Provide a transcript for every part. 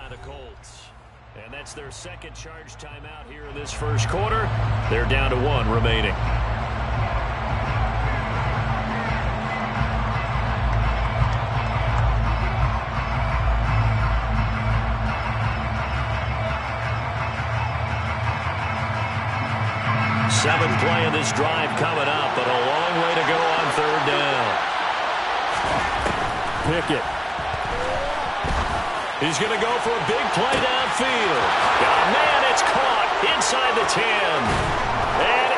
by the Colts. And that's their second charge timeout here in this first quarter. They're down to 1 remaining. Seventh play of this drive coming up, but a long way to go on third down. Pickett. He's going to go for a big play downfield. Oh, man, it's caught inside the 10. And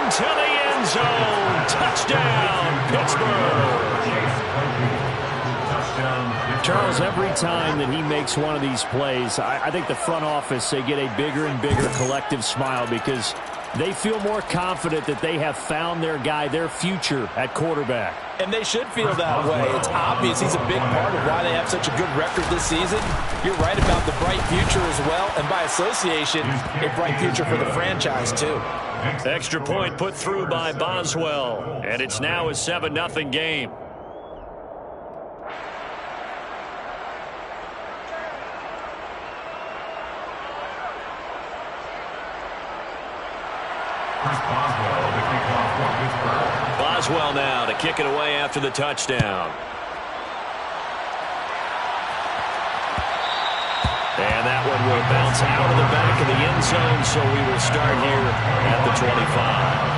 into the end zone. Touchdown, Pittsburgh. Charles, every time that he makes one of these plays, I think the front office, they get a bigger and bigger collective smile because they feel more confident that they have found their guy, their future at quarterback. And they should feel that way. It's obvious he's a big part of why they have such a good record this season. You're right about the bright future as well, and by association, a bright future for the franchise too. Extra point put through by Boswell, and it's now a 7-0 game. Boswell now to kick it away after the touchdown. And that one will bounce out of the back of the end zone, so we will start here at the 25.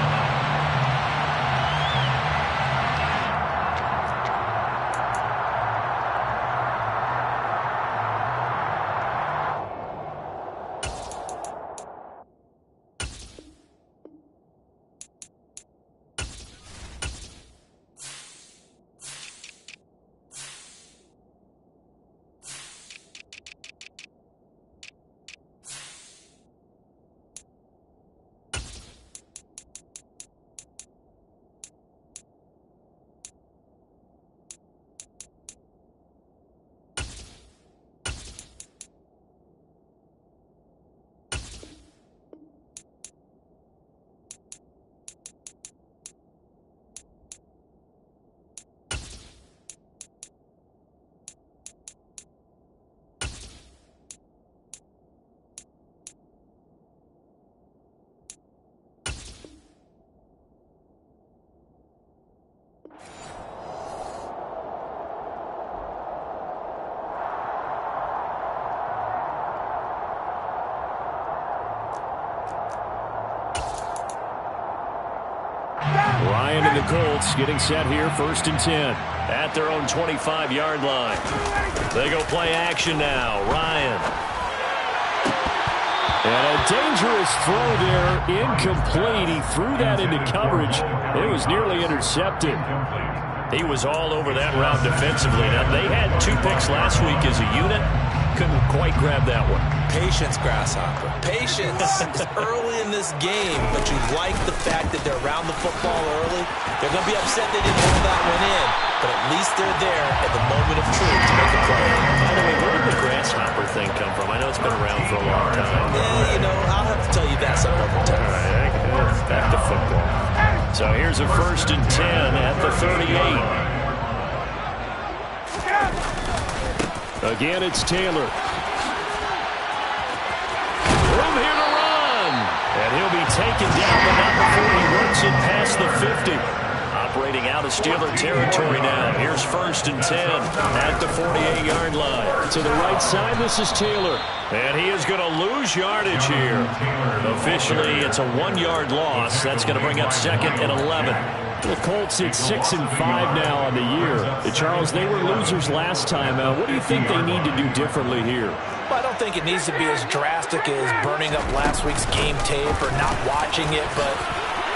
Ryan and the Colts getting set here, 1st and 10 at their own 25-yard line. They go play action now. Ryan. And a dangerous throw there, incomplete. He threw that into coverage. It was nearly intercepted. He was all over that route defensively. Now, they had 2 picks last week as a unit. Couldn't quite grab that one. Patience, Grasshopper. Patience is early in this game, but you like the fact that they're around the football early. They're going to be upset they didn't hold that one in, but at least they're there at the moment of truth to make a play. By the way, where did the Grasshopper thing come from? I know it's been around for a long time. Yeah, you know, I'll have to tell you that some other time. All right, back to football. So here's a 1st and 10 at the 38. Again, it's Taylor. Room here to run. And he'll be taken down, but not before he works it past the 50. Operating out of Steeler territory now. Here's 1st and 10 at the 48-yard line. To the right side, this is Taylor. And he is going to lose yardage here. Officially, it's a 1-yard loss. That's going to bring up 2nd and 11. The Colts hit 6 and 5 now on the year. Charles, they were losers last time out. What do you think they need to do differently here? Well, I don't think it needs to be as drastic as burning up last week's game tape or not watching it, but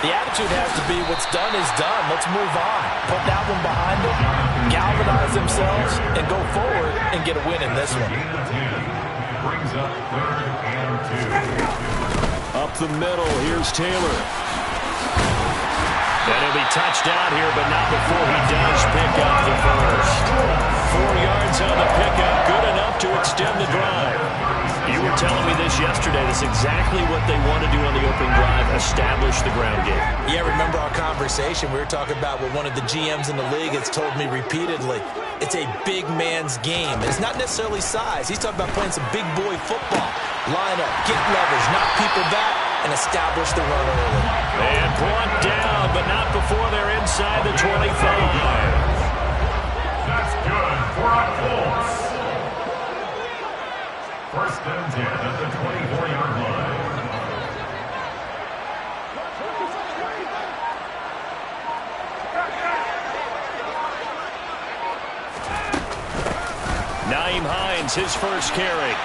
the attitude has to be what's done is done. Let's move on. Put that one behind them, galvanize themselves, and go forward and get a win in this one. Brings up 3rd and 2. Up the middle, here's Taylor. And he'll be touched out here, but not before he does pick up the first. 4 yards on the pickup, good enough to extend the drive. You were telling me this yesterday. That's exactly what they want to do on the opening drive, establish the ground game. Yeah, remember our conversation? We were talking about what one of the GMs in the league has told me repeatedly. It's a big man's game. And it's not necessarily size. He's talking about playing some big boy football. Line up, get leverage, knock people back, and establish the run early. And brought down, but not before they're inside the 25. That's good for a Colts. First and 10 at the 24-yard line. Nyheim Hines, his first carry.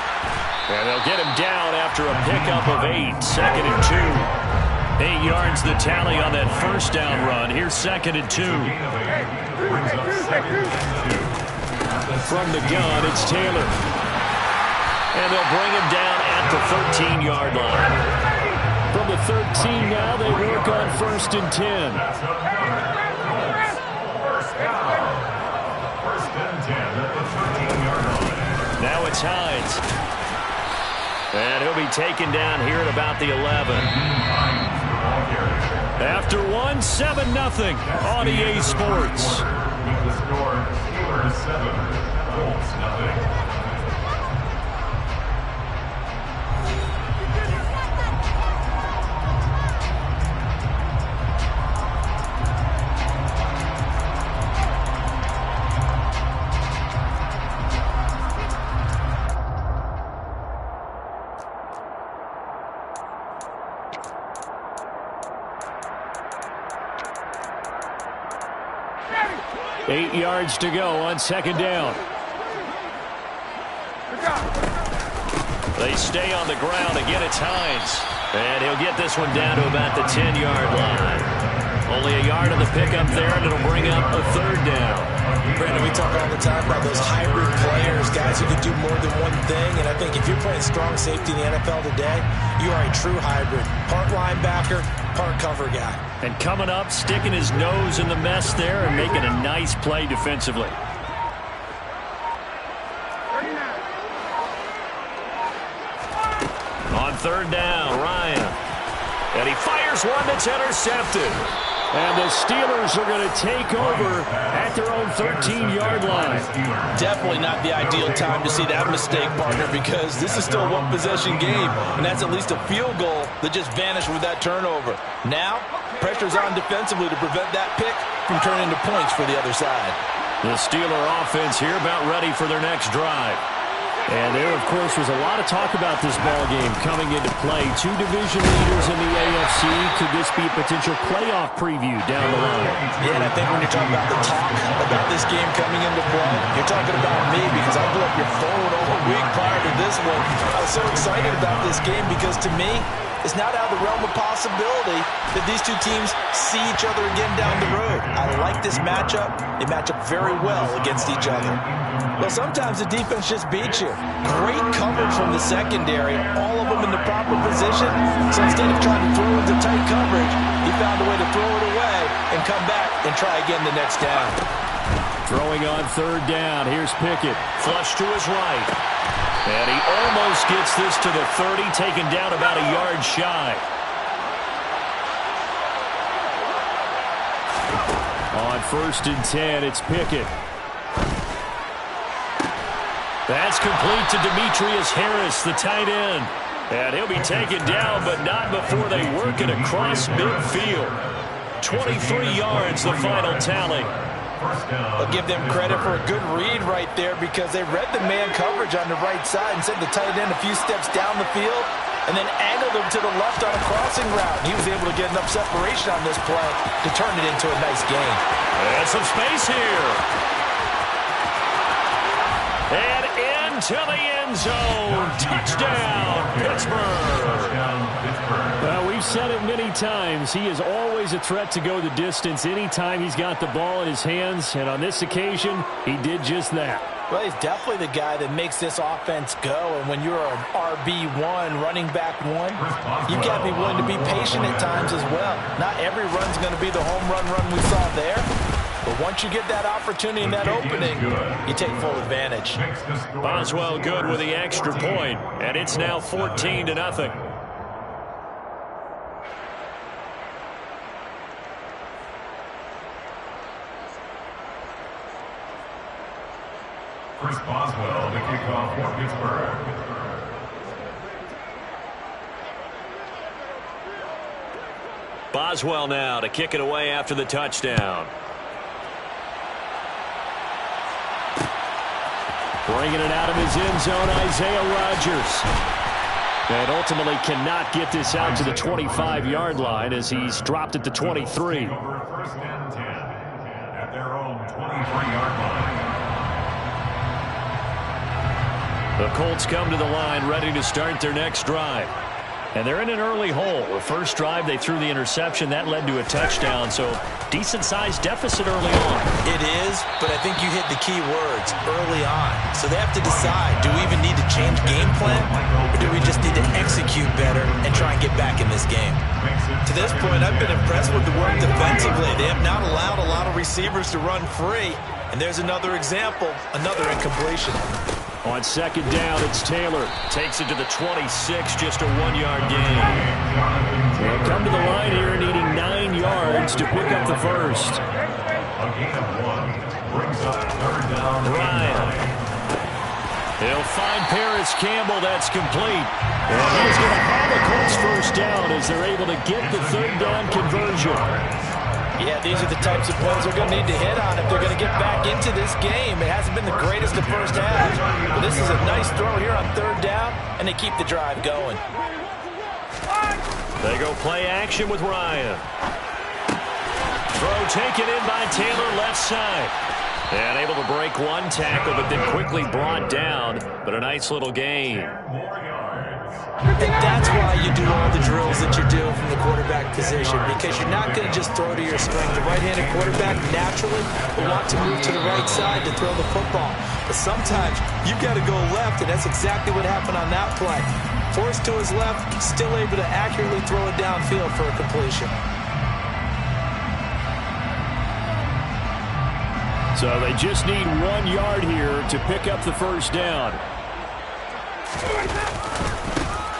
And they'll get him down after a pickup of 8. 2nd and 2. 8 yards the tally on that first down run. Here's 2nd and 2. From the gun, it's Taylor. And they'll bring him down at the 13-yard line. From the 13 now, they work on 1st and 10. First and 10 at the 13-yard line. Now it's Hines. And he'll be taken down here at about the 11. After one, 7-0 on EA Sports. With the score, Steelers 7, Colts 0. 8 yards to go on 2nd down. They stay on the ground. Again, it's Hines. And he'll get this one down to about the 10-yard line. Only a yard of the pickup there, and it'll bring up a 3rd down. Brandon, we talk all the time about those hybrid players, guys who can do more than one thing. And I think if you're playing strong safety in the NFL today, you are a true hybrid. Part linebacker, part cover guy. And coming up, sticking his nose in the mess there and making a nice play defensively. On 3rd down, Ryan. And he fires one that's intercepted. And the Steelers are going to take over at their own 13-yard line. Definitely not the ideal time to see that mistake, partner, because this is still a one-possession game, and that's at least a field goal that just vanished with that turnover. Now, pressure's on defensively to prevent that pick from turning into points for the other side. The Steeler offense here about ready for their next drive. And there, of course, was a lot of talk about this ball game coming into play. 2 division leaders in the AFC. Could this be a potential playoff preview down the line? Yeah, and I think when you're talking about the talk about this game coming into play, you're talking about me because I blew up your phone all week prior to this one. I was so excited about this game because, to me, it's not out of the realm of possibility that these two teams see each other again down the road. I like this matchup. They match up very well against each other. Well, sometimes the defense just beats you. Great coverage from the secondary, all of them in the proper position. So instead of trying to throw into tight coverage, he found a way to throw it away and come back and try again the next down. Throwing on 3rd down. Here's Pickett. Flush to his right. And he almost gets this to the 30, taken down about a yard shy. On 1st and 10, it's Pickett. That's complete to Demetrius Harris, the tight end. And he'll be taken down, but not before they work it across midfield. 23 yards, the final tally. I'll give them credit for a good read right there because they read the man coverage on the right side and sent the tight end a few steps down the field and then angled him to the left on a crossing route. He was able to get enough separation on this play to turn it into a nice gain. And some space here. And into the end zone. Touchdown, Pittsburgh. Well, we've said it many times. He is always a threat to go the distance anytime he's got the ball in his hands. And on this occasion, he did just that. Well, he's definitely the guy that makes this offense go. And when you're an RB1, running back one, you've got to be willing to be patient at times as well. Not every run's going to be the home run we saw there. But once you get that opportunity and that opening, you take full advantage. Boswell good with the extra point, and it's now 14-0. Chris Boswell, the kickoff for Pittsburgh. Boswell now to kick it away after the touchdown. Bringing it out of his end zone, Isaiah Rodgers. And ultimately cannot get this out to the 25-yard line as he's dropped at the 23. First and 10 at their own 23-yard line. The Colts come to the line ready to start their next drive. And they're in an early hole. The first drive, they threw the interception. That led to a touchdown, so decent-sized deficit early on. It is, but I think you hit the key words, early on. So they have to decide, do we even need to change game plan, or do we just need to execute better and try and get back in this game? To this point, I've been impressed with the work defensively. They have not allowed a lot of receivers to run free. And there's another example, another incompletion. On second down, it's Taylor. Takes it to the 26, just a 1-yard gain. They'll come to the line here needing 9 yards to pick up the first. A gain of 1 brings up third down. Ryan. He'll find Paris Campbell. That's complete. And he's going to have the Colts first down as they're able to get the third down conversion. Yeah, these are the types of plays they're going to need to hit on if they're going to get back into this game. It hasn't been the greatest of first half, but this is a nice throw here on third down, and they keep the drive going. They go play action with Ryan. Throw taken in by Taylor, left side. And able to break one tackle, but then quickly brought down. But a nice little gain. And that's why you do all the drills that you're doing from the quarterback position, because you're not going to just throw to your strength. The right-handed quarterback naturally will want to move to the right side to throw the football. But sometimes you've got to go left, and that's exactly what happened on that play. Forced to his left, still able to accurately throw it downfield for a completion. So they just need 1 yard here to pick up the first down.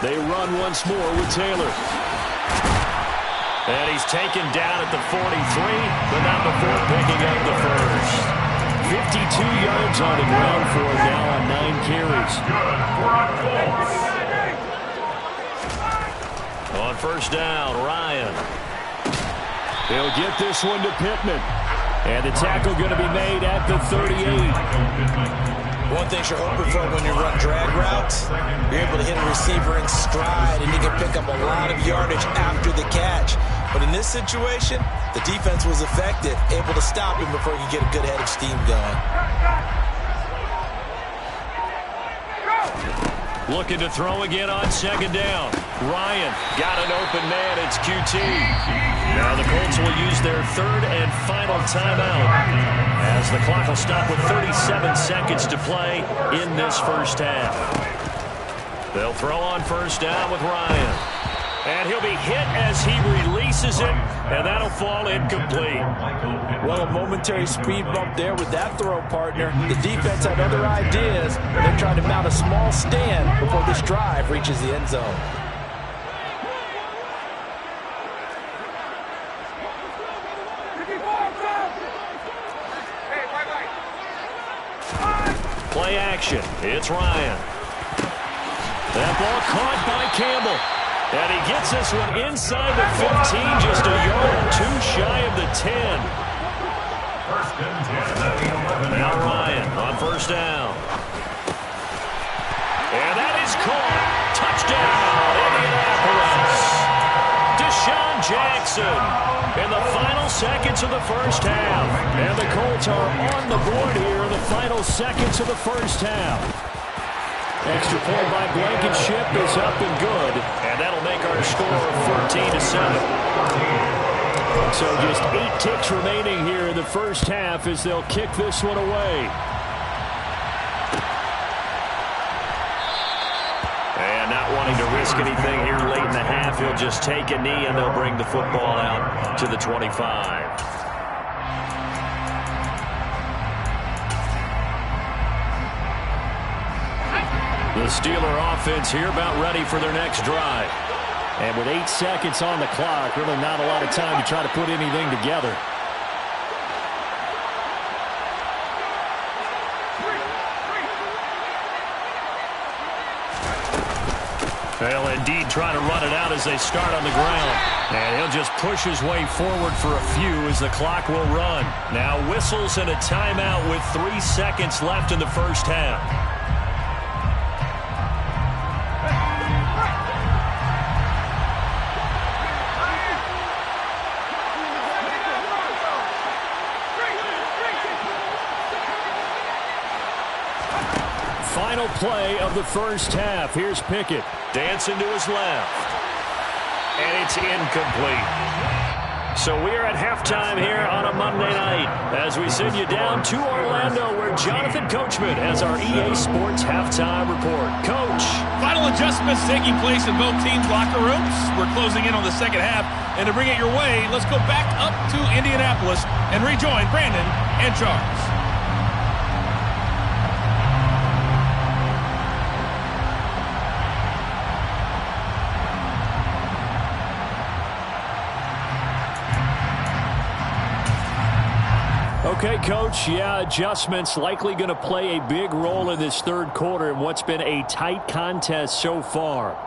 They run once more with Taylor. And he's taken down at the 43, but not before picking up the first. 52 yards on the ground for him now on 9 carries. On first down, Ryan. He'll get this one to Pittman. And the tackle going to be made at the 38. One thing you're hoping for when you run drag routes, you're able to hit a receiver in stride, and you can pick up a lot of yardage after the catch. But in this situation, the defense was effective, able to stop him before he could get a good head of steam going. Looking to throw again on second down. Ryan got an open man. It's QT. Now the Colts will use their third and final timeout as the clock will stop with 37 seconds to play in this first half. They'll throw on first down with Ryan. And he'll be hit as he releases it, and that'll fall incomplete. Well, a momentary speed bump there with that throw, partner. The defense had other ideas, and they're trying to mount a small stand before this drive reaches the end zone. Play action. It's Ryan. That ball caught by Campbell. And he gets this one inside the 15, just a yard or two shy of the 10. First and 10 at the 11. Now Ryan on first down. And that is caught. Touchdown, Indianapolis. Deshaun Jackson in the final seconds of the first half. And the Colts are on the board here in the final seconds of the first half. Extra point by Blankenship is up and good. And that'll make our score 14-7. So just 8 ticks remaining here in the first half as they'll kick this one away. And not wanting to risk anything here late in the half, he'll just take a knee and they'll bring the football out to the 25. The Steeler offense here about ready for their next drive. And with 8 seconds on the clock, really not a lot of time to try to put anything together. They'll indeed try to run it out as they start on the ground. And he'll just push his way forward for a few as the clock will run. Now whistles and a timeout with 3 seconds left in the first half. Final play of the first half. Here's Pickett. Dancing to his left. And it's incomplete. So we're at halftime here on a Monday night as we send you down to Orlando where Jonathan Coachman has our EA Sports halftime report. Coach. Final adjustments taking place in both teams' locker rooms. We're closing in on the second half. And to bring it your way, let's go back up to Indianapolis and rejoin Brandon and Charles. Okay, Coach, adjustments likely going to play a big role in this third quarter in what's been a tight contest so far.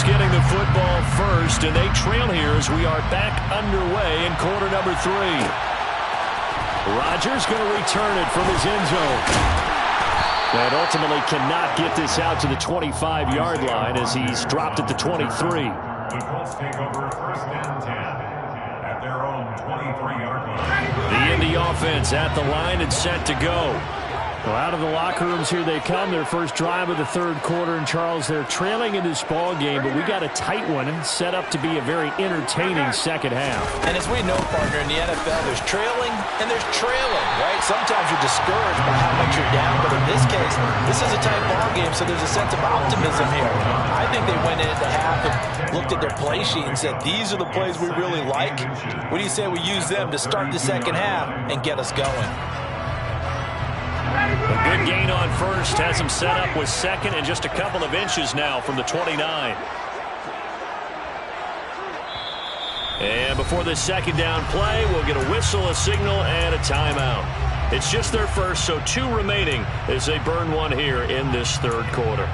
Getting the football first, and they trail here as we are back underway in quarter number 3. Rodgers going to return it from his end zone. And ultimately cannot get this out to the 25-yard line as he's dropped at the 23. The Colts take over first and 10 at their own 23-yard line. The Indy offense at the line and set to go. Well, out of the locker rooms here they come, their first drive of the third quarter. And, Charles, they're trailing in this ball game, but we got a tight one set up to be a very entertaining second half. And as we know, partner, in the NFL, there's trailing and there's trailing, right? Sometimes you're discouraged by how much you're down, but in this case, this is a tight ball game, so there's a sense of optimism here. I think they went into half and looked at their play sheet and said, these are the plays we really like. What do you say we use them to start the second half and get us going? A good gain on first has him set up with second and just a couple of inches now from the 29. And before this second down play, we'll get a whistle, a signal, and a timeout. It's just their first, so 2 remaining as they burn one here in this third quarter.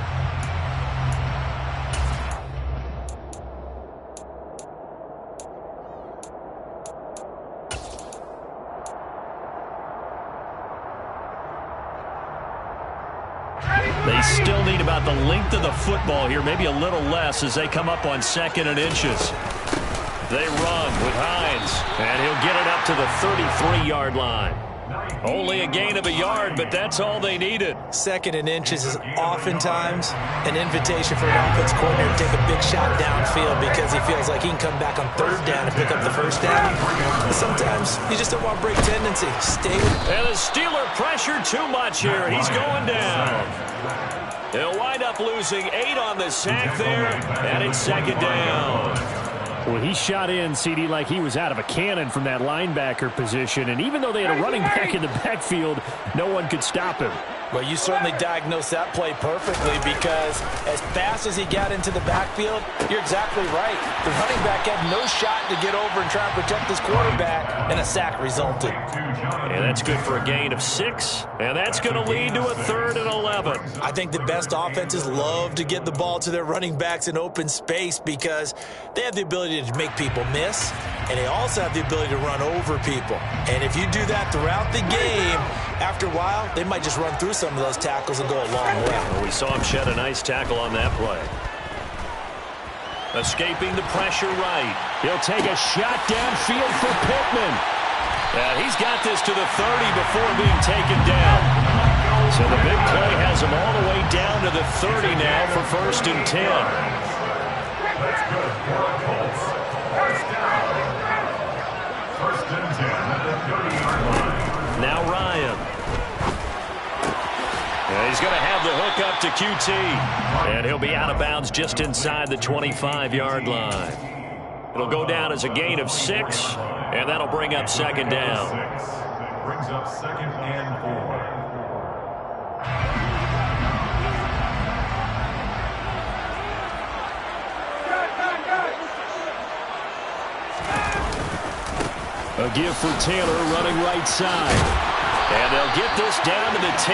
They still need about the length of the football here, maybe a little less as they come up on second and inches. They run with Hines, and he'll get it up to the 33-yard line. Only a gain of a yard, but that's all they needed. Second and inches is oftentimes an invitation for an offense coordinator to take a big shot downfield because he feels like he can come back on third down and pick up the first down. But sometimes you just don't want break tendency. Stay with. And the Steeler pressure too much here. He's going down. They'll wind up losing 8 on the sack there, and it's second down. Well, he shot in, CD, like he was out of a cannon from that linebacker position. And even though they had a running back in the backfield, no one could stop him. Well, you certainly diagnosed that play perfectly because as fast as he got into the backfield, you're exactly right. The running back had no shot to get over and try and protect his quarterback, and a sack resulted. And that's good for a gain of 6, and that's going to lead to a 3rd and 11. I think the best offenses love to get the ball to their running backs in open space because they have the ability to make people miss, and they also have the ability to run over people. And if you do that throughout the game, after a while, they might just run through some of those tackles and go a long way. Well, we saw him shed a nice tackle on that play. Escaping the pressure right. He'll take a shot downfield for Pittman. And he's got this to the 30 before being taken down. So the big play has him all the way down to the 30 now for first and 10. That's good for the Colts. First down. First and 10 at the 30-yard line. Now Ryan. He's going to have the hook up to QT. And he'll be out of bounds just inside the 25-yard line. It'll go down as a gain of 6, and that'll bring up second down. Brings up second and 4. A give for Taylor running right side. And they'll get this down to the 10.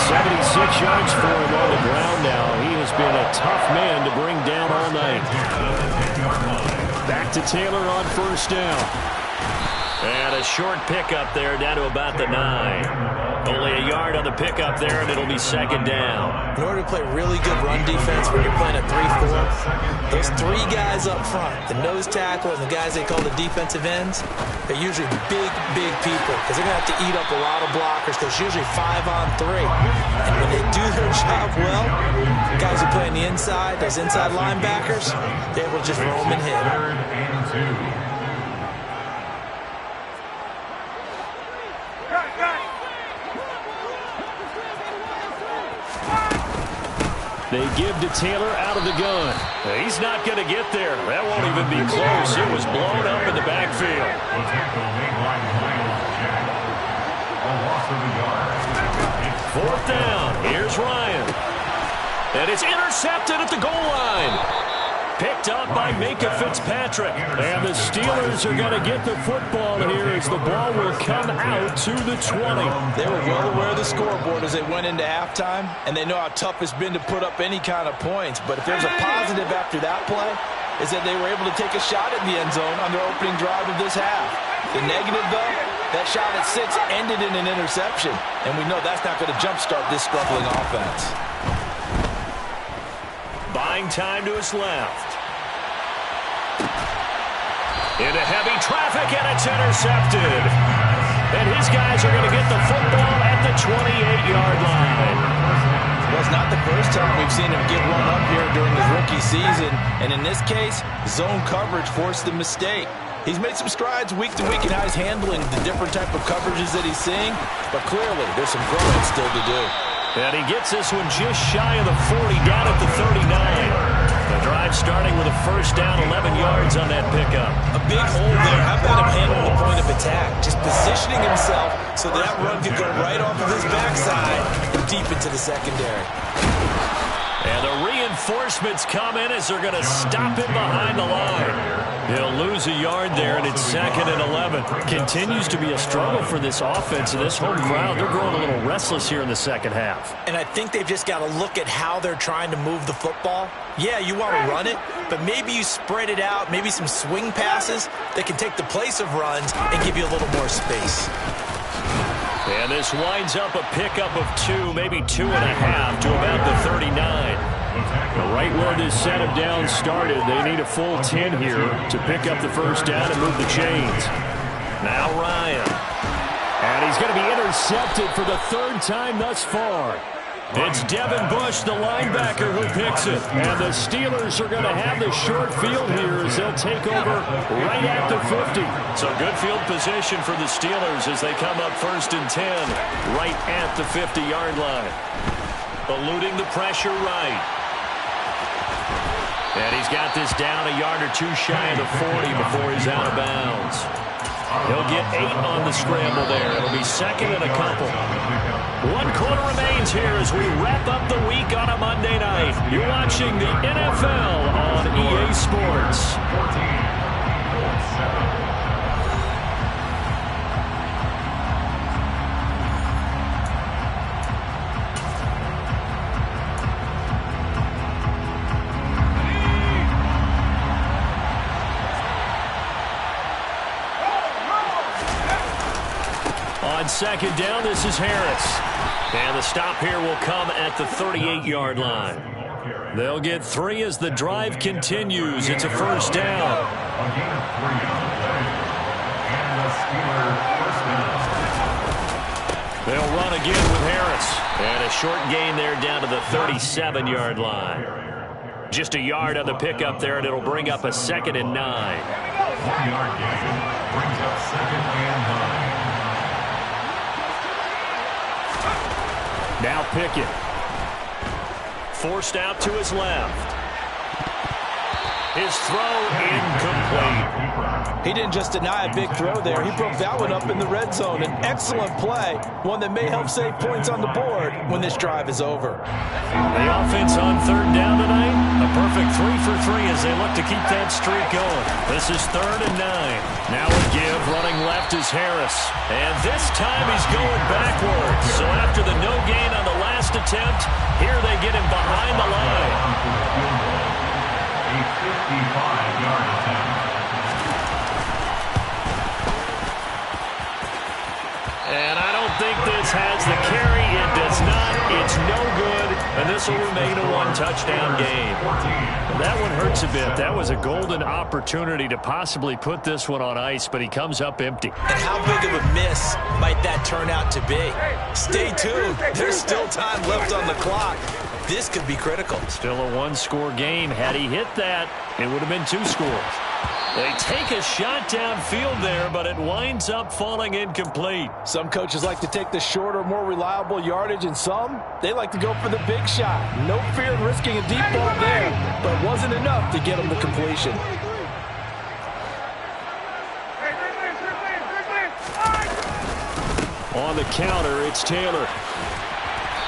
76 yards for him on the ground now. He has been a tough man to bring down all night. Back to Taylor on first down. And a short pickup there down to about the 9. Only a yard on the pickup there, and it'll be second down. In order to play really good run defense when you're playing a 3-4, those 3 guys up front, the nose tackle and the guys they call the defensive ends, they're usually big people because they're going to have to eat up a lot of blockers because it's usually 5-on-3. And when they do their job well, guys who play on the inside, those inside linebackers, they're able to just roam and hit. Third and 2. They give to Taylor out of the gun. He's not going to get there. That won't even be close. It was blown up in the backfield. The tackle made by Miles Jack. A loss of a yard. Fourth down. Here's Ryan. And it's intercepted at the goal line. Picked up by Minka Fitzpatrick. And the Steelers are going to get the football here as the ball will come out to the 20. They were well aware of the scoreboard as they went into halftime, and they know how tough it's been to put up any kind of points. But if there's a positive after that play, is that they were able to take a shot at the end zone on their opening drive of this half. The negative, though, that shot at 6 ended in an interception, and we know that's not going to jumpstart this struggling offense. Buying time to his left. Into heavy traffic, and it's intercepted. And his guys are going to get the football at the 28-yard line. Well, it's not the first time we've seen him get run up here during his rookie season. And in this case, zone coverage forced the mistake. He's made some strides week to week in how he's handling the different type of coverages that he's seeing. But clearly, there's some growing still to do. And he gets this one just shy of the 40, down at the 39. The drive starting with a first down, 11 yards on that pickup. A big hole there. How about him handling the point of attack? Just positioning himself so that run could go right off of his backside and deep into the secondary. And the reinforcements come in as they're going to stop him behind the line. He'll lose a yard there, and it's second and 11. Continues to be a struggle for this offense and this home crowd. They're growing a little restless here in the second half. And I think they've just got to look at how they're trying to move the football. Yeah, you want to run it, but maybe you spread it out, maybe some swing passes that can take the place of runs and give you a little more space. And this winds up a pickup of 2, maybe 2.5 to about the 39. Right where this set of downs started, they need a full 10 here to pick up the first down and move the chains. Now Ryan. And he's going to be intercepted for the 3rd time thus far. It's Devin Bush, the linebacker, who picks it. And the Steelers are going to have the short field here as they'll take over right at the 50. So good field position for the Steelers as they come up 1st and 10 right at the 50-yard line. Eluding the pressure right. And he's got this down a yard or 2 shy of the 40 before he's out of bounds. He'll get 8 on the scramble there. It'll be second and a couple. 1 quarter remains here as we wrap up the week on a Monday night. You're watching the NFL on EA Sports. On second down, this is Harris. And the stop here will come at the 38-yard line. They'll get 3 as the drive continues. It's a first down. They'll run again with Harris. And a short gain there down to the 37-yard line. Just a yard on the pickup there, and it'll bring up a 2nd and 9. 1-yard gain brings up 2nd and 9. Now Pickett. Forced out to his left. His throw incomplete. He didn't just deny a big throw there. He broke that one up in the red zone. An excellent play, one that may help save points on the board when this drive is over. The offense on third down tonight, a perfect 3 for 3 as they look to keep that streak going. This is 3rd and 9. Now a give, running left is Harris. And this time he's going backwards. So after the no gain on the last attempt, here they get him behind the line. A 55-yard attempt. And I don't think this has the carry. It does not. It's no good. And this will remain a one-touchdown game. That one hurts a bit. That was a golden opportunity to possibly put this one on ice, but he comes up empty. And how big of a miss might that turn out to be? Stay tuned. There's still time left on the clock. This could be critical. Still a one-score game. Had he hit that, it would have been 2 scores. They take a shot downfield there, but it winds up falling incomplete. Some coaches like to take the shorter, more reliable yardage, and some, they like to go for the big shot. No fear in risking a deep ball there, but it wasn't enough to get him to completion. On the counter, it's Taylor.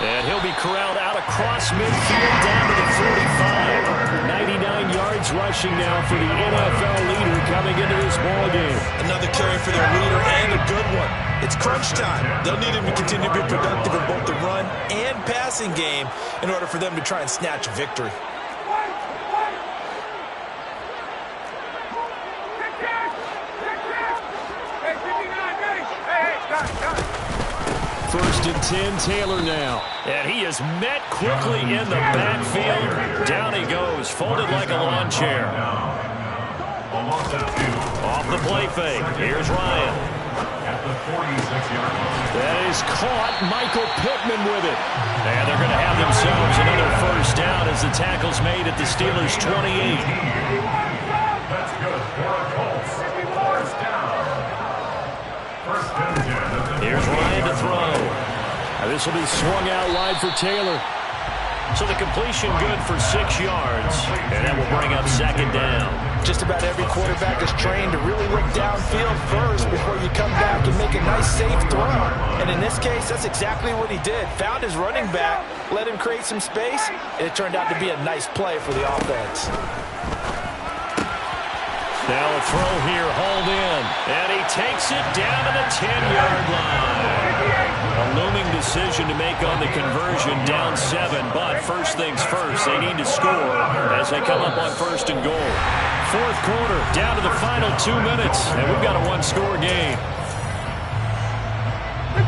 And he'll be corralled out across midfield down to the 45. 99 yards rushing now for the NFL leader coming into this ballgame. Another carry for their leader and a good one. It's crunch time. They'll need him to continue to be productive in both the run and passing game in order for them to try and snatch a victory. First and 10, Taylor now. And he is met quickly in the backfield. Down he goes, folded like a lawn chair. Off the play fake. Here's Ryan. At the 46-yard line. That is caught. Michael Pittman with it. And they're going to have themselves another first down as the tackle's made at the Steelers' 28. That's good for a Colts. First down. First and 10. Here's Ryan to throw. This will be swung out wide for Taylor. So the completion good for 6 yards. And that will bring up second down. Just about every quarterback is trained to really look downfield first before you come back and make a nice, safe throw. And in this case, that's exactly what he did. Found his running back, let him create some space, and it turned out to be a nice play for the offense. Now a throw here, hauled in. And he takes it down to the 10-yard line. A looming decision to make on the conversion, down 7. But first things first, they need to score as they come up on first and goal. Fourth quarter, down to the final 2 minutes. And we've got a one-score game.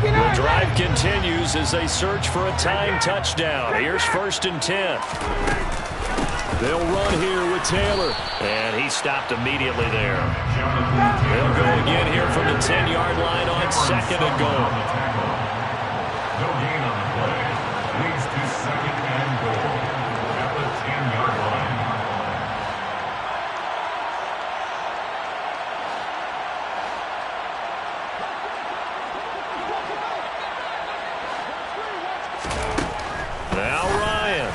The drive continues as they search for a tying touchdown. Here's first and 10. They'll run here with Taylor. And he stopped immediately there. They'll go again here from the 10-yard line on second and goal. No gain on the play. Leads to second and goal. At the 10-yard line. Now Ryan.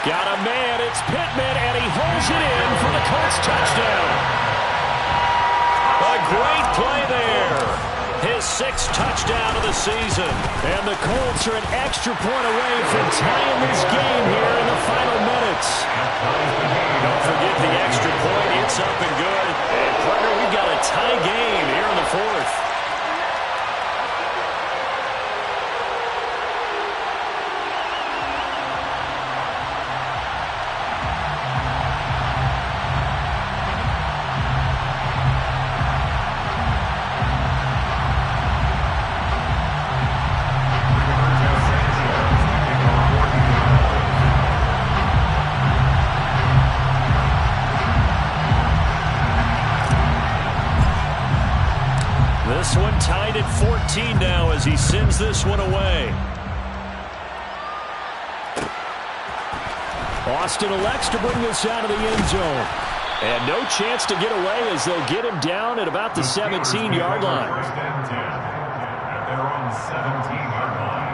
Got a man, it's Pittman, and he holds it in for the Colts touchdown. A great play there. His 6th touchdown of the season. And the Colts are an extra point away from tying this game here in the final minutes. Don't forget the extra point. It's up and good. And partner, we've got a tie game here in the 4th. This one tied at 14 now as he sends this one away. Austin elects to bring this out of the end zone. And no chance to get away as they'll get him down at about the 17-yard line. First and 10. At their own 17-yard line.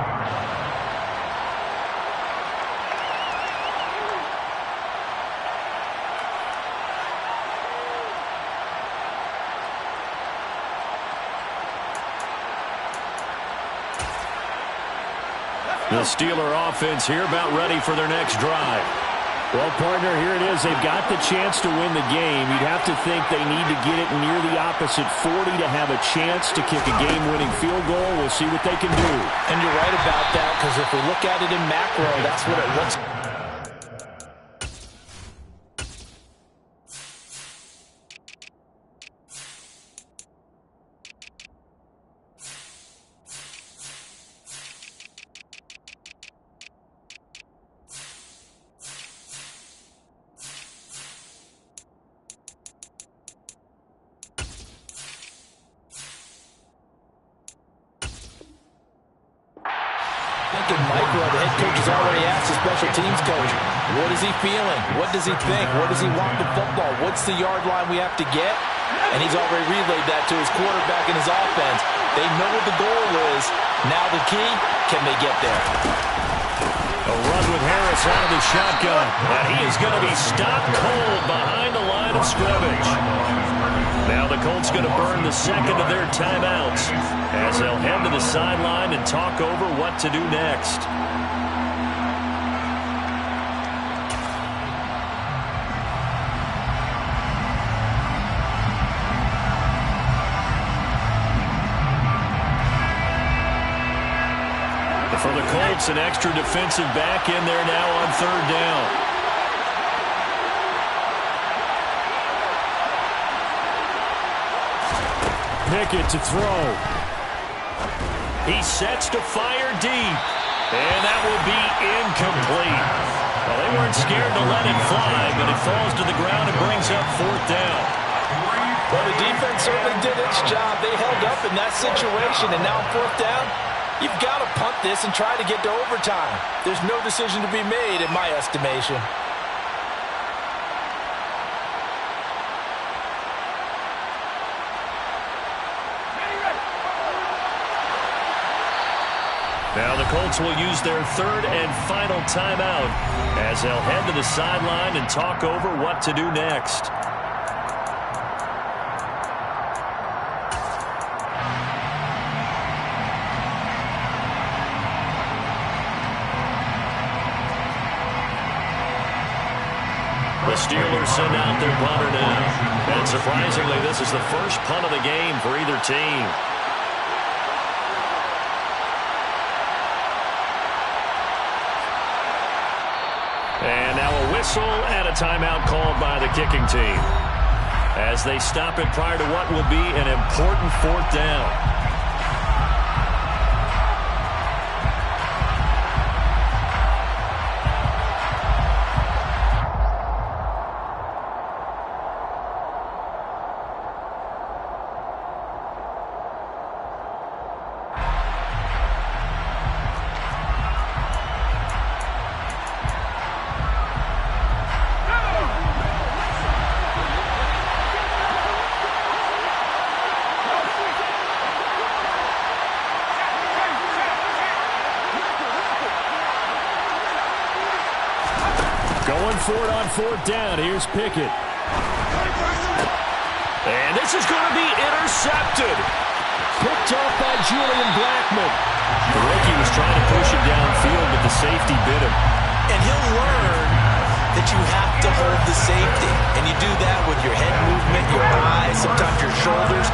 The Steeler offense here about ready for their next drive. Well, partner, here it is. They've got the chance to win the game. You'd have to think they need to get it near the opposite 40 to have a chance to kick a game-winning field goal. We'll see what they can do. And you're right about that, because if we look at it in macro, that's what it looks like. In micro, the head coach has already asked the special teams coach, what is he feeling? What does he think? What does he want in football? What's the yard line we have to get? And he's already relayed that to his quarterback and his offense. They know what the goal is. Now the key, can they get there? A run with Harris out of the shotgun. And he is going to be stopped cold behind the line of scrimmage. Now the Colts going to burn the second of their timeouts as they'll head to the sideline and talk over what to do next. For the Colts, an extra defensive back in there now on third down. Pickett to throw. He sets to fire deep. And that will be incomplete. Well, they weren't scared to let it fly, but it falls to the ground and brings up fourth down. Well, the defense certainly did its job. They held up in that situation, and now fourth down, you've got to punt this and try to get to overtime. There's no decision to be made, in my estimation. Now the Colts will use their third and final timeout as they'll head to the sideline and talk over what to do next. The Steelers send out their punter now. And surprisingly, this is the first punt of the game for either team. And now a whistle and a timeout called by the kicking team as they stop it prior to what will be an important fourth down. Going for it on fourth down. Here's Pickett. And this is going to be intercepted. Picked off by Julian Blackmon. The rookie was trying to push him downfield, but the safety bit him. And he'll learn that you have to hold the safety. And you do that with your head movement, your eyes, sometimes your shoulders.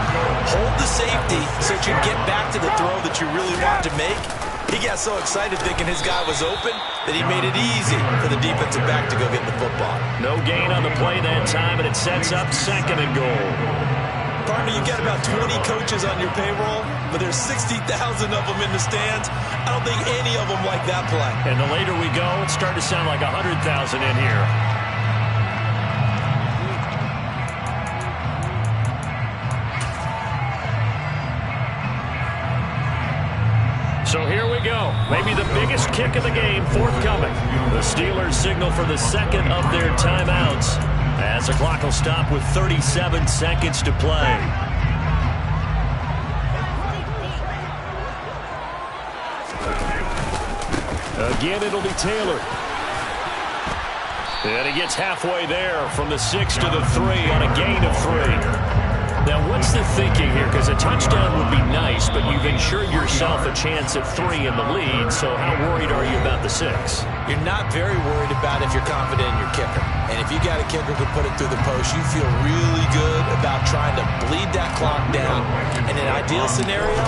Hold the safety so that you get back to the throw that you really want to make. He got so excited thinking his guy was open that he made it easy for the defensive back to go get the football. No gain on the play that time, and it sets up second and goal. Partner, you've got about 20 coaches on your payroll, but there's 60,000 of them in the stands. I don't think any of them like that play. And the later we go, it's starting to sound like 100,000 in here. So here we go. Maybe the biggest kick of the game forthcoming. The Steelers signal for the second of their timeouts as the clock will stop with 37 seconds to play. Again, it'll be Taylor. And he gets halfway there from the 6 to the 3 on a gain of 3. Now, what's the thinking here? Because a touchdown would be nice, but you've ensured yourself a chance at 3 in the lead, so how worried are you about the 6? You're not very worried about if you're confident in your kicker. And if you got a kicker who can put it through the post, you feel really good about trying to bleed that clock down. In an ideal scenario,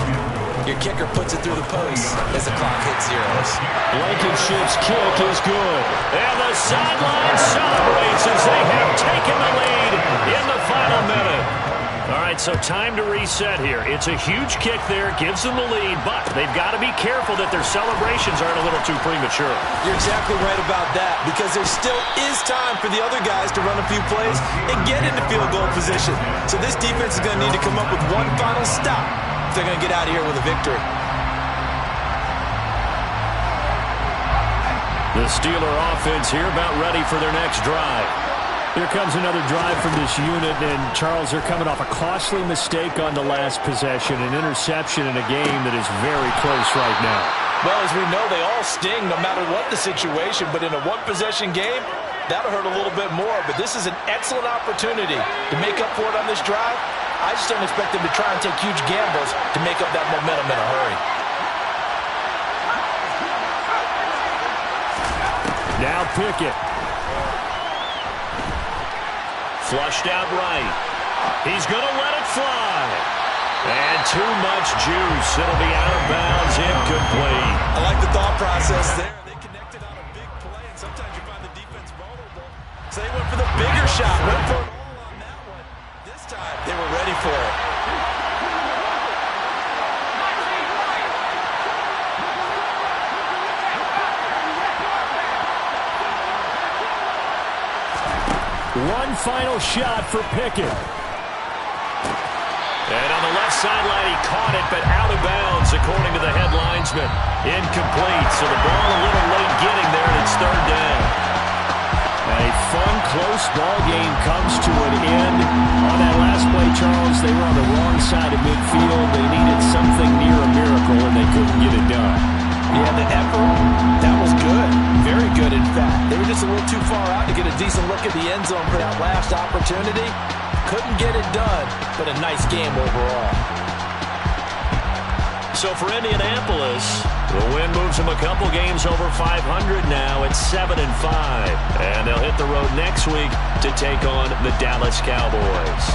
your kicker puts it through the post as the clock hits zeros. Blankenship's kick is good. And the sideline celebrates as they have taken the lead in the final minute. All right, so time to reset here. It's a huge kick there, gives them the lead, but they've got to be careful that their celebrations aren't a little too premature. You're exactly right about that, because there still is time for the other guys to run a few plays and get into field goal position. So this defense is going to need to come up with one final stop if they're going to get out of here with a victory. The Steeler offense here about ready for their next drive. Here comes another drive from this unit, and Charles, they're coming off a costly mistake on the last possession, an interception in a game that is very close right now. Well, as we know, they all sting no matter what the situation, but in a one-possession game, that'll hurt a little bit more. But this is an excellent opportunity to make up for it on this drive. I just don't expect them to try and take huge gambles to make up that momentum in a hurry. Now Pickett. Flushed out right. He's going to let it fly. And too much juice. It'll be out of bounds, incomplete. I like the thought process there. They connected on a big play, and sometimes you find the defense vulnerable. So they went for the bigger shot. Went for it all on that one. This time, they were ready for it. One final shot for Pickett. And on the left sideline, he caught it, but out of bounds, according to the headlinesman. Incomplete, so the ball a little late getting there, and it's third down. A fun, close ball game comes to an end. On that last play, Charles, they were on the wrong side of midfield. They needed something near a miracle, and they couldn't get it done. Yeah, the effort, that was good. Very good, in fact. They were just a little too far out to get a decent look at the end zone for that last opportunity. Couldn't get it done, but a nice game overall. So for Indianapolis, the win moves them a couple games over 500 now at 7-5. And they'll hit the road next week to take on the Dallas Cowboys.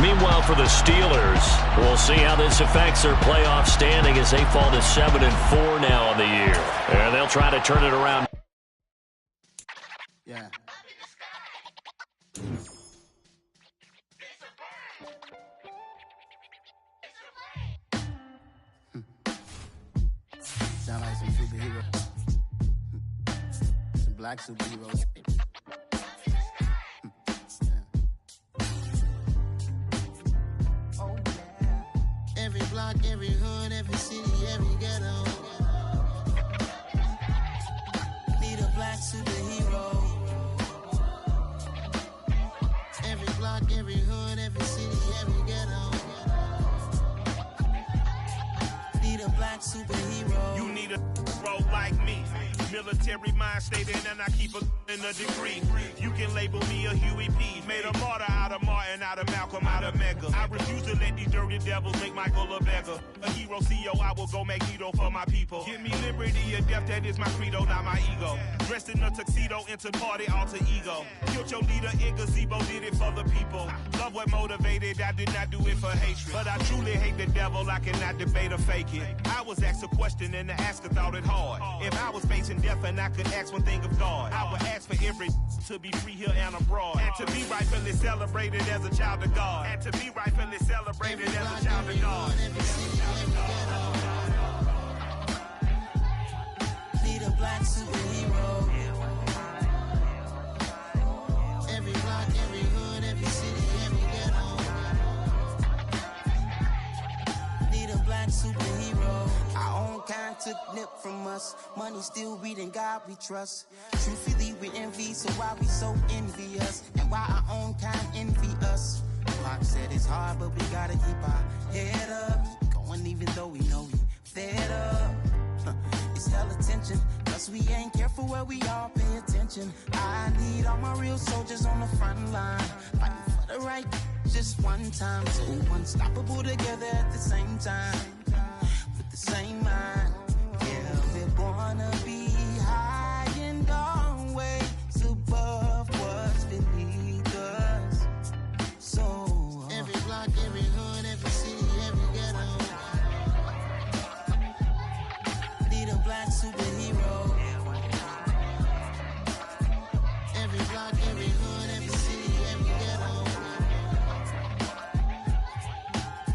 Meanwhile, for the Steelers, we'll see how this affects their playoff standing as they fall to 7-4 now on the year. And they'll try to turn it around. Yeah. Sound like some superheroes. Some black superheroes. Every block, every hood, every city, every ghetto. Need a black superhero. Every block, every hood, every city, every ghetto. Need a black superhero. You need a bro like me. Military mind stated, and I keep in a degree. You can label me a Huey P. Made a martyr out of Martin, out of Malcolm, out of Mega. I refuse to let these dirty devils make Michael a beggar. A hero CEO, I will go Magneto for my people. Give me liberty or death, that is my credo, not my ego. Dressed in a tuxedo, into party, alter ego. Killed your leader in gazebo, did it for the people. Love what motivated, I did not do it for hatred. But I truly hate the devil, I cannot debate or fake it. I was asked a question and the asker thought it hard. If I was facing death and I could ask one thing of God, I would ask for every to be free here and abroad. And to be rightfully celebrated as a child of God. And to be rightfully celebrated as a child of God. Need a black superhero. Every block, every hood, every city, every ghetto. Need a black superhero. Our own kind took nip from us. Money still reading God we trust. Truthfully we envy, so why we so envious? And why our own kind envy us? Pac said it's hard, but we gotta keep our head up. Keep going even though we know we fed up. It's us hell attention. Cause we ain't careful where we all pay attention. I need all my real soldiers on the front line, fighting for the right just one time. So unstoppable together at the same time, with the same mind. Yeah, we wanna be high and always above what's beneath us. So every block, every hood, every city, every ghetto need a black superhero. Every block, every hood, every city, every ghetto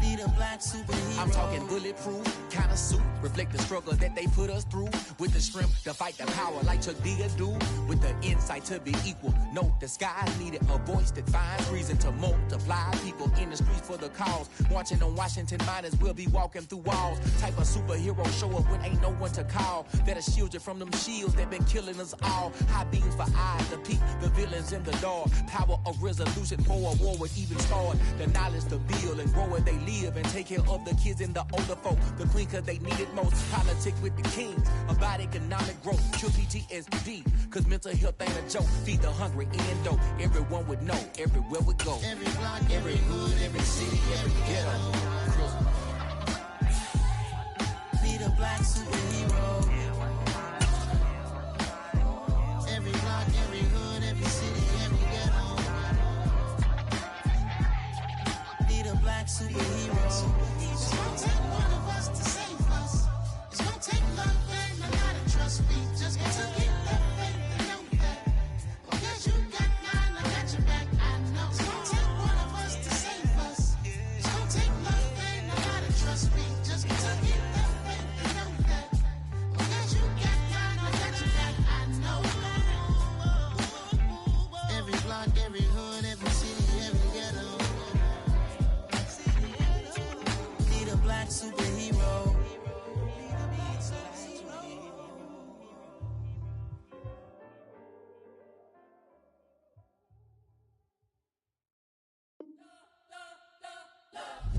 need a black superhero. I'm talking bulletproof kind of suit, reflect the struggle that they put us through. With the strength to fight the power like Chuck D do. With the insight to be equal. Note the skies needed a voice that finds reason to multiply. People in the streets for the cause. Marching on Washington, might as well be walking through walls. Type of superhero show up when ain't no one to call. That'll shield you from them shields that been killing us all. High beams for eyes to peek the villains in the dark. Power of resolution for a war would even start. The knowledge to build and grow where they live and take care of the kids and the older folk. The queen cause they need it most. Politic with the kings about economic growth. True PTSD cause mental health ain't a joke. Feed the hungry and dope. Everyone would know everywhere we go. Every block, every hood, every city, every ghetto need a black superhero. Every block, every hood, every city, every ghetto need a black superhero. It's gonna take one of us to save us. It's gonna take love and a lot of trust. We just got to get that faith and know that. Because you got mine, I got your back, I know. It's gonna take one of us to save us. It's gonna take love and a lot of trust. We just got to get that faith and know that. Because you got mine, I got your back, I know. Every block, every hood, every city, every ghetto need a black superhero.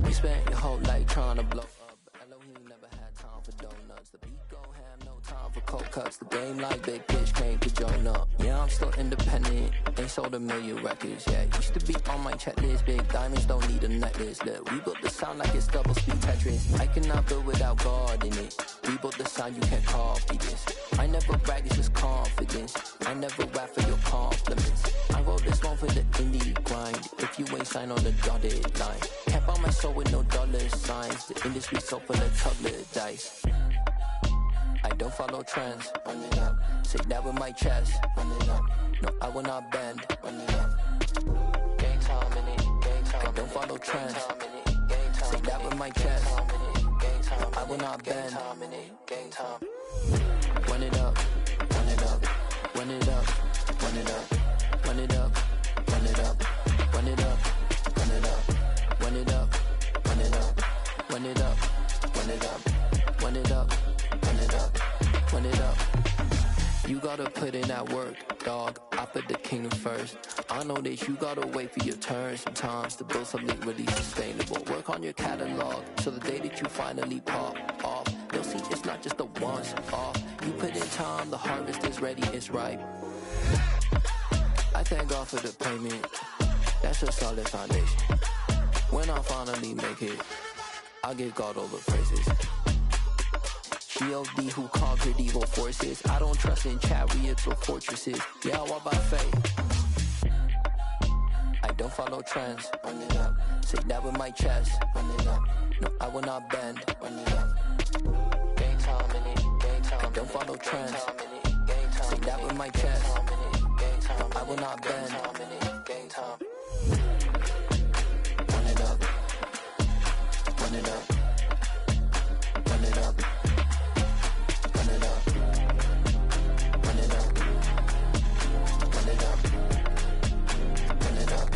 You spent your whole life trying to blow up, but Elohim never had time for donuts. The beat gon' have no time for cold cuts. The game like big bitch came to join up. Yeah, I'm still independent, ain't sold a million records. Yeah, used to be on my checklist. Big diamonds don't need a necklace. Look, we built the sound like it's double speed Tetris. I cannot build without God in it. We built the sound, you can't copy this. I never brag, it's just confidence. I never rap for your compliments. I wrote this one for the indie grind. If you ain't signed on the dotted line, can't buy my soul with no dollar signs. The industry so full of chocolate dice. I don't follow trends. Run it up. Say that with my chest. Run it up. No, I will not bend. Run it up. Gang time in it. Gang time. I don't follow trends. Say that with my chest. No, I will not bend. Gang time. Run it up. Run it up. Run it up. Run it up. Run it up. Run it up. Run it up. Run it up. Run it up. Run it up. Run it up. Run it up. Run it up. Run it up. Run it up. You gotta put in that work, dog. I put the kingdom first. I know that you gotta wait for your turn sometimes to build something really sustainable. Work on your catalog so the day that you finally pop off, you'll see it's not just a once off. You put in time, the harvest is ready, it's ripe. I thank God for the payment. That's a solid foundation. When I finally make it, I'll give God all the praises. G.O.D. who conquered evil forces. I don't trust in chariots or fortresses. Yeah, I walk by faith. I don't follow trends. Run it up. Say that with my chest. Run it up. No, I will not bend. Run it up. Gang time in it. Gang time. I don't follow trends. Say that with my chest. No, I will not bend. Gang time. Run it up. Run it up. Run it up. Run it up. Run it up. Run it up. Run it up.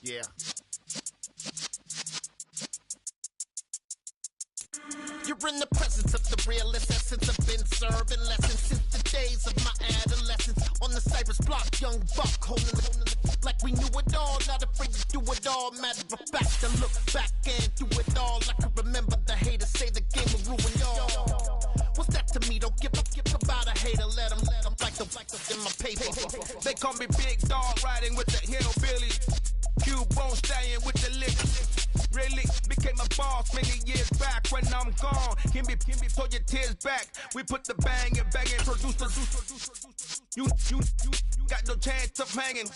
Yeah. You're in the presence of the realest essence. I've been serving lessons since the days of my adolescence. On the Cypress block, young buck holding the like we knew it all. Not afraid to do it all. Matter of fact, to look back and do it all. I can remember the haters say the game will ruin y'all. What's that to me? Don't give about a hater. Let them like the in my paper. They call me Big Dog, riding with the hillbilly. Cubone staying with the lick. Really became a boss many years back. When I'm gone, can be pull your tears back. We put the bang and produce. You got no chance of hanging.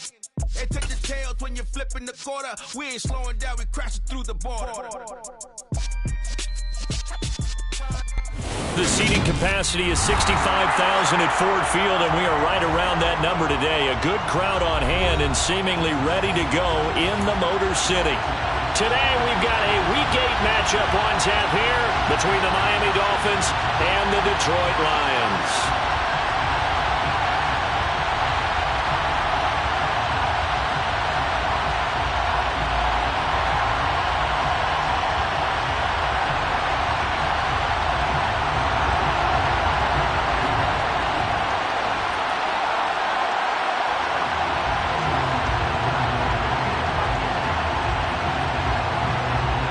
They take the tails when you're flipping the quarter. We ain't slowing down, we crashing through the border. The seating capacity is 65,000 at Ford Field, and we are right around that number today. A good crowd on hand and seemingly ready to go in the Motor City. Today we've got a Week 8 matchup on tap here between the Miami Dolphins and the Detroit Lions.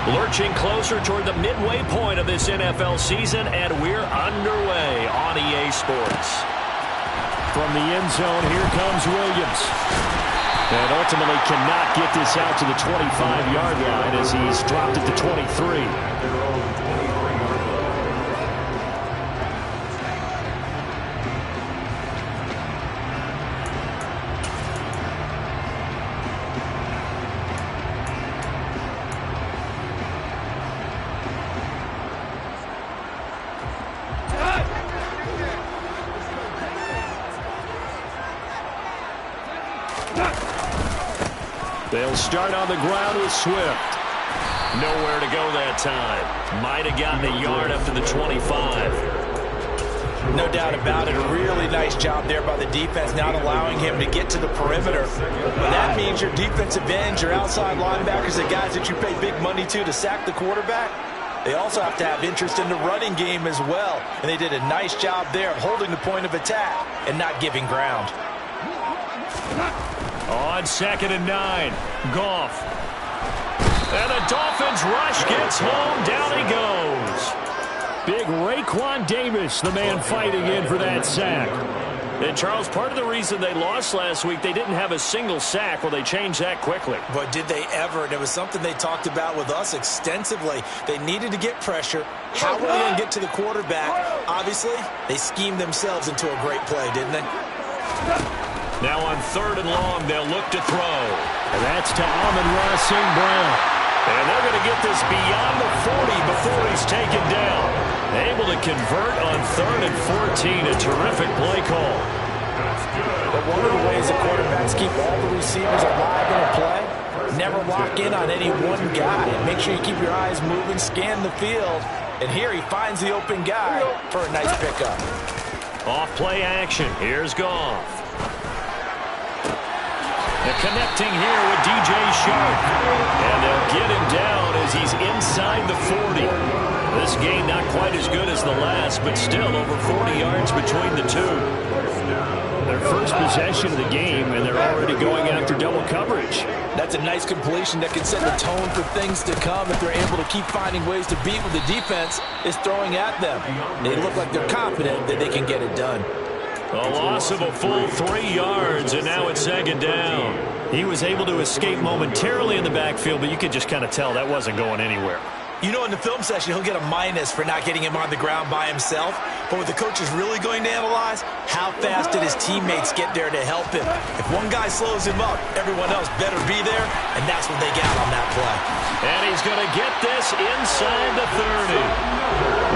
Lurching closer toward the midway point of this NFL season, and we're underway on EA Sports. From the end zone, here comes Williams. And ultimately cannot get this out to the 25-yard line as he's dropped at the 23. They'll start on the ground with Swift. Nowhere to go that time. Might have gotten a yard up to the 25. No doubt about it. A really nice job there by the defense, not allowing him to get to the perimeter. But that means your defensive ends, your outside linebackers, the guys that you pay big money to sack the quarterback, they also have to have interest in the running game as well. And they did a nice job there of holding the point of attack and not giving ground. On 2nd and 9, Goff. And the Dolphins rush gets home. Down he goes. Big Raekwon Davis, the man fighting in for that sack. And, Charles, part of the reason they lost last week, they didn't have a single sack. Well, they changed that quickly. But did they ever? And it was something they talked about with us extensively. They needed to get pressure. How were they going to get to the quarterback? Obviously, they schemed themselves into a great play, didn't they? Now on 3rd and long, they'll look to throw. And that's to Amon-Ra St. Brown. And they're going to get this beyond the 40 before he's taken down. Able to convert on 3rd and 14. A terrific play call. But one of the ways the quarterbacks keep all the receivers alive in a play, never lock in on any one guy. Make sure you keep your eyes moving, scan the field. And here he finds the open guy for a nice pickup. Off play action. Here's Goff. They're connecting here with DJ Shark. And they'll get him down as he's inside the 40. This game not quite as good as the last, but still over 40 yards between the two. Their first possession of the game, and they're already going after double coverage. That's a nice completion that can set the tone for things to come if they're able to keep finding ways to beat what the defense is throwing at them. They look like they're confident that they can get it done. A loss of a full 3 yards, and now it's 2nd down. He was able to escape momentarily in the backfield, but you could just kind of tell that wasn't going anywhere. You know, in the film session, he'll get a minus for not getting him on the ground by himself. But what the coach is really going to analyze, how fast did his teammates get there to help him? If one guy slows him up, everyone else better be there, and that's what they got on that play. And he's going to get this inside the 30.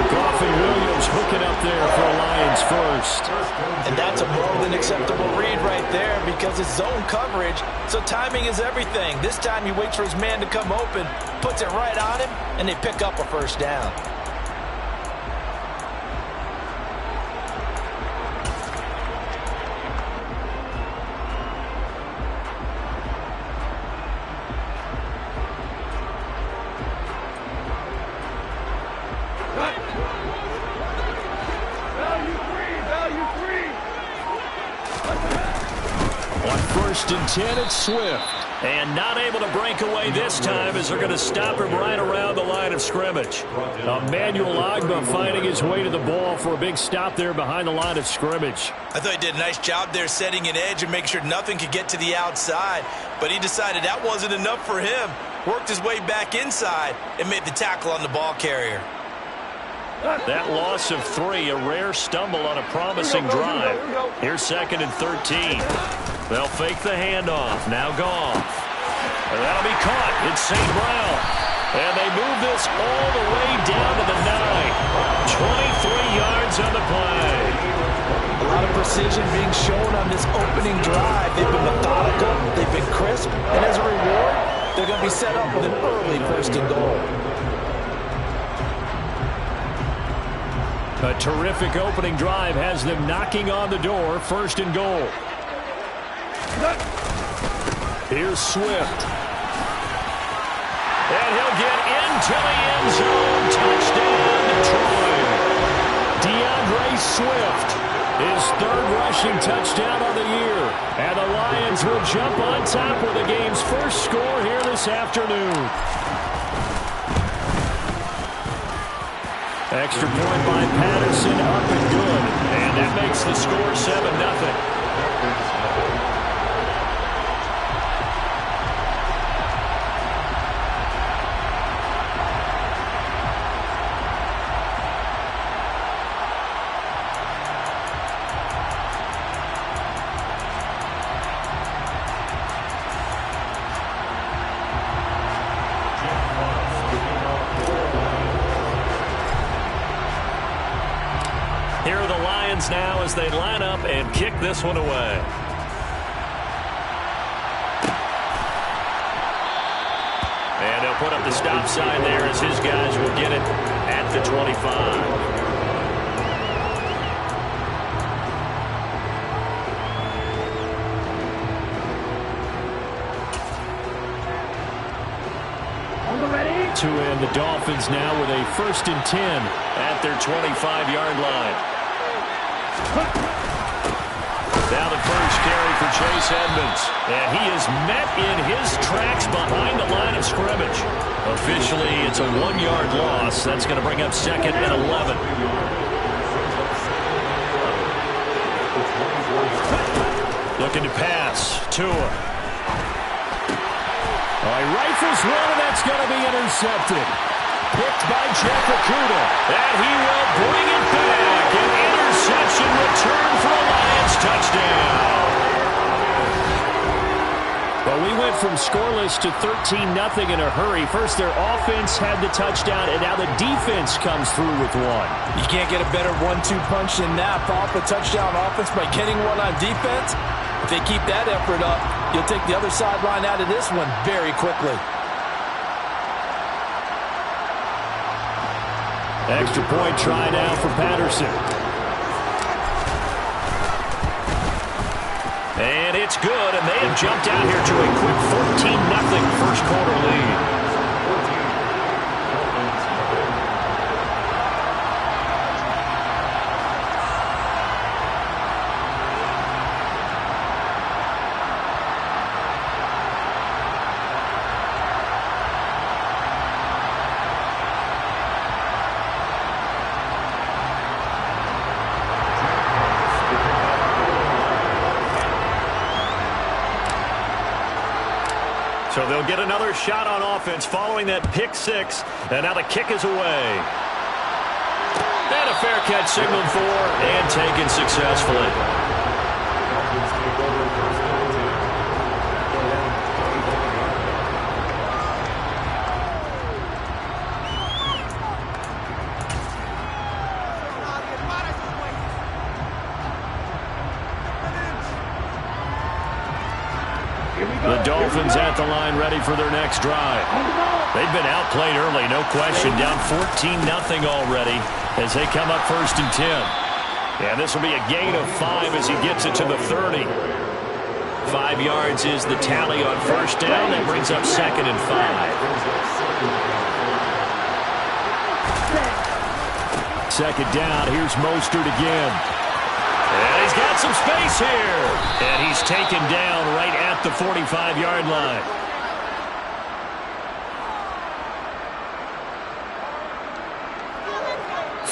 Goff and Williams hooking up there for a Lions first. And that's a more than acceptable read right there because it's zone coverage, so timing is everything. This time he waits for his man to come open, puts it right on him, and they pick up a first down. first and 10, it's Swift. And not able to break away this time as they're going to stop him right around the line of scrimmage. Emmanuel Ogbah finding his way to the ball for a big stop there behind the line of scrimmage. I thought he did a nice job there setting an edge and making sure nothing could get to the outside. But he decided that wasn't enough for him. Worked his way back inside and made the tackle on the ball carrier. That loss of 3, a rare stumble on a promising drive. Here's 2nd and 13. They'll fake the handoff. Now Goff. And that'll be caught. It's St. Brown. And they move this all the way down to the 9. 23 yards on the play. A lot of precision being shown on this opening drive. They've been methodical. They've been crisp. And as a reward, they're going to be set up with an early 1st and goal. A terrific opening drive has them knocking on the door. 1st and goal. Here's Swift. And he'll get into the end zone. Touchdown, Detroit. DeAndre Swift, his 3rd rushing touchdown of the year. And the Lions will jump on top with the game's first score here this afternoon. Extra point by Patterson, up and good. And that makes the score 7-0. Here are the Lions now as they line up and kick this one away. And they'll put up the stop sign there as his guys will get it at the 25. To end the Dolphins now with a 1st and 10 at their 25-yard line. Now the first carry for Chase Edmonds. And he is met in his tracks behind the line of scrimmage. Officially, it's a 1-yard loss. That's going to bring up 2nd and 11. Looking to pass. Tua. He rifles one, and that's going to be intercepted. Picked by Jeff Okudah. And he will bring it back. An interception return for a Lions touchdown. Well, we went from scoreless to 13-0 in a hurry. First, their offense had the touchdown, and now the defense comes through with one. You can't get a better 1-2 punch than that. Follow up a touchdown offense by getting one on defense. If they keep that effort up, you'll take the other sideline out of this one very quickly. Extra point try now for Patterson. And it's good, and they have jumped out here to a quick 14-0 first quarter lead. So they'll get another shot on offense following that pick 6. And now the kick is away. And a fair catch signaled for and taken successfully. The Dolphins at the line ready for their next drive. They've been outplayed early, no question. Down 14-0 already as they come up 1st and 10. And this will be a gain of 5 as he gets it to the 30. 5 yards is the tally on 1st down. That brings up 2nd and 5. 2nd down. Here's Mostert again. And he's got some space here. And he's taken down right at the 45-yard line.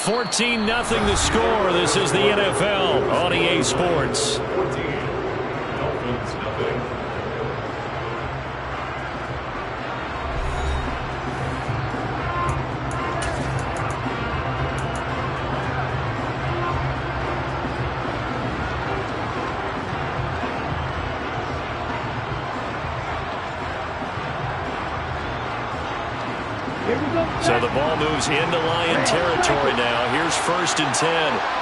$14-0 the score. This is the NFL on EA Sports. So the ball moves into Lion territory now. Here's 1st and 10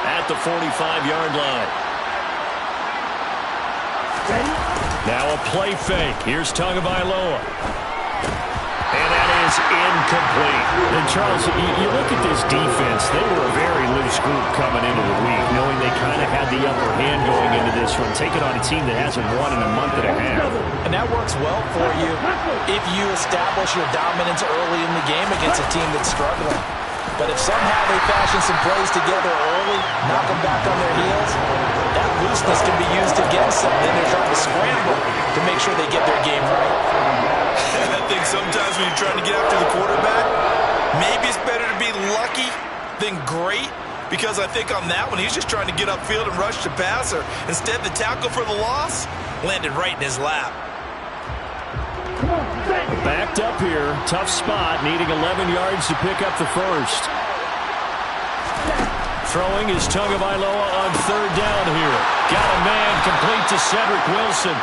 at the 45-yard line. Now a play fake. Here's Tagovailoa. And that is incomplete. And Charles, you look at this defense, they were a very loose group coming into the week, knowing they kind of had the upper hand going into this one, taking on a team that hasn't won in a month and a half. And that works well for you if you establish your dominance early in the game against a team that's struggling. But if somehow they fashion some plays together early, knock them back on their heels, that looseness can be used against them. Then they're trying to scramble to make sure they get their game right. And I think sometimes when you're trying to get after the quarterback, maybe it's better to be lucky than great. Because I think on that one, he's just trying to get upfield and rush the passer. Instead, the tackle for the loss landed right in his lap. Backed up here. Tough spot. Needing 11 yards to pick up the first. Throwing is Tagovailoa on 3rd down here. Got a man complete to Cedric Wilson.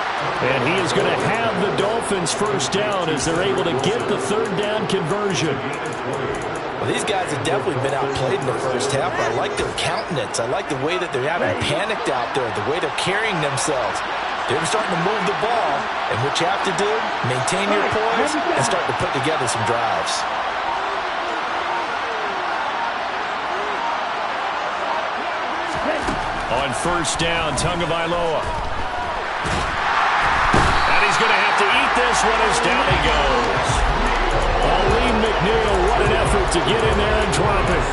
And he is going to have the Dolphins first down as they're able to get the 3rd down conversion. Well, these guys have definitely been outplayed in the first half. I like their countenance. I like the way that they haven't panicked out there, the way they're carrying themselves. They're starting to move the ball, and what you have to do, maintain your poise and start to put together some drives. On 1st down, Tagovailoa. And he's going to have to eat this one as down he goes. Lee McNeil, what an effort to get in there and drop it.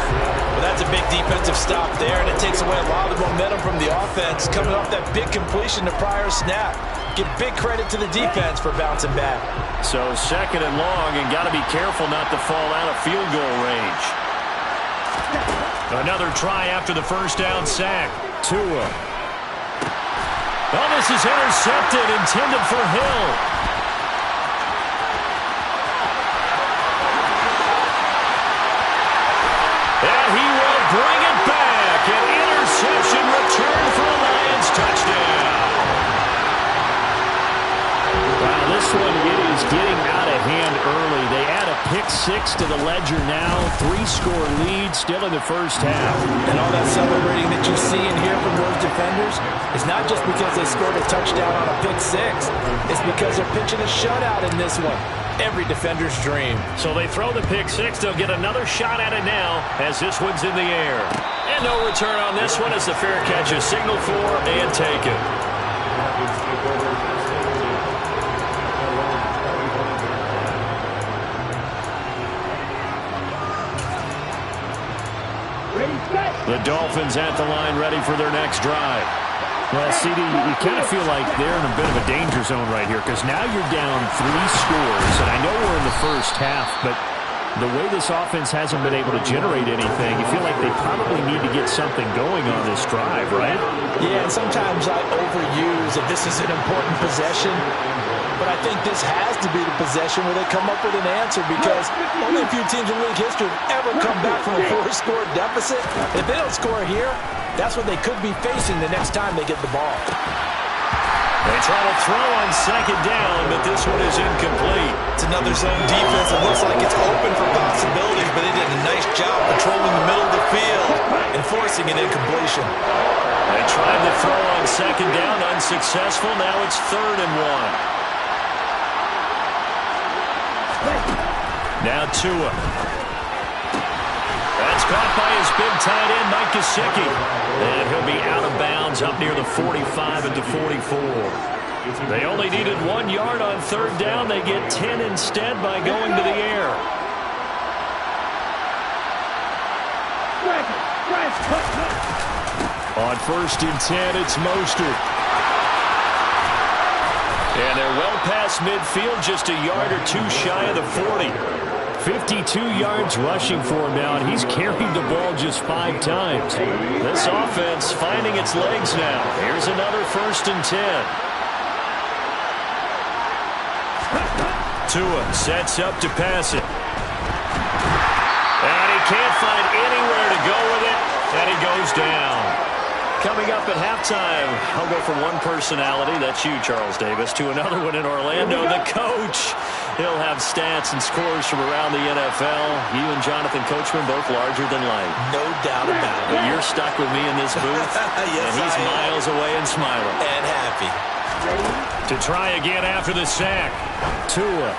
Well, that's a big defensive stop there, and it takes away a lot of the momentum from the offense coming off that big completion the prior snap. Give big credit to the defense for bouncing back. So 2nd and long, and got to be careful not to fall out of field goal range. Another try after the 1st down sack. Tua. Oh, this is intercepted, intended for Hill. And he will bring it back. An interception return for a Lions touchdown. Wow, this one, it is getting out of hand early. They add a pick-6 to the ledger now. 3-score lead still in the first half. And all that celebrating that you see and hear from those defenders is not just because they scored a touchdown on a pick-6. It's because they're pitching a shutout in this one. Every defender's dream. So they throw the pick-6. They'll get another shot at it now as this one's in the air. And no return on this one as the fair catch is signaled for and taken. The Dolphins at the line ready for their next drive. Well, CD, you kind of feel like they're in a bit of a danger zone right here because now you're down 3 scores, and I know we're in the first half, but the way this offense hasn't been able to generate anything, you feel like they probably need to get something going on this drive, right? Yeah, and sometimes I overuse that this is an important possession, but I think this has to be the possession where they come up with an answer because only a few teams in league history have ever come back from a 4-score deficit. If they don't score here, that's what they could be facing the next time they get the ball. They try to throw on 2nd down, but this one is incomplete. It's another zone defense. It looks like it's open for possibilities, but they did a nice job patrolling the middle of the field and forcing an incompletion. They tried to throw on 2nd down, unsuccessful. Now it's 3rd and 1. Now Tua. That's caught by his big tight end, Mike Gesicki. And he'll be out of bounds up near the 45 at the 44. They only needed 1 yard on 3rd down. They get 10 instead by going to the air. On 1st and 10, it's Mostert. And they're well past midfield, just a yard or two shy of the 40. 52 yards rushing for him now, and he's carried the ball just 5 times. This offense finding its legs now. Here's another 1st and 10. Tua sets up to pass it. And he can't find anywhere to go with it, and he goes down. Coming up at halftime, I'll go from one personality, that's you, Charles Davis, to another one in Orlando, the coach. He'll have stats and scores from around the NFL. You and Jonathan Coachman both larger than life. No doubt about it. But you're stuck with me in this booth, yes, and he's miles away and smiling. And happy. To try again after the sack. Tua.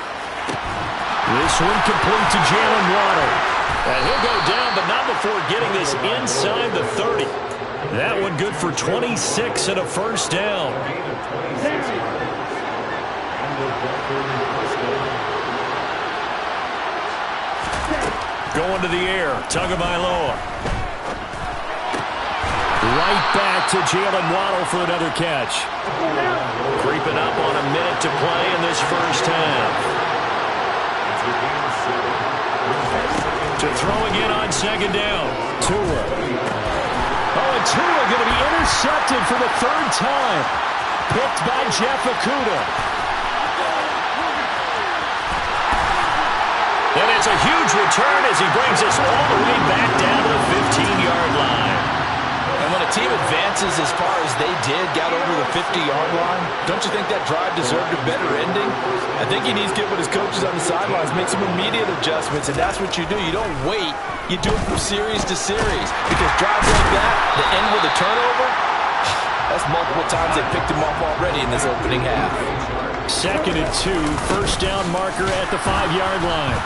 This one complete to Jalen Waddle. And he'll go down, but not before getting this inside the 30. That one good for 26 and a first down. Going to the air. Tagovailoa. Right back to Jalen Waddle for another catch. Creeping up on a minute to play in this first half. To throw again on 2nd down. Tua. Oh, and Tua going to be intercepted for the 3rd time. Picked by Jeff Okudah. And it's a huge return as he brings us all the way back down to the 15-yard line. And when a team advances as far as they did, got over the 50-yard line, don't you think that drive deserved a better ending? I think he needs to get with his coaches on the sidelines, make some immediate adjustments, and that's what you do. You don't wait. You do it from series to series. Because drives like that, the end with a turnover, that's multiple times they picked him off already in this opening half. 2nd and 2, first down marker at the 5-yard line.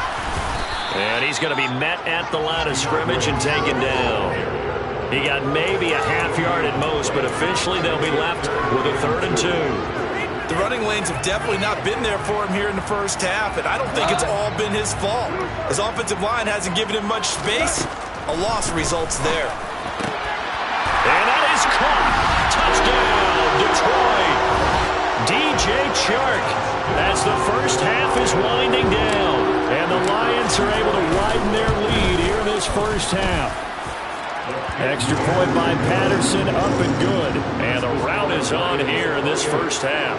And he's going to be met at the line of scrimmage and taken down. He got maybe a half yard at most, but officially they'll be left with a 3rd and 2. The running lanes have definitely not been there for him here in the first half, and I don't think it's all been his fault. His offensive line hasn't given him much space. A loss results there. And that is caught. Touchdown, Detroit. DJ Chark as the first half is winding down. And the Lions are able to widen their lead here in this first half. Extra point by Patterson, up and good. And the rout is on here in this first half.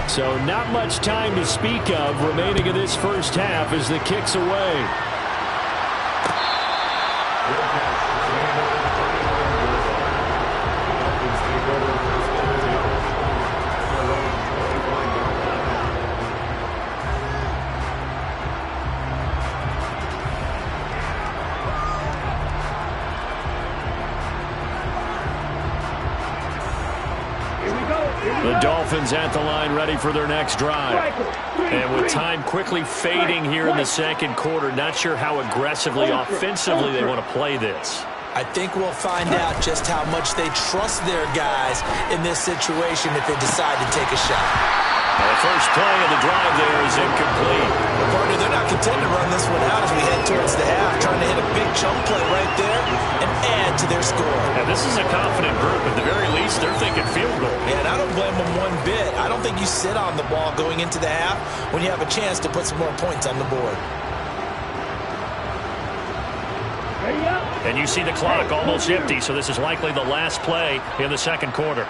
So not much time to speak of remaining in this first half as the kick's away. The Dolphins at the line ready for their next drive. And with time quickly fading here in the second quarter, not sure how aggressively, offensively they want to play this. I think we'll find out just how much they trust their guys in this situation if they decide to take a shot. The first play of the drive there is incomplete. Partner, they're not content to run this one out as we head towards the half, trying to hit a big chunk play right there and add to their score. And this is a confident group. At the very least, they're thinking field goal. Yeah, and I don't blame them one bit. I don't think you sit on the ball going into the half when you have a chance to put some more points on the board. And you see the clock almost empty, so this is likely the last play in the second quarter.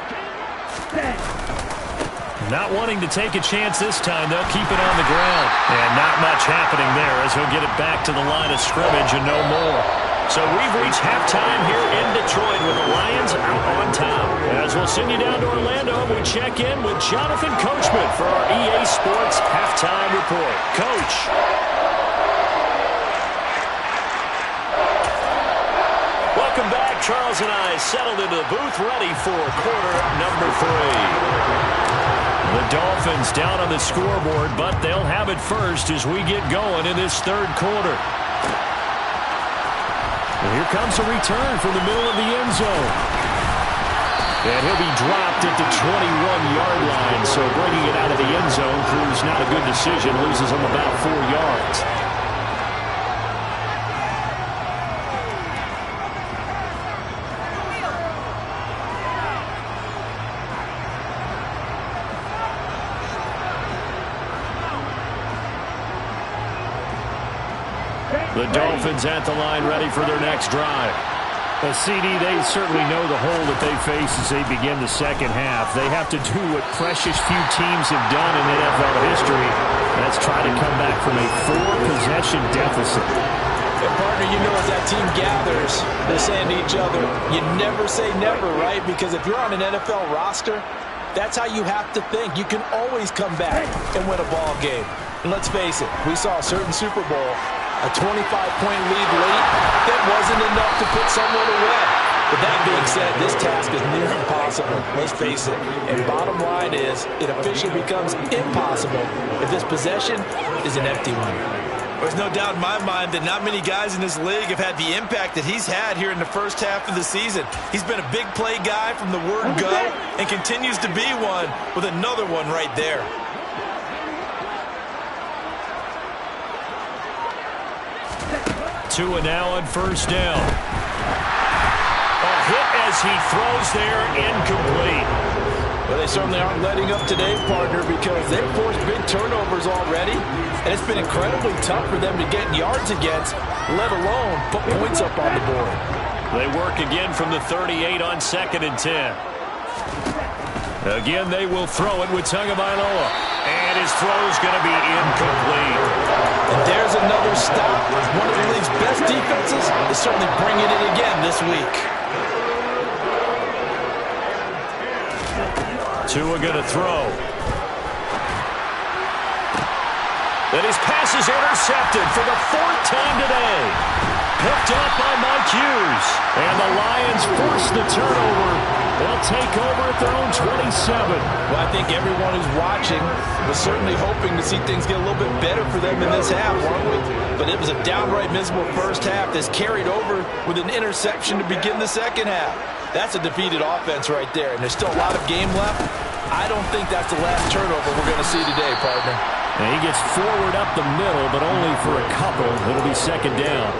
Not wanting to take a chance this time, they'll keep it on the ground. And not much happening there as he'll get it back to the line of scrimmage and no more. So we've reached halftime here in Detroit with the Lions out on top. As we'll send you down to Orlando, we check in with Jonathan Coachman for our EA Sports Halftime Report. Coach. Welcome back. Charles and I settled into the booth ready for quarter number 3. The Dolphins down on the scoreboard, but they'll have it first as we get going in this third quarter. Here comes a return from the middle of the end zone. And he'll be dropped at the 21-yard line. So bringing it out of the end zone proves not a good decision. Loses him about 4 yards. The Dolphins at the line, ready for their next drive. A CD, they certainly know the hole that they face as they begin the second half. They have to do what precious few teams have done in NFL history. That's try to come back from a 4-possession deficit. And partner, you know as that team gathers, they're saying to each other, you never say never, right? Because if you're on an NFL roster, that's how you have to think. You can always come back and win a ball game. And let's face it, we saw a certain Super Bowl, a 25-point lead late, that wasn't enough to put someone away. But that being said, this task is near impossible. Let's face it. And bottom line is, it officially becomes impossible if this possession is an empty one. There's no doubt in my mind that not many guys in this league have had the impact that he's had here in the first half of the season. He's been a big play guy from the word go and continues to be one with another one right there. Tua now on first down. A hit as he throws there, incomplete. Well, they certainly aren't letting up today, partner, because they've forced big turnovers already, and it's been incredibly tough for them to get yards against, let alone put points up on the board. They work again from the 38 on 2nd and 10. Again, they will throw it with Tagovailoa. And his throw's going to be incomplete. And there's another stop. One of the league's best defenses is certainly bringing it again this week. Tua going to throw. And his pass is intercepted for the 4th time today. Picked up by Mike Hughes. And the Lions force the turnover. They'll take over at their own 27. Well, I think everyone who's watching was certainly hoping to see things get a little bit better for them in this half, weren't we? But it was a downright miserable first half that's carried over with an interception to begin the second half. That's a defeated offense right there, and there's still a lot of game left. I don't think that's the last turnover we're going to see today, partner. And he gets forward up the middle, but only for a couple. It'll be second down.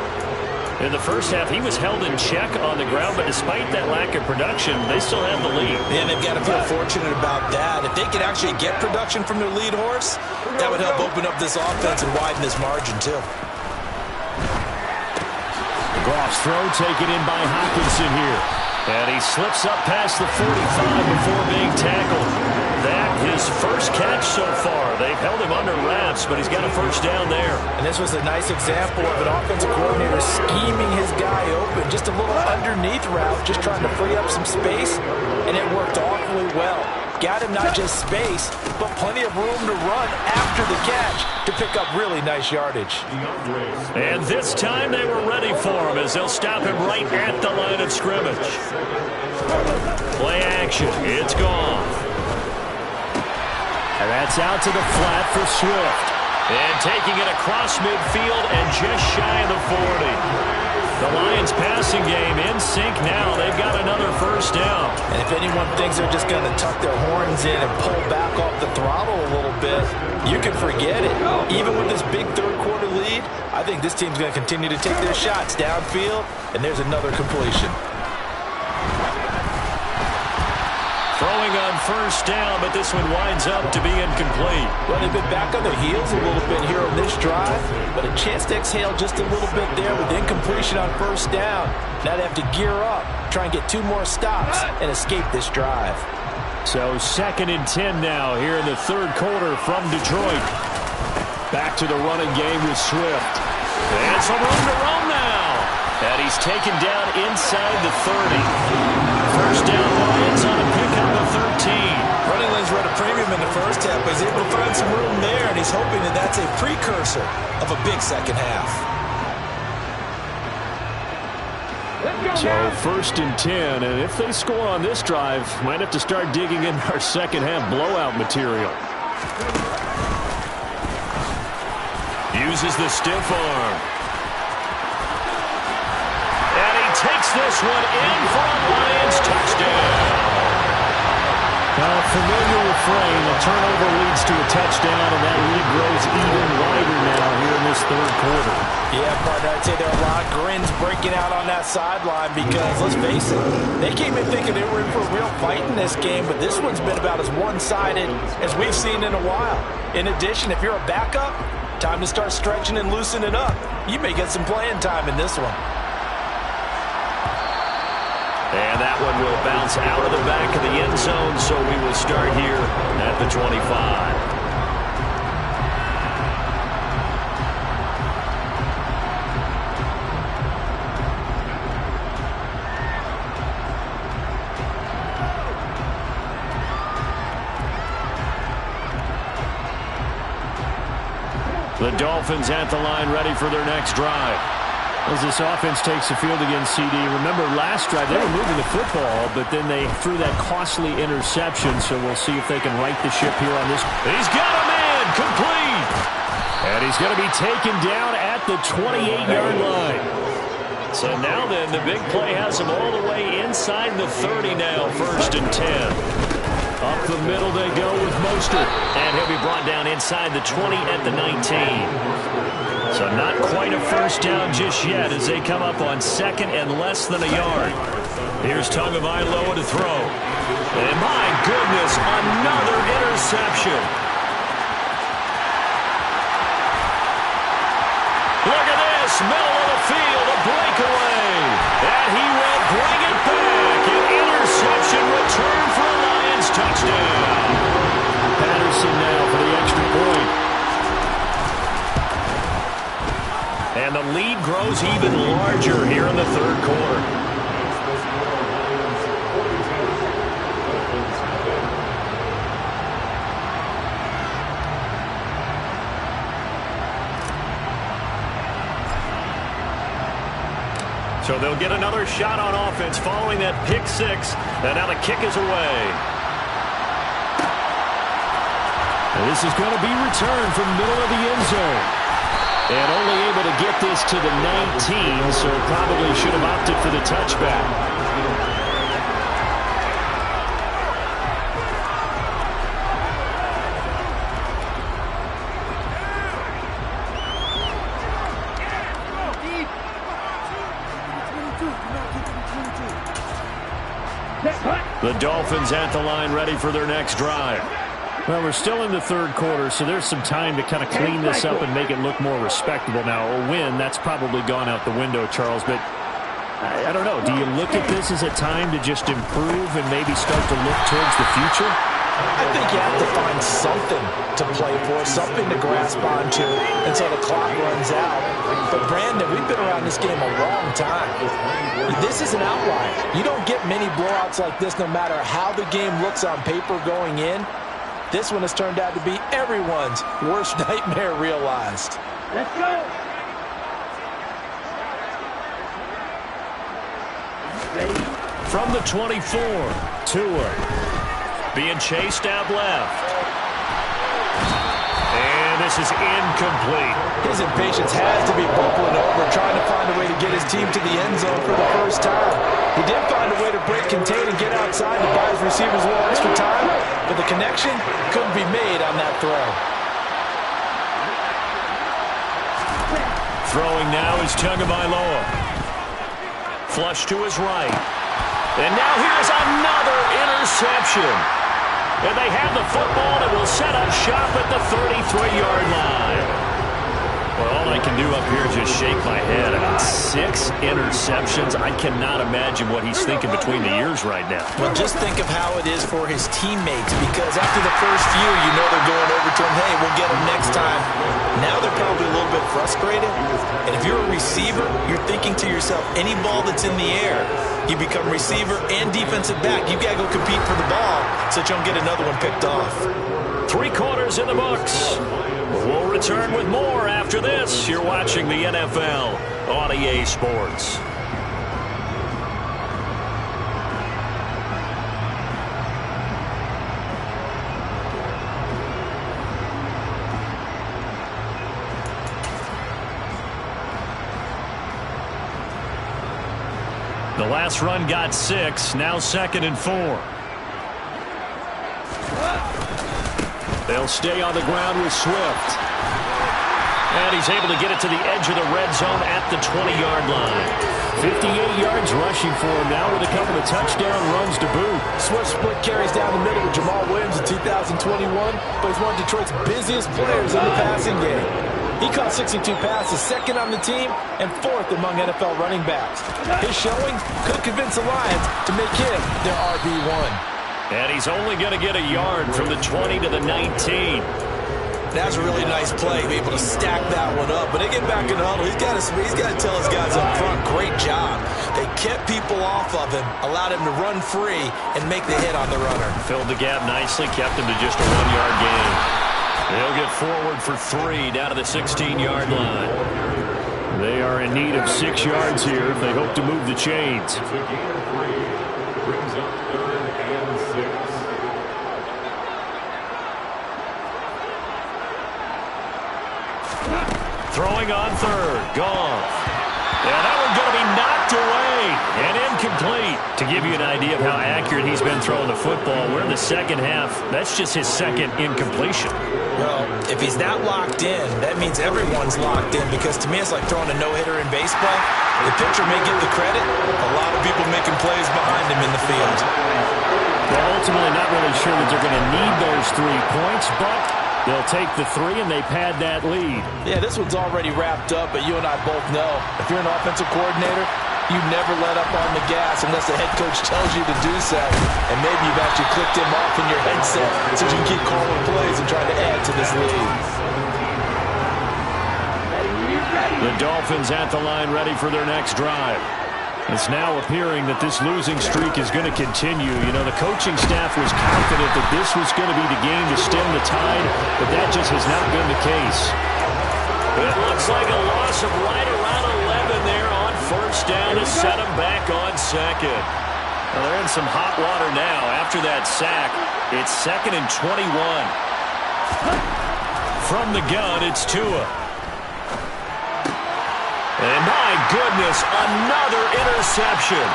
In the first half, he was held in check on the ground, but despite that lack of production, they still have the lead. Yeah, they've got to feel fortunate about that. If they could actually get production from their lead horse, that would help open up this offense and widen this margin, too. Goff's throw taken in by Hopkinson here. And he slips up past the 45 before being tackled. That his first catch so far. They've held him under wraps, but he's got a first down there. And this was a nice example of an offensive coordinator scheming his guy open. Just a little underneath route, just trying to free up some space, and it worked awfully well. Got him not just space, but plenty of room to run after the catch to pick up really nice yardage. And this time they were ready for him as they'll stop him right at the line of scrimmage. Play action. It's gone. And that's out to the flat for Swift. And taking it across midfield and just shy of the 40. The Lions passing game in sync now. They've got another first down. And if anyone thinks they're just going to tuck their horns in and pull back off the throttle a little bit, you can forget it. Even with this big third-quarter lead, I think this team's going to continue to take their shots downfield, and there's another completion. Throwing on first down, but this one winds up to be incomplete. Well, they've been back on their heels a little bit here on this drive, but a chance to exhale just a little bit there with incompletion on first down. Now they have to gear up, try and get 2 more stops, and escape this drive. So 2nd and 10 now here in the third quarter from Detroit. Back to the running game with Swift. And some room to run now. And he's taken down inside the 30. First down, Lions on a pickup of 13. Running lanes were at a premium in the first half, but he's able to find some room there, and he's hoping that that's a precursor of a big second half. So 1st and 10, and if they score on this drive, might have to start digging in our second half blowout material. Uses the stiff arm. And takes this one in for a Lions touchdown. Familiar refrain. A turnover leads to a touchdown, and that lead grows even wider now here in this third quarter. Yeah, partner, I'd say there are a lot of grins breaking out on that sideline because, let's face it, they came in thinking they were in for a real fight in this game, but this one's been about as one-sided as we've seen in a while. In addition, if you're a backup, time to start stretching and loosening up. You may get some playing time in this one. And that one will bounce out of the back of the end zone, so we will start here at the 25. The Dolphins at the line ready for their next drive. As this offense takes the field against CD, remember last drive they were moving the football, but then they threw that costly interception, so we'll see if they can right the ship here on this. He's got a man, complete. And he's going to be taken down at the 28-yard line. So now then, the big play has him all the way inside the 30 now, 1st and 10. Up the middle they go with Mostert. And he'll be brought down inside the 20 at the 19. So not quite a first down just yet as they come up on 2nd and less than a yard. Here's Tagovailoa to throw. And my goodness, another interception. Look at this, middle of the field, a breakaway. And he will bring it back. An interception return for a Lions touchdown. Patterson now for the extra point. And the lead grows even larger here in the third quarter. So they'll get another shot on offense following that pick six. And now the kick is away. And this is going to be returned from middle of the end zone. And only able to get this to the 19, so probably should have opted for the touchback. The Dolphins at the line ready for their next drive. Well, we're still in the third quarter, so there's some time to kind of clean this up and make it look more respectable. Now, a win, that's probably gone out the window, Charles, but I don't know. Do you look at this as a time to just improve and maybe start to look towards the future? I think you have to find something to play for, something to grasp onto until the clock runs out. But, Brandon, we've been around this game a long time. This is an outlier. You don't get many blowouts like this no matter how the game looks on paper going in. This one has turned out to be everyone's worst nightmare realized. Let's go. From the 24, Tua being chased out left. And this is incomplete. His impatience has to be bubbling over, trying to find a way to get his team to the end zone for the first time. He did find a way to break, contain, and get outside to buy his receivers a little extra time, but the connection couldn't be made on that throw. Throwing now is Tagovailoa. Flush to his right. And now here's another interception. And they have the football that will set up shop at the 33-yard line. Well, all I can do up here is just shake my head. I mean, 6 interceptions. I cannot imagine what he's thinking between the ears right now. Well, just think of how it is for his teammates, because after the first few, you know they're going over to him, hey, we'll get him next time. Now they're probably a little bit frustrated. And if you're a receiver, you're thinking to yourself, any ball that's in the air, you become receiver and defensive back. You've got to go compete for the ball so that you don't get another one picked off. 3 quarters in the books. We'll return with more after this. You're watching the NFL on EA Sports. The last run got 6. Now 2nd and 4. They'll stay on the ground with Swift. And he's able to get it to the edge of the red zone at the 20-yard line. 58 yards rushing for him now with a couple of touchdown runs to boot. Swift split carries down the middle with Jamal Williams in 2021, but he's one of Detroit's busiest players in the passing game. He caught 62 passes, 2nd on the team, and 4th among NFL running backs. His showing could convince the Lions to make him their RB1. And he's only going to get a yard from the 20 to the 19. That's a really nice play, be able to stack that one up. But they get back in the huddle. He's got to tell his guys up front, great job. They kept people off of him, allowed him to run free, and make the hit on the runner. Filled the gap nicely, kept him to just a 1-yard gain. They'll get forward for 3 down to the 16-yard line. They are in need of 6 yards here if they hope to move the chains. It's a gain of 3. Brings up 3rd and 6. Throwing on 3rd. Goff. Yeah, that one's going to be knocked away and incomplete. To give you an idea of how accurate he's been throwing the football, we're in the second half. That's just his 2nd incompletion. Well, if he's that locked in, that means everyone's locked in, because to me it's like throwing a no-hitter in baseball. The pitcher may get the credit, a lot of people making plays behind him in the field. Well, ultimately not really sure that they're going to need those 3 points, but they'll take the 3 and they pad that lead. Yeah, this one's already wrapped up, but you and I both know if you're an offensive coordinator, you never let up on the gas unless the head coach tells you to do so. And maybe you've actually clicked him off in your headset so you can keep calling plays and trying to add to this lead. The Dolphins at the line ready for their next drive. It's now appearing that this losing streak is going to continue. You know, the coaching staff was confident that this was going to be the game to stem the tide, but that just has not been the case. It looks like a loss of right around 11 there on 1st down to set them back on 2nd. Well, they're in some hot water now. After that sack, it's 2nd and 21. From the gun, it's Tua. And my goodness, another interception.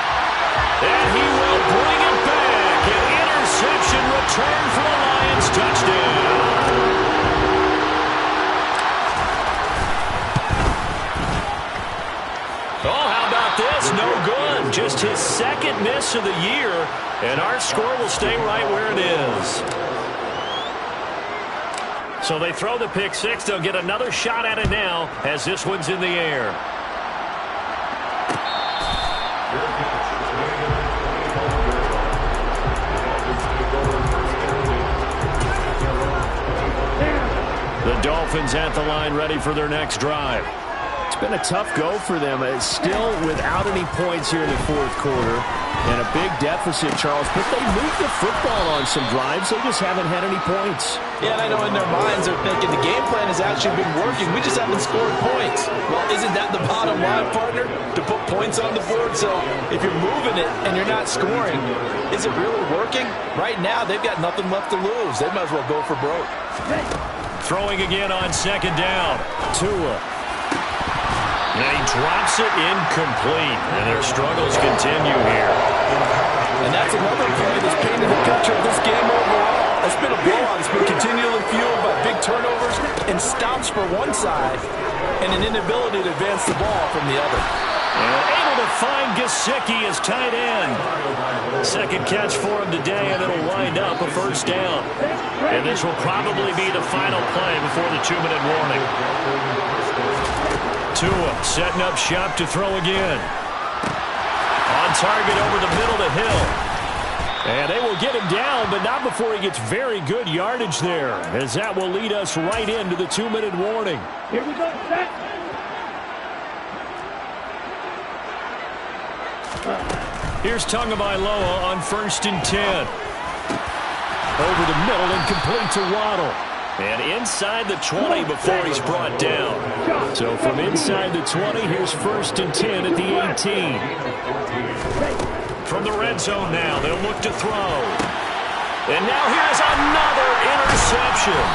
And he will bring it back. An interception return for the Lions. Touchdown. Oh, how about this? No good. Just his 2nd miss of the year. And our score will stay right where it is. So they throw the pick 6. They'll get another shot at it now as this one's in the air. The Dolphins at the line ready for their next drive. It's been a tough go for them. It's still without any points here in the 4th quarter. And a big deficit, Charles. But they moved the football on some drives. They just haven't had any points. Yeah, and I know in their minds they're thinking the game plan has actually been working. We just haven't scored points. Well, isn't that the bottom line, partner? To put points on the board. So if you're moving it and you're not scoring, is it really working? Right now, they've got nothing left to lose. They might as well go for broke. Throwing again on 2nd down. Tua. And he drops it incomplete. And their struggles continue here. And that's another play that's painted the picture of this game overall. It's been a blowout. It's been continually fueled by big turnovers and stops for one side and an inability to advance the ball from the other. And able to find Gesicki as tight end. 2nd catch for him today, and it'll wind up a 1st down. And this will probably be the final play before the 2-minute warning. Tua setting up shop to throw again. On target over the middle to Hill. And they will get him down, but not before he gets very good yardage there, as that will lead us right into the 2-minute warning. Here we go, set. Here's Tagovailoa on 1st and 10. Over the middle and complete to Waddle. And inside the 20 before he's brought down. So from inside the 20, here's 1st and 10 at the 18. From the red zone now, they'll look to throw. And now here's another interception.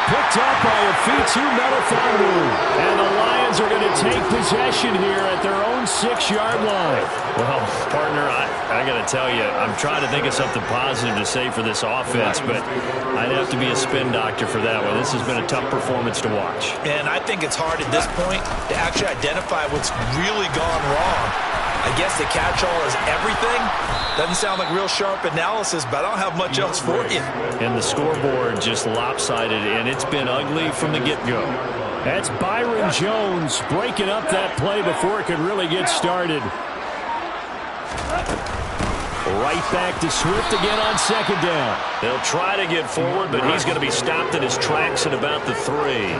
picked up by a Fitu Melifonwu. And the Lions are going to take possession here at their own 6-yard line. Well, partner, I got to tell you, I'm trying to think of something positive to say for this offense, but I'd have to be a spin doctor for that one. This has been a tough performance to watch. And I think it's hard at this point to actually identify what's really gone wrong. I guess the catch-all is everything. Doesn't sound like real sharp analysis, but I don't have much else for you. And the scoreboard just lopsided, and it's been ugly from the get-go. That's Byron Jones breaking up that play before it could really get started. Right back to Swift again on 2nd down. They'll try to get forward, but he's going to be stopped in his tracks at about the 3.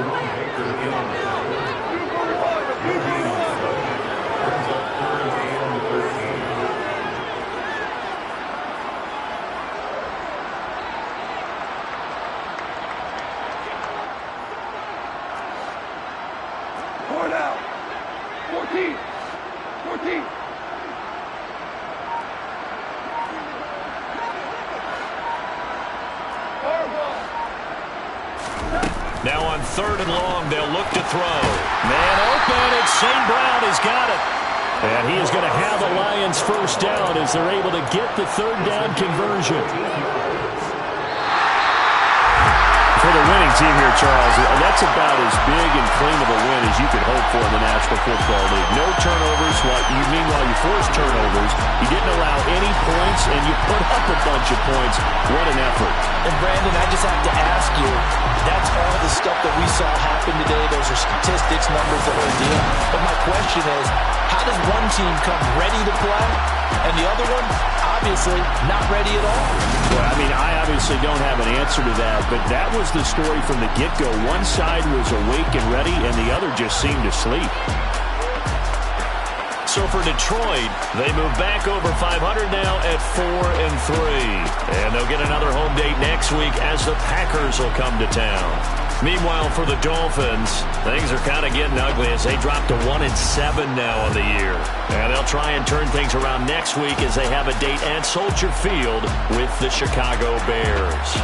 Now on 3rd and long, they'll look to throw. Man open, and St. Brown has got it. And he is going to have the Lions first down as they're able to get the 3rd down conversion. For the winning team here, Charles, that's about as big and clean of a win as you could hope for in the National Football League. No turnovers. Meanwhile, you forced turnovers. You didn't allow any points, and you put up a bunch of points. What an effort. And, Brandon, I just have to ask you, that's all the stuff that we saw happen today. Those are statistics, numbers that are a deal. But my question is, how does one team come ready to play, and the other one, obviously, not ready at all? Well, I mean, I obviously don't have an answer to that, but that was the story from the get-go. One side was awake and ready, and the other just seemed to sleep. So for Detroit, they move back over 500 now at 4-3. And they'll get another home date next week as the Packers will come to town. Meanwhile, for the Dolphins, things are kind of getting ugly as they drop to 1-7 now on the year. And they'll try and turn things around next week as they have a date at Soldier Field with the Chicago Bears.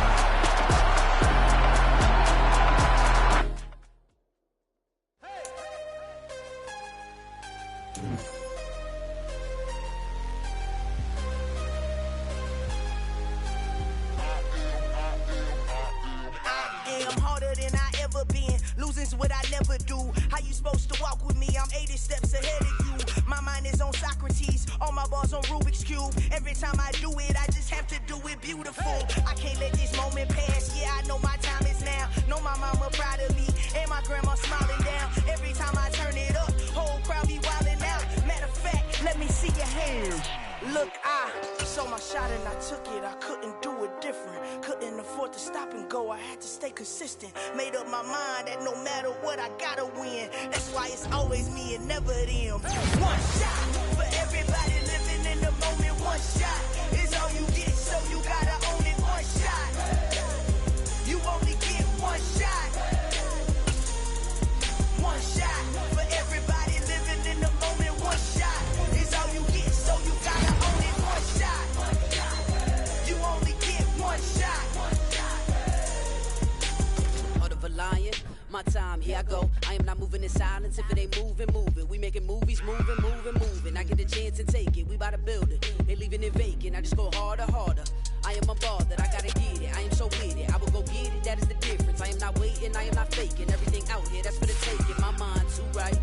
Made up my mind that no matter what, I gotta win. That's why it's always me and never them. One shot for everybody living in the moment. One shot is all you get, so you gotta own it. One shot, you only get one shot. One shot for everybody living in the moment. One shot is all you get, so you gotta own it. One shot, you only get one shot. Lion, my time, here I go. I am not moving in silence. If it ain't moving, moving. We making movies, moving. I get a chance and take it. We bout to build it. They leaving it vacant. I just go harder. I am unbothered. I gotta get it. I am so with it. I will go get it. That is the difference. I am not waiting. I am not faking. Everything out here, that's for the taking. My mind too right.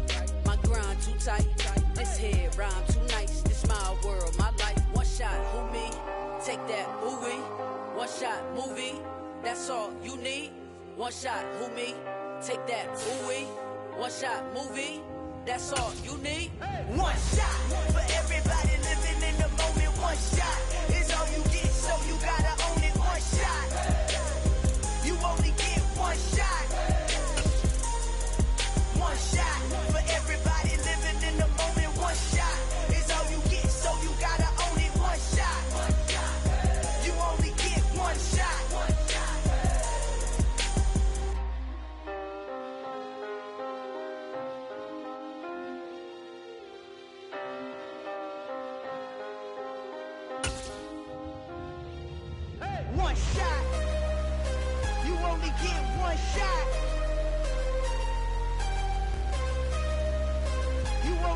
My grind too tight. This head rhyme too nice. This my world, my life. One shot, who me? Take that, ooh-wee. One shot, movie. That's all you need. One shot, who me? Take that, ooh-wee. One shot, movie. That's all you need. One shot for everybody living in the moment. One shot is all you get, so you gotta own it. One shot, you only get one shot. One shot for everybody living in the moment. One shot is all you get, so you gotta own it. One shot, you only get one shot.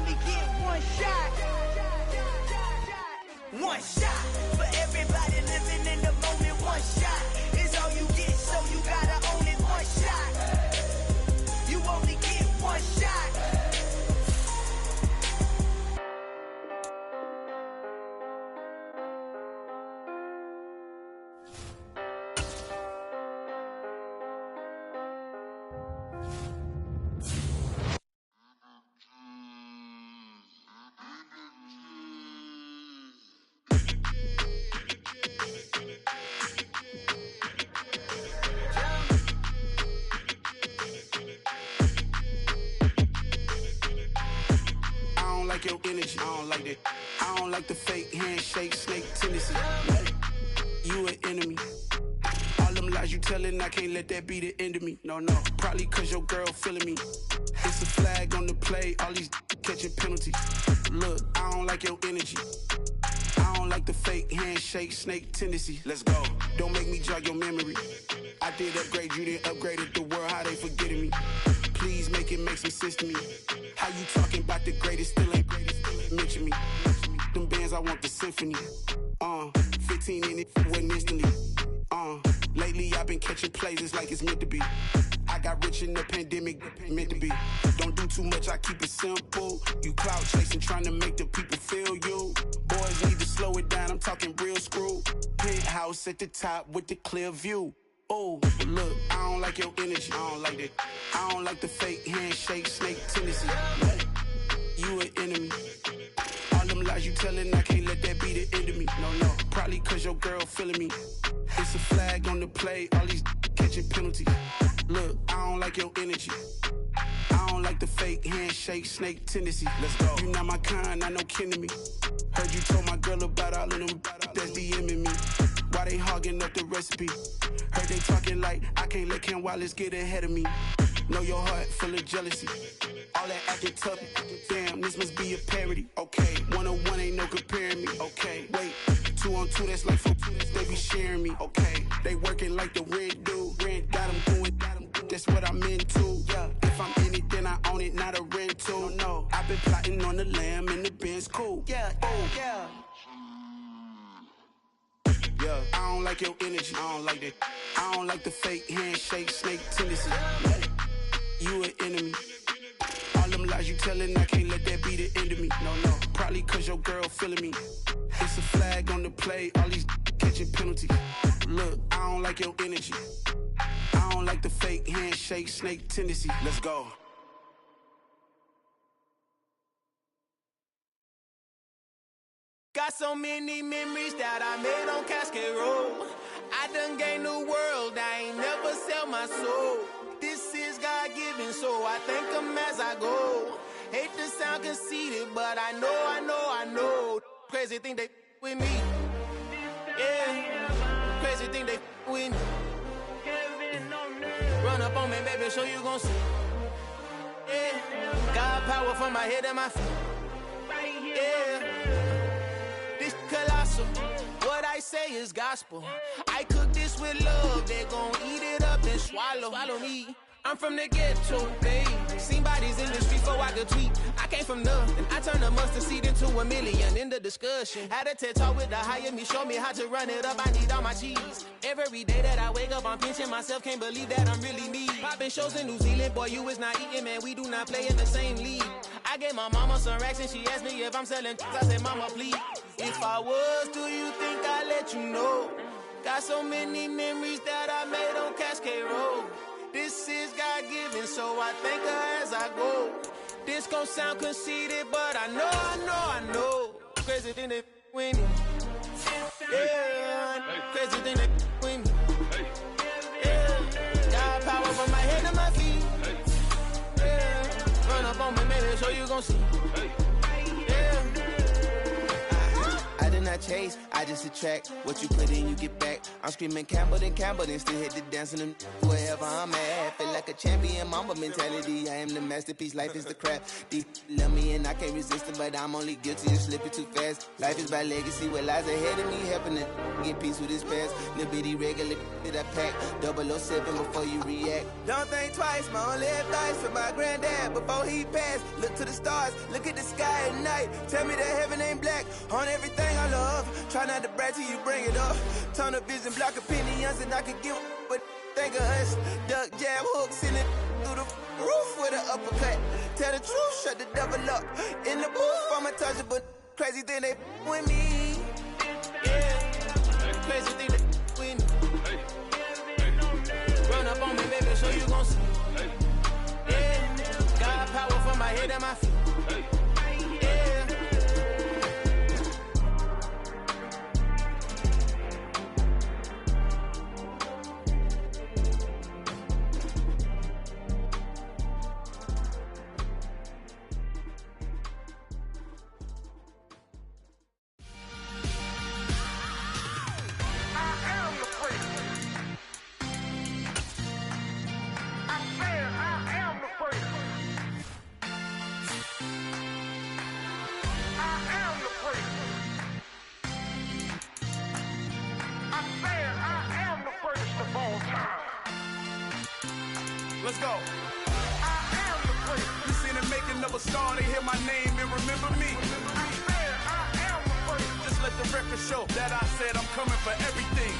only get one shot. One shot for everybody living in the moment. One shot is all you get, so you gotta own it. One shot. You only get one shot. Your energy, I don't like that. I don't like the fake handshake, snake tendency. You an enemy. All them lies you telling, I can't let that be the end of me. No, probably cause your girl feeling me. It's a flag on the play, all these catching penalties. Look, I don't like your energy. I don't like the fake handshake, snake tendency. Let's go. Don't make me jog your memory. I did upgrade, you didn't upgrade it. The world, how they forgetting me. Please make it make some sense to me. How you talking about the greatest, still ain't mention me. Them bands, I want the symphony. 15 in it, wasn't instantly. Lately I've been catching plays, it's like it's meant to be. I got rich in the pandemic, meant to be. Don't do too much, I keep it simple. You clout chasing, trying to make the people feel you. Boys need to slow it down, I'm talking real screw. Penthouse at the top with the clear view. Oh, look, I don't like your energy, I don't like that. I don't like the fake handshake, snake tendency. You an enemy. All them lies you telling, I can't let that be the end of me. No, probably cause your girl feeling me. It's a flag on the play, all these catching penalties. Look, I don't like your energy. I don't like the fake handshake, snake tendency. Let's go. You not my kind, I know kin to me. Heard you told my girl about all of them that's DMing me. Why they hogging up the recipe? Heard they talking like I can't let Ken Wallace get ahead of me. Know your heart full of jealousy. All that acting tough, damn, this must be a parody. Okay, 1-on-1 ain't no comparing me. Okay, wait, 2-on-2, that's like 4, they be sharing me. Okay, they working like the rent dude. Rent got them doing, that's what I'm into. Yeah, if I'm in it, then I own it, not a rental. No, I've been plotting on the lamb and the Benz cool. Yeah, yeah. Yeah, I don't like your energy, I don't like that. I don't like the fake handshake, snake tendency. You an enemy. All them lies you telling, I can't let that be the end of me. No, probably cause your girl feeling me. It's a flag on the play, all these catching penalties. Look, I don't like your energy. I don't like the fake handshake, snake tendency. Let's go. Got so many memories that I made on Cascade Road. I done gained the world, I ain't never sell my soul. This is God-given, so I thank him as I go. Hate to sound conceited, but I know. Crazy thing they with me. Yeah, crazy thing they with me. Run up on me, baby, so you gon' see. Yeah, God power from my head and my feet. Yeah. Colossal, what I say is gospel. I cook this with love, they gon' eat it up and swallow me. I'm from the ghetto, babe. Seen bodies in the street before I could tweet. I came from nothing, I turned a mustard seed into $1 million in the discussion. Had a TED talk with the higher me, show me how to run it up, I need all my cheese. Every day that I wake up, I'm pinching myself, can't believe that I'm really me. Popping shows in New Zealand, boy, you is not eating, man, we do not play in the same league. I gave my mama some racks and she asked me if I'm selling. I said, mama, please. If I was, do you think I'd let you know? Got so many memories that I made on Cascade Road. This is God-given, so I thank her as I go. This gon' sound conceited, but I know. Crazy thing they with me. Yeah, crazy thing they with me. Yeah, got power from my head to my feet. Yeah, run up on me, maybe, so you gon' see. I did not chase, I just attract. What you put in, you get back. I'm screaming Campbell, then still hit the dance and wherever I'm at. Feel like like a champion, mamba mentality. I am the masterpiece, life is the craft. Deep love me and I can't resist it, but I'm only guilty of slipping too fast. Life is by legacy, what lies ahead of me, helping to get peace with this past. Little bitty regular that I pack, 007 before you react. Don't think twice, my only advice for my granddad before he passed. Look to the stars, look at the sky at night. Tell me that heaven ain't black on everything I love. Try not to brag till you bring it up. Tunnel vision, block opinions, and I could give but think of us. Duck jab hooks in it through the roof with an uppercut. Tell the truth, shut the devil up. In the booth, I'm untouchable. Crazy thing they with me. Yeah, crazy thing they with me. Run up on me, baby, so you gon' see. Yeah, got power from my head and my feet. Let's go. You seen the making of a star, they hear my name and remember me. Just let the record show that I said I'm coming for everything.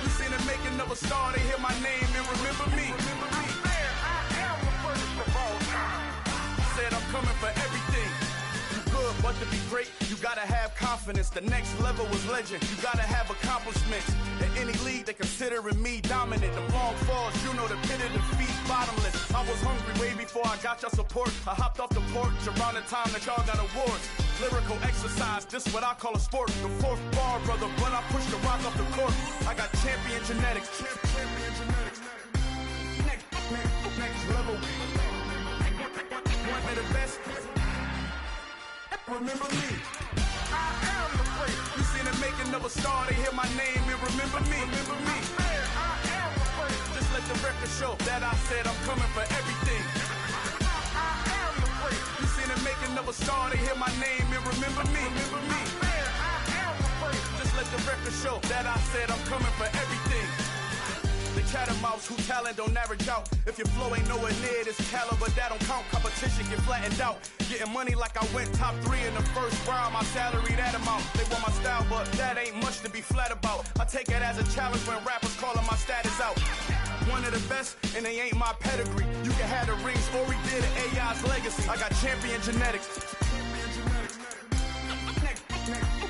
You seen the making of a star, they hear my name and remember me. Said I'm coming for everything. Good, but to be great, you gotta have confidence. The next level was legend. You gotta have accomplishments. In any league, they considering me dominant. The long falls, you know the pit of defeat, bottomless. I was hungry way before I got your support. I hopped off the porch around the time that y'all got awards. Lyrical exercise, this what I call a sport. The fourth bar, brother, when I push the rock off the court. I got champion genetics. Champion genetics. Next level. One of the best. Remember me. I am the great. You seen the making of a star, they hear my name and remember me. Remember me. I am the great. Just let the record show that I said I'm coming for everything. I am the great. You seen the making of a star, they hear my name and remember me. Remember me. I am the great. Just let the record show that I said I'm coming for everything. The chattermouths who talent don't average out. If your flow ain't nowhere near this caliber, that don't count. Competition get flattened out. Getting money like I went top 3 in the first round. My salary that amount. They want my style, but that ain't much to be flat about. I take it as a challenge when rappers calling my status out. One of the best, and they ain't my pedigree. You can have the rings, or we did it, AI's legacy. I got champion genetics.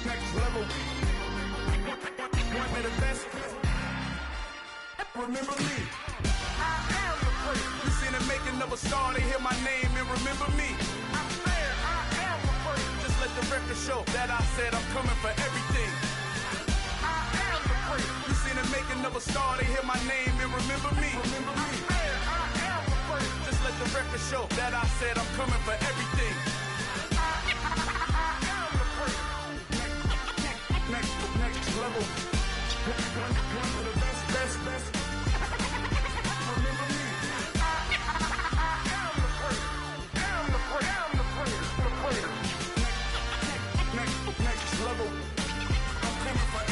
Next level. One of the best. Remember me. I am the great. You seen the making of a star, they hear my name and remember me. I am the great. Just let the record show that I said I'm coming for everything. I am the great. You seen the making of a star, they hear my name and remember me. Remember me. I am the great. Just let the record show that I said I'm coming for everything. I am the great. Next level. One of the best. Next level. I'm coming for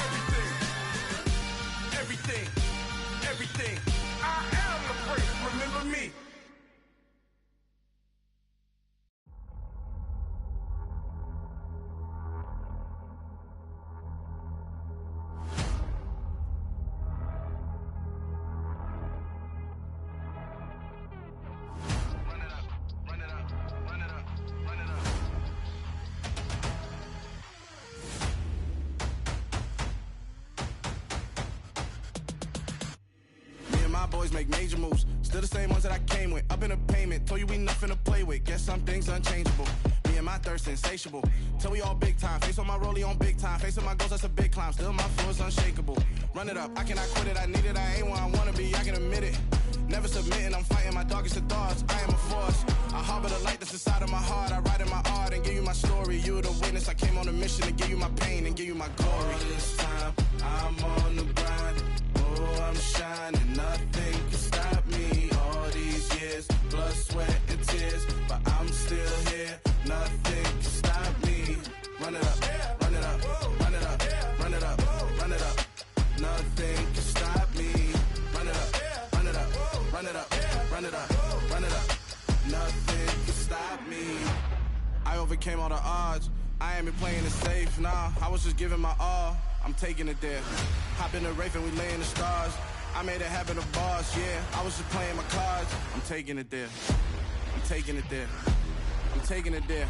everything. Everything. I am the great. Remember me. Boys make major moves, still the same ones that I came with. Up in a payment, told you we nothing to play with. Guess some things unchangeable. Me and my thirst insatiable. Till we all big time. Face on my rollie on big time. Facing my goals, that's a big climb. Still my flow is unshakable. Run it up, I cannot quit it. I need it, I ain't where I wanna be. I can admit it. Never submitting, I'm fighting my darkest of thoughts. I am a force. I harbor the light that's inside of my heart. I write in my art and give you my story. You the witness. I came on a mission to give you my pain and give you my glory. All this time, I'm on the grind. Oh, I'm shining, nothing run it up, run it up, run it up. Nothing can stop me. I overcame all the odds. I ain't been playing it safe, nah. I was just giving my all. I'm taking it there. Hop in the Wraith and we lay in the stars. I made it happen, the boss, yeah. I was just playing my cards. I'm taking it there. I'm taking it there. I'm taking it there.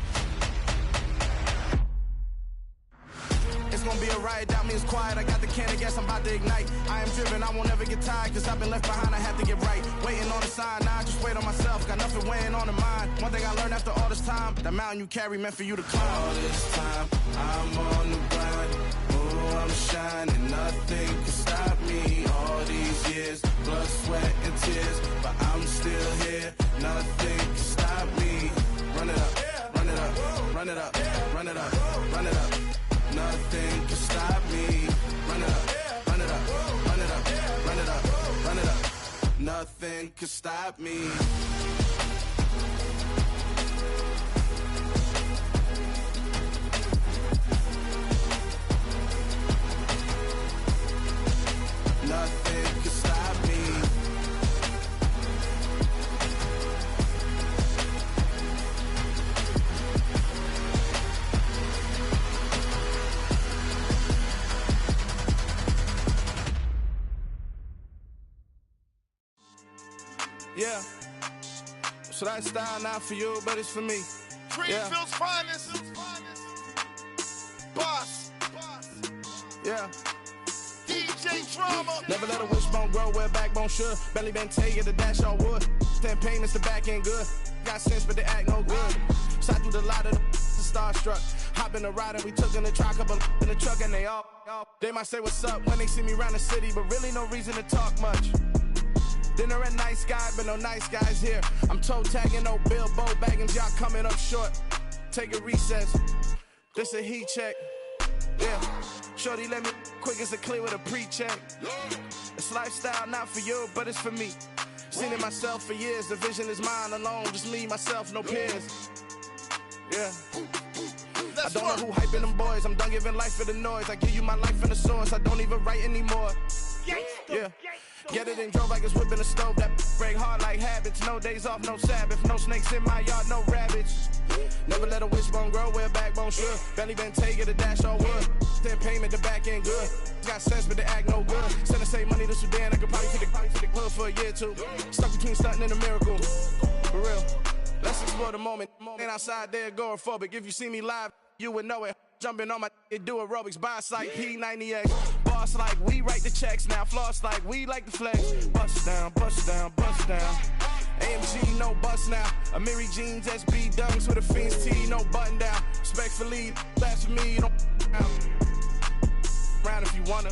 It's gonna be a riot, doubt me it's quiet. I got the can of gas, I'm about to ignite. I am driven, I won't ever get tired, cause I've been left behind, I have to get right. Waiting on the sign, now I just wait on myself. Got nothing weighing on the mind. One thing I learned after all this time, the mountain you carry meant for you to climb. All this time, I'm on the grind. Oh, I'm shining, nothing can stop me. All these years, blood, sweat, and tears, but I'm still here. Nothing can stop me. Run it up, run it up, run it up, run it up, run it up. Nothing can stop me. Run it up, run it up, run it up, run it up, run it up. Nothing can stop me. Nothing can stop me. Yeah. So that style not for you, but it's for me. Greenfield's finest. Boss. Yeah. DJ Drama. Never let a wishbone grow where backbone should. Belly been taking the dash all wood. 10 payments, the back end good. Got sense, but they act no good. Shot through the lot of the starstruck. Hop in the ride and we took in the truck, couple in the truck and they all. They might say what's up when they see me around the city, but really no reason to talk much. Dinner a nice guy, but no nice guys here. I'm toe tagging, no Bilbo Baggins, y'all coming up short. Take a recess. This a heat check. Yeah. Shorty let me quick as a clear with a pre-check. It's lifestyle not for you, but it's for me. Seen it myself for years. The vision is mine alone. Just me, myself, no peers. Yeah. I don't know who hyping them boys. I'm done giving life for the noise. I give you my life in the source. I don't even write anymore. Yeah. Get it and drove like it's whipping a stove. That break hard like habits. No days off, no Sabbath. No snakes in my yard, no rabbits. Never let a wishbone grow where backbone should. Belly been taking the dash all wood. 10 payment, the back end good. Got sense, but they act no good. Send the same money to Sudan. I could probably take the hood for a year or two. Stuck between stunting and a miracle. For real. Let's explore the moment. Ain't outside there agoraphobic. If you see me live, you would know it. Jumping on my do aerobics, boss like P90X. Boss like we write the checks now. Floss like we like the flex. Bust down, bust down, bust down. AMG, no bust now. Amiri jeans, SB dunks with a Fiends T, no button down. Respectfully, that's for me, you don't round if you wanna.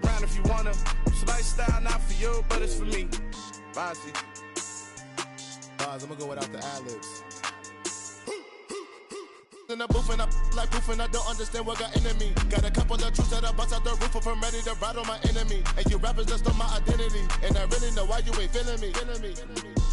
Round if you wanna. It's lifestyle not for you, but it's for me. Bossy. Bars, I'm gonna go without the ad-libs. In the booth and I like proof and I don't understand what got into me. Got a couple of truths that I bust out the roof if I'm ready to ride on my enemy. And you rappers just on my identity. And I really know why you ain't feeling me.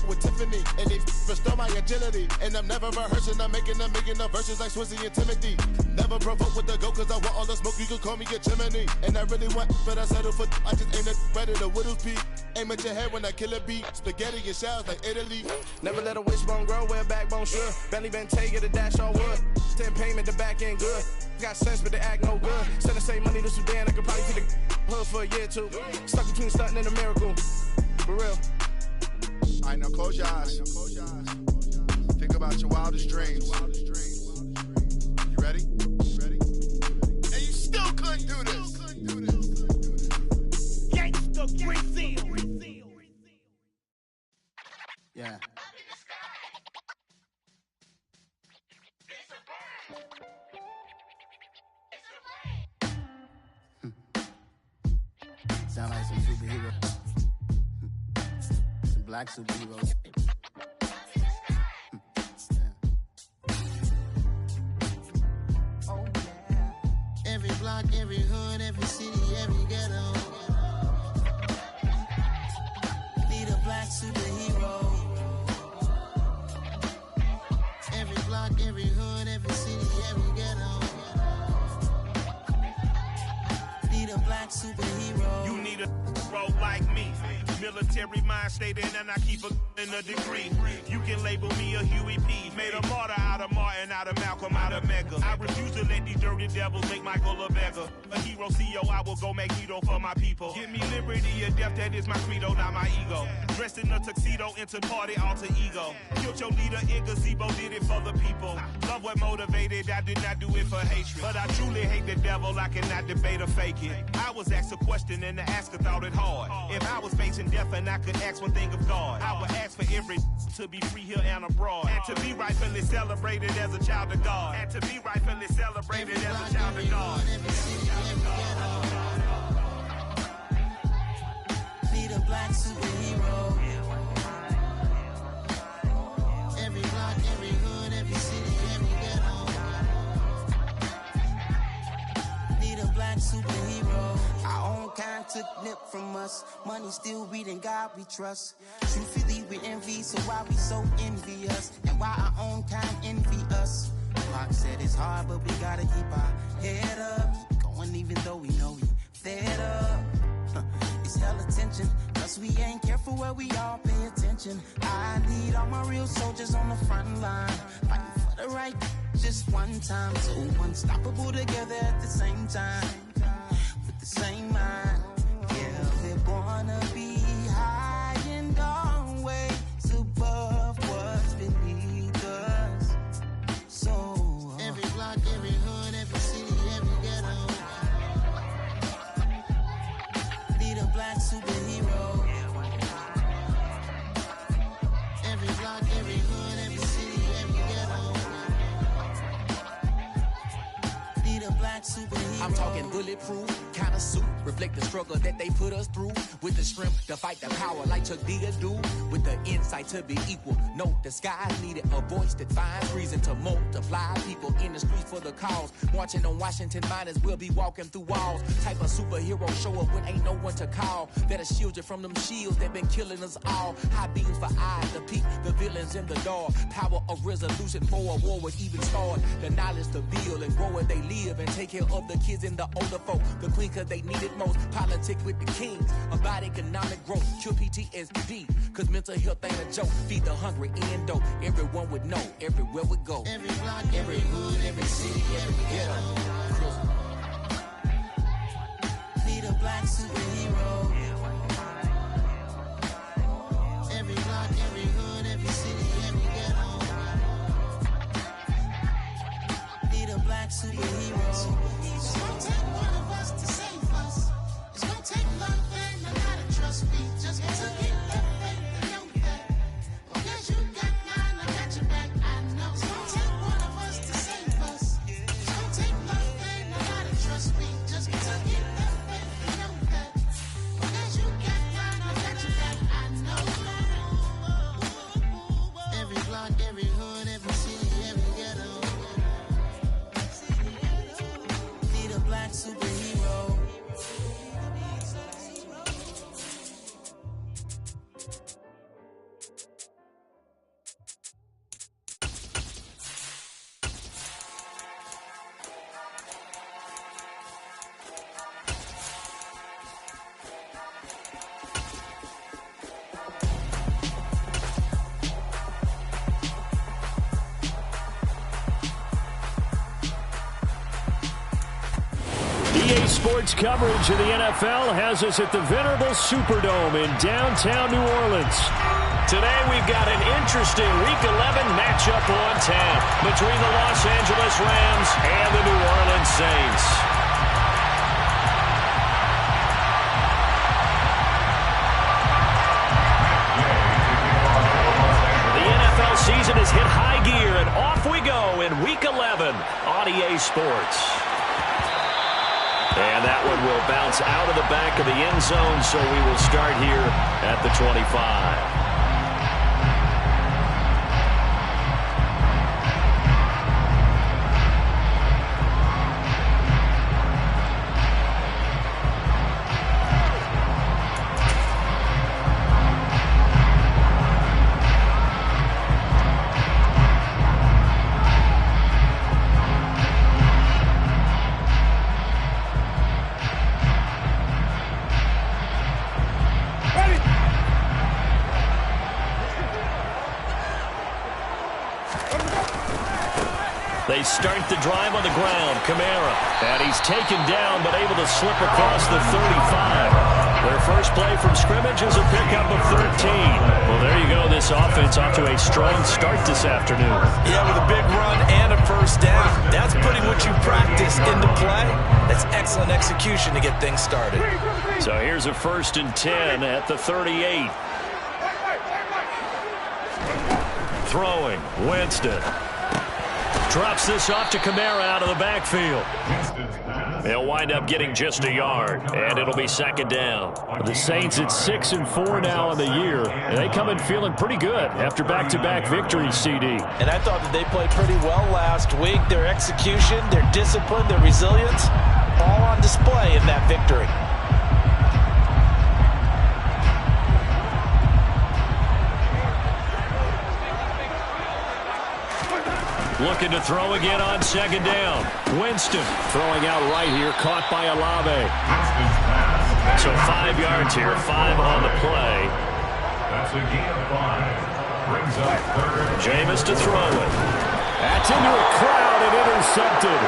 With Tiffany and they restore my agility. And I'm never rehearsing, I'm making a million of verses like Swizzy and Timothy. Never provoke with the go cause I want all the smoke, you can call me a chimney. And I really want, but I settle for I just aim at better the widow's peak. Aim at your head when I kill a beat. Spaghetti and shells like Italy. Never let a wishbone grow where backbone should. Belly been taking the dash all wood. 10 payment, the back end good. Got sense, but they act no good. Send the same money to Sudan, I could probably take the hood for a year or two. Stuck between stunting and a miracle. For real. I know, close your eyes. Think about your wildest dreams. You ready? And you still couldn't do this. Gangsta Brazil. Yeah. Sound like some superhero. Some black superheroes. Oh, yeah. Every block, every hood, every city, every ghetto. Need a black superhero. Every block, every hood, every city, every ghetto. Need a black superhero. You need a bro like me. Military mind state and I keep a degree. You can label me a Huey P. Made a martyr out of Martin, out of Malcolm, out of Mega. I refuse to let these dirty devils make Michael a beggar. A hero CEO, I will go Magneto for my people. Give me liberty or death, that is my credo, not my ego. Dressed in a tuxedo, into party, alter ego. Killed your leader in gazebo, did it for the people. Love what motivated, I did not do it for hatred. But I truly hate the devil, I cannot debate or fake it. I was asked a question and the asker thought it hard. If I was facing death and I could ask one thing of God, I would ask for every to be free here and abroad. And to be rightfully celebrated as a child of God. And to be rightfully celebrated as a child of God. Be the black superhero. Every block, every hood, every city, every ghetto. Be the black superhero. Our own kind took nip from us. Money still reading God we trust. Truthfully we envy, so why we so envious? And why our own kind envy us? Mark said it's hard, but we gotta keep our head up. Keep going even though we know we fed up. It's hell attention, cause we ain't careful where we all pay attention. I need all my real soldiers on the front line, fighting for the right just one time. So unstoppable together at the same time, with the same mind. Yeah, we're gonna be high and always above what's beneath us. So every block, every hood, every city, every ghetto. Be the black superhero. Every block, every hood, every city, every ghetto. Be the black superhero. I'm talking bulletproof kind of suit, reflect the struggle that they put us through, with the strength to fight the power like Chuck D do, with the insight to be equal. No disguise needed, a voice that finds reason to multiply people in the streets for the cause. Marching on Washington miners, we'll be walking through walls. Type of superhero show up when ain't no one to call. That'll shield you from them shields that been killing us all. High beams for eyes to peek the villains in the dark. Power of resolution for a war would even start. The knowledge to build and grow where they live and take care of the kids and the older folk. The queen cause they need it most. Politics with the kings about economic growth. Cure PTSD cause mental health ain't a joke. Feed the hungry and dope. Everyone would know everywhere we go. Every block, every hood, every city, every ghetto. Be the black superhero. Every block, every hood, every city, every ghetto. Be the black superhero. It's gonna take one of us to save us. It's gonna take love and a lot of trust. We just got to get that faith and know that. Because you got mine, I got your back. I know. It's gonna take one of us to save us. It's gonna take love and a lot of trust. We just got to get that faith and know that. Because you got mine, I got your back. I know. Every block, every hood, every city, every ghetto. Be the black superhero. EA Sports coverage of the NFL has us at the venerable Superdome in downtown New Orleans. Today we've got an interesting Week 11 matchup on tap between the Los Angeles Rams and the New Orleans Saints. The NFL season has hit high gear, and off we go in Week 11 on EA Sports. And that one will bounce out of the back of the end zone, so we will start here at the 25. They start the drive on the ground. Kamara. And he's taken down, but able to slip across the 35. Their first play from scrimmage is a pickup of 13. Well, there you go. This offense off to a strong start this afternoon. Yeah, with a big run and a first down. That's putting what you practice into play. That's excellent execution to get things started. So here's a 1st and 10 at the 38. Throwing. Winston. Drops this off to Kamara out of the backfield. They'll wind up getting just a yard, and it'll be 2nd down. The Saints at 6-4 now in the year, and they come in feeling pretty good after back-to-back victories, CD. And I thought that they played pretty well last week. Their execution, their discipline, their resilience, all on display in that victory. Looking to throw again on 2nd down. Winston throwing out right here, caught by Olave. So 5 yards here, 5 on the play. That's a gain of 5. Brings up 3rd. Jameis to throw it. That's into a crowd and intercepted.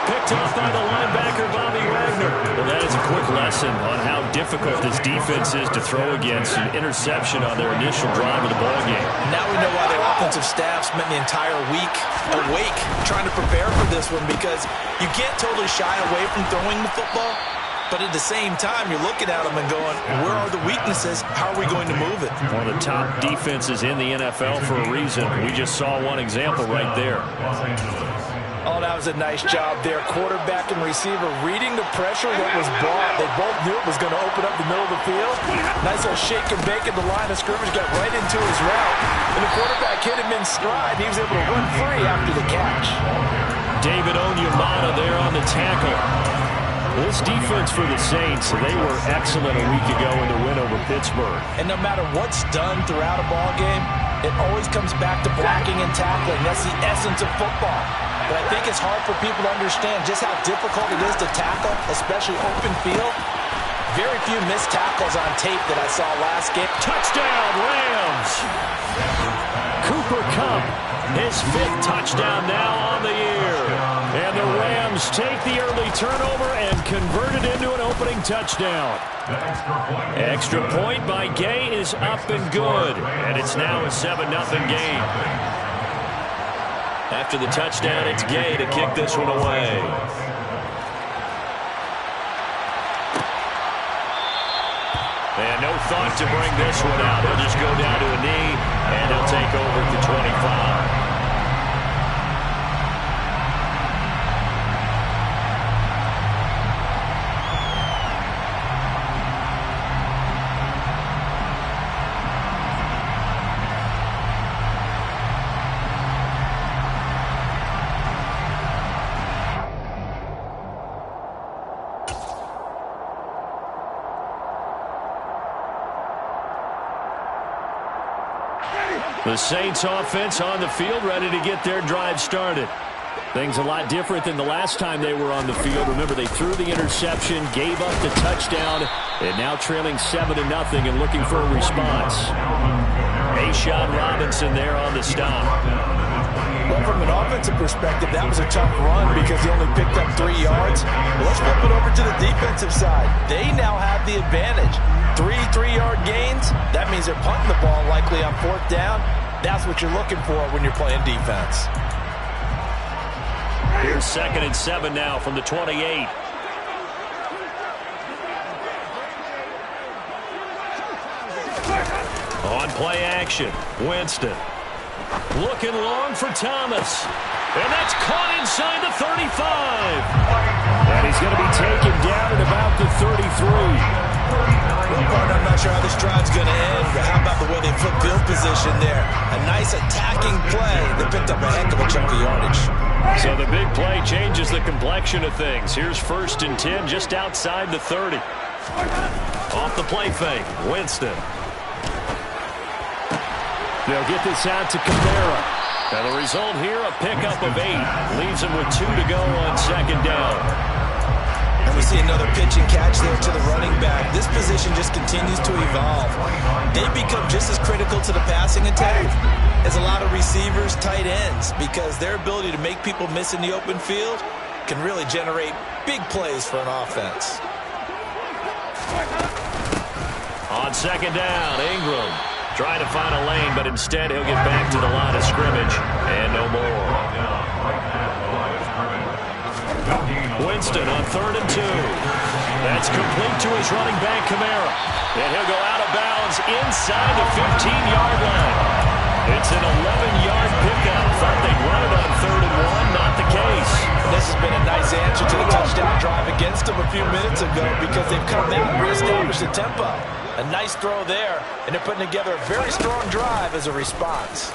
Picked off by the linebacker, Bobby Wagner. Well, that is a quick lesson on how difficult this defense is to throw against. An interception on their initial drive of the ballgame. Now we know why their offensive staff spent the entire week awake trying to prepare for this one, because you can't totally shy away from throwing the football, but at the same time, you're looking at them and going, where are the weaknesses? How are we going to move it? One of the top defenses in the NFL for a reason. We just saw one example right there. Oh, that was a nice job there. Quarterback and receiver reading the pressure that was brought. They both knew it was going to open up the middle of the field. Nice little shake and bake at the line of scrimmage, got right into his route. And the quarterback hit him in stride. He was able to run free after the catch. David Onyemata there on the tackle. This defense for the Saints, they were excellent a week ago in the win over Pittsburgh. And no matter what's done throughout a ball game, it always comes back to blocking and tackling. That's the essence of football. But I think it's hard for people to understand just how difficult it is to tackle, especially open field. Very few missed tackles on tape that I saw last game. Touchdown, Rams! Cooper Kupp, his 5th touchdown now on the year. And the Rams take the early turnover and convert it into an opening touchdown. Extra point by Gay is up and good. And it's now a 7-0 game. After the touchdown, it's Gay to kick this one away. And no thought to bring this one out. He'll just go down to a knee, and he'll take over at the 25. The Saints offense on the field, ready to get their drive started. Things a lot different than the last time they were on the field. Remember, they threw the interception, gave up the touchdown, and now trailing 7-0 and looking for a response. A'Shawn Robinson there on the stop. Well, from an offensive perspective, that was a tough run because he only picked up 3 yards. Well, let's flip it over to the defensive side. They now have the advantage. 3 3-yard gains. That means they're punting the ball likely on 4th down. That's what you're looking for when you're playing defense. Here's 2nd and 7 now from the 28. On play action, Winston. Looking long for Thomas. And that's caught inside the 35. And he's going to be taken down at about the 33. I'm not sure how this drive's going to end, but how about the way they flip field position there? A nice attacking play that picked up a heck of a chunk of yardage. So the big play changes the complexion of things. Here's 1st and 10 just outside the 30. Off the play fake, Winston. They'll get this out to Kamara. And the result here, a pickup of 8. Leaves him with 2 to go on 2nd down. And we see another pitch and catch there to the running back. This position just continues to evolve. They become just as critical to the passing attack as a lot of receivers, tight ends, because their ability to make people miss in the open field can really generate big plays for an offense. On second down, Ingram trying to find a lane, but instead he'll get back to the line of scrimmage and no more. Winston on 3rd and 2. That's complete to his running back, Kamara. And he'll go out of bounds inside the 15-yard line. It's an 11-yard pickup. Thought they'd run it on 3rd and 1. Not the case. This has been a nice answer to the touchdown drive against them a few minutes ago because they've come out and reestablished the tempo. A nice throw there, and they're putting together a very strong drive as a response.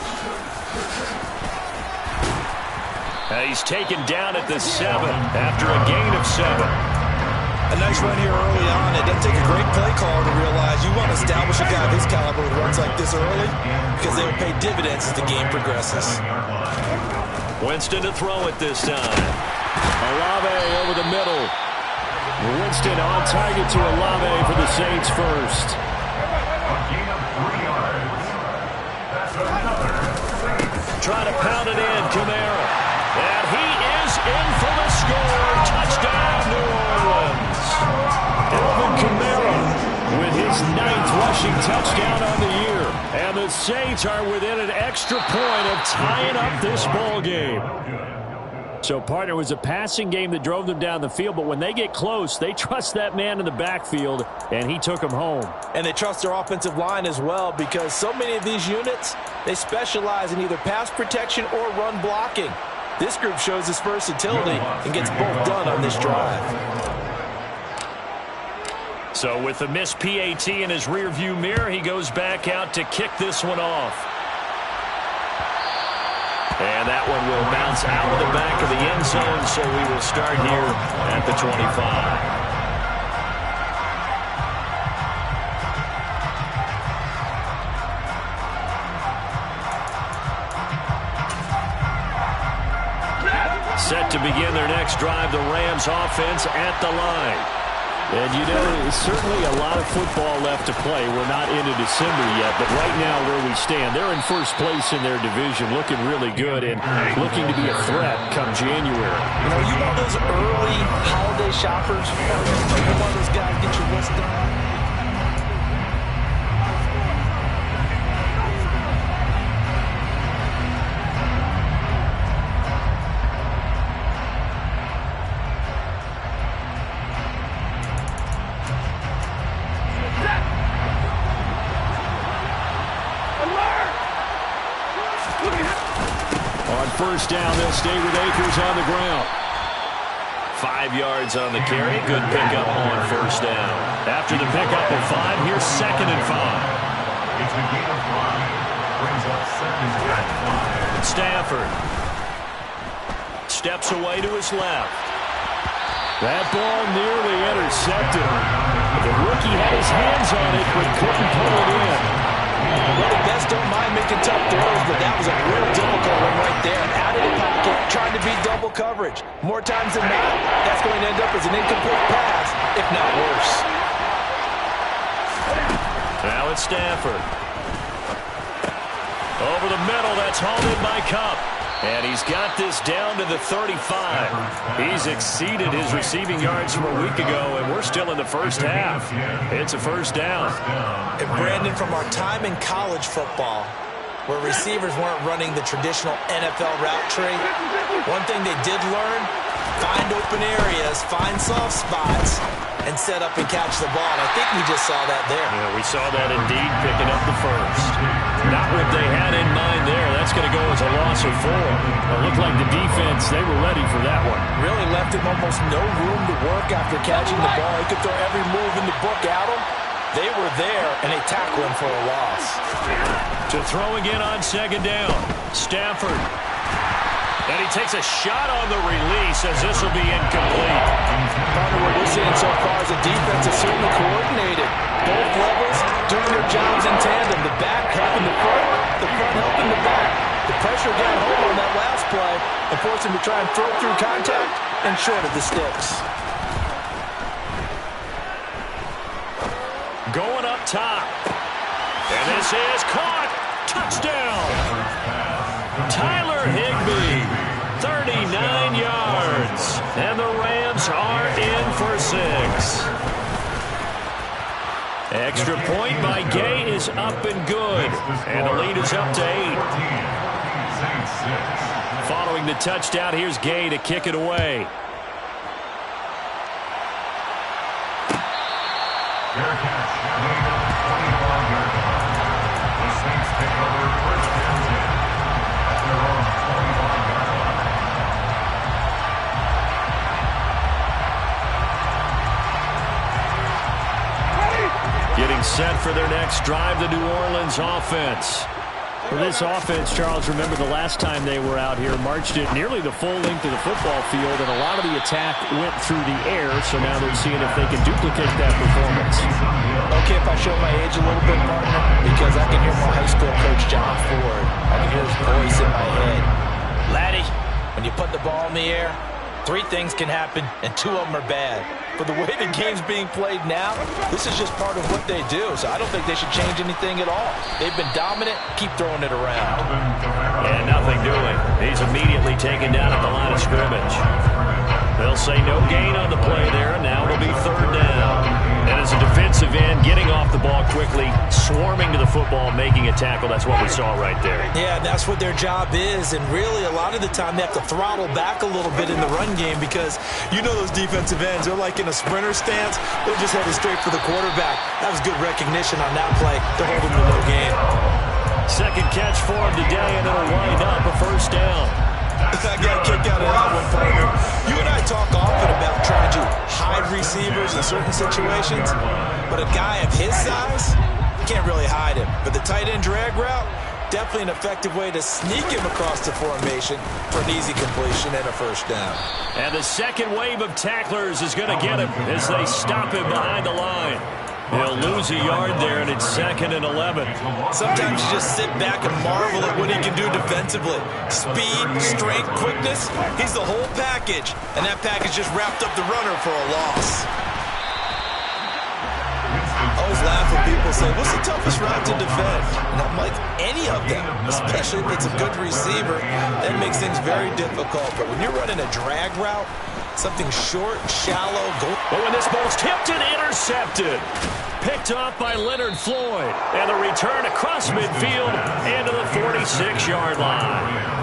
He's taken down at the 7 after a gain of 7. A nice run here early on. It doesn't take a great play call to realize you want to establish a guy of his caliber who runs like this early because they will pay dividends as the game progresses. Winston to throw it this time. Olave over the middle. Winston on target to Olave for the Saints first. Trying to pound it in, Kamara. And he is in for the score. Touchdown, New Orleans. Alvin Kamara with his 9th rushing touchdown on the year. And the Saints are within an extra point of tying up this ball game. So, partner, it was a passing game that drove them down the field, but when they get close, they trust that man in the backfield, and he took them home. And they trust their offensive line as well because so many of these units, they specialize in either pass protection or run blocking. This group shows its versatility and gets both done on this drive. So with the missed PAT in his rearview mirror, he goes back out to kick this one off. And that one will bounce out of the back of the end zone, so we will start here at the 25. Set to begin their next drive, the Rams offense at the line. And, you know, there's certainly a lot of football left to play. We're not into December yet, but right now where we stand, they're in first place in their division, looking really good and looking to be a threat come January. You know, you one of those early holiday shoppers? You're one of those guys get your list done. First down, they'll stay with Akers on the ground. 5 yards on the carry. Good pickup on first down. After the pickup of 5, here's 2nd and 5. It's a gain of 5. Brings up 2nd and 5. Stafford steps away to his left. That ball nearly intercepted. The rookie had his hands on it, but couldn't pull it in. Well, the best don't mind making tough throws, but that was a real difficult one right there. Out of the pocket, trying to beat double coverage. More times than not, that's going to end up as an incomplete pass, if not worse. Now it's Stafford. Over the middle, that's hauled in by Kupp. And he's got this down to the 35. He's exceeded his receiving yards from a week ago, and we're still in the first half. It's a first down. And Brandon, from our time in college football, where receivers weren't running the traditional NFL route tree, one thing they did learn, find open areas, find soft spots, and set up and catch the ball. And I think we just saw that there. Yeah, we saw that indeed, picking up the first. Not what they had in mind there. That's going to go as a loss of 4. It looked like the defense, they were ready for that one. Really left him almost no room to work after catching the ball. He could throw every move in the book at him. They were there, and they tackled him for a loss. To throw again on second down. Stafford. And he takes a shot on the release as this will be incomplete. Partner, what we're seeing so far is the defense is certainly coordinated. Both levels doing their jobs in tandem. The back helping the front helping the back. The pressure got home on that last play and forced him to try and throw through contact and short of the sticks. top. And this is caught. Touchdown. Tyler Higbee, 39 yards. And the Rams are in for 6. Extra point by Gay is up and good. And the lead is up to 8. Following the touchdown, here's Gay to kick it away. Fair catch. Made at the 21-yard line. The Saints take over first and 10 at their own 21-yard line. Getting set for their next drive, the New Orleans offense. For this offense, Charles, remember the last time they were out here, marched it nearly the full length of the football field, and a lot of the attack went through the air, so now they're seeing if they can duplicate that performance. Okay, if I show my age a little bit, partner, because I can hear my high school coach, John Ford. I can hear his voice in my head. Laddie, when you put the ball in the air, 3 things can happen, and 2 of them are bad. But the way the game's being played now, this is just part of what they do. So I don't think they should change anything at all. They've been dominant. Keep throwing it around. And nothing doing. He's immediately taken down at the line of scrimmage. They'll say no gain on the play there, and now it'll be 3rd down. And as a defensive end, getting off the ball quickly, swarming to the football, making a tackle, that's what we saw right there. Yeah, that's what their job is. And really, a lot of the time, they have to throttle back a little bit in the run game because you know those defensive ends, they're like in a sprinter stance. They're just headed straight for the quarterback. That was good recognition on that play to hold him to no gain. Second catch for him today, and it'll wind up a 1st down. I got a kick out of that one, partner. You and I talk often about trying to hide receivers in certain situations, but a guy of his size, you can't really hide him. But the tight end drag route, definitely an effective way to sneak him across the formation for an easy completion and a 1st down. And the second wave of tacklers is going to get him as they stop him behind the line. He'll lose a yard there, and it's 2nd and 11. Sometimes you just sit back and marvel at what he can do defensively. Speed, strength, quickness, he's the whole package. And that package just wrapped up the runner for a loss. I always laugh when people say, what's the toughest route to defend? And I'm like, any of them, especially if it's a good receiver, that makes things very difficult. But when you're running a drag route, something short, shallow, go. But when this ball's tipped and intercepted. Picked off by Leonard Floyd. And the return across midfield into the 46-yard line.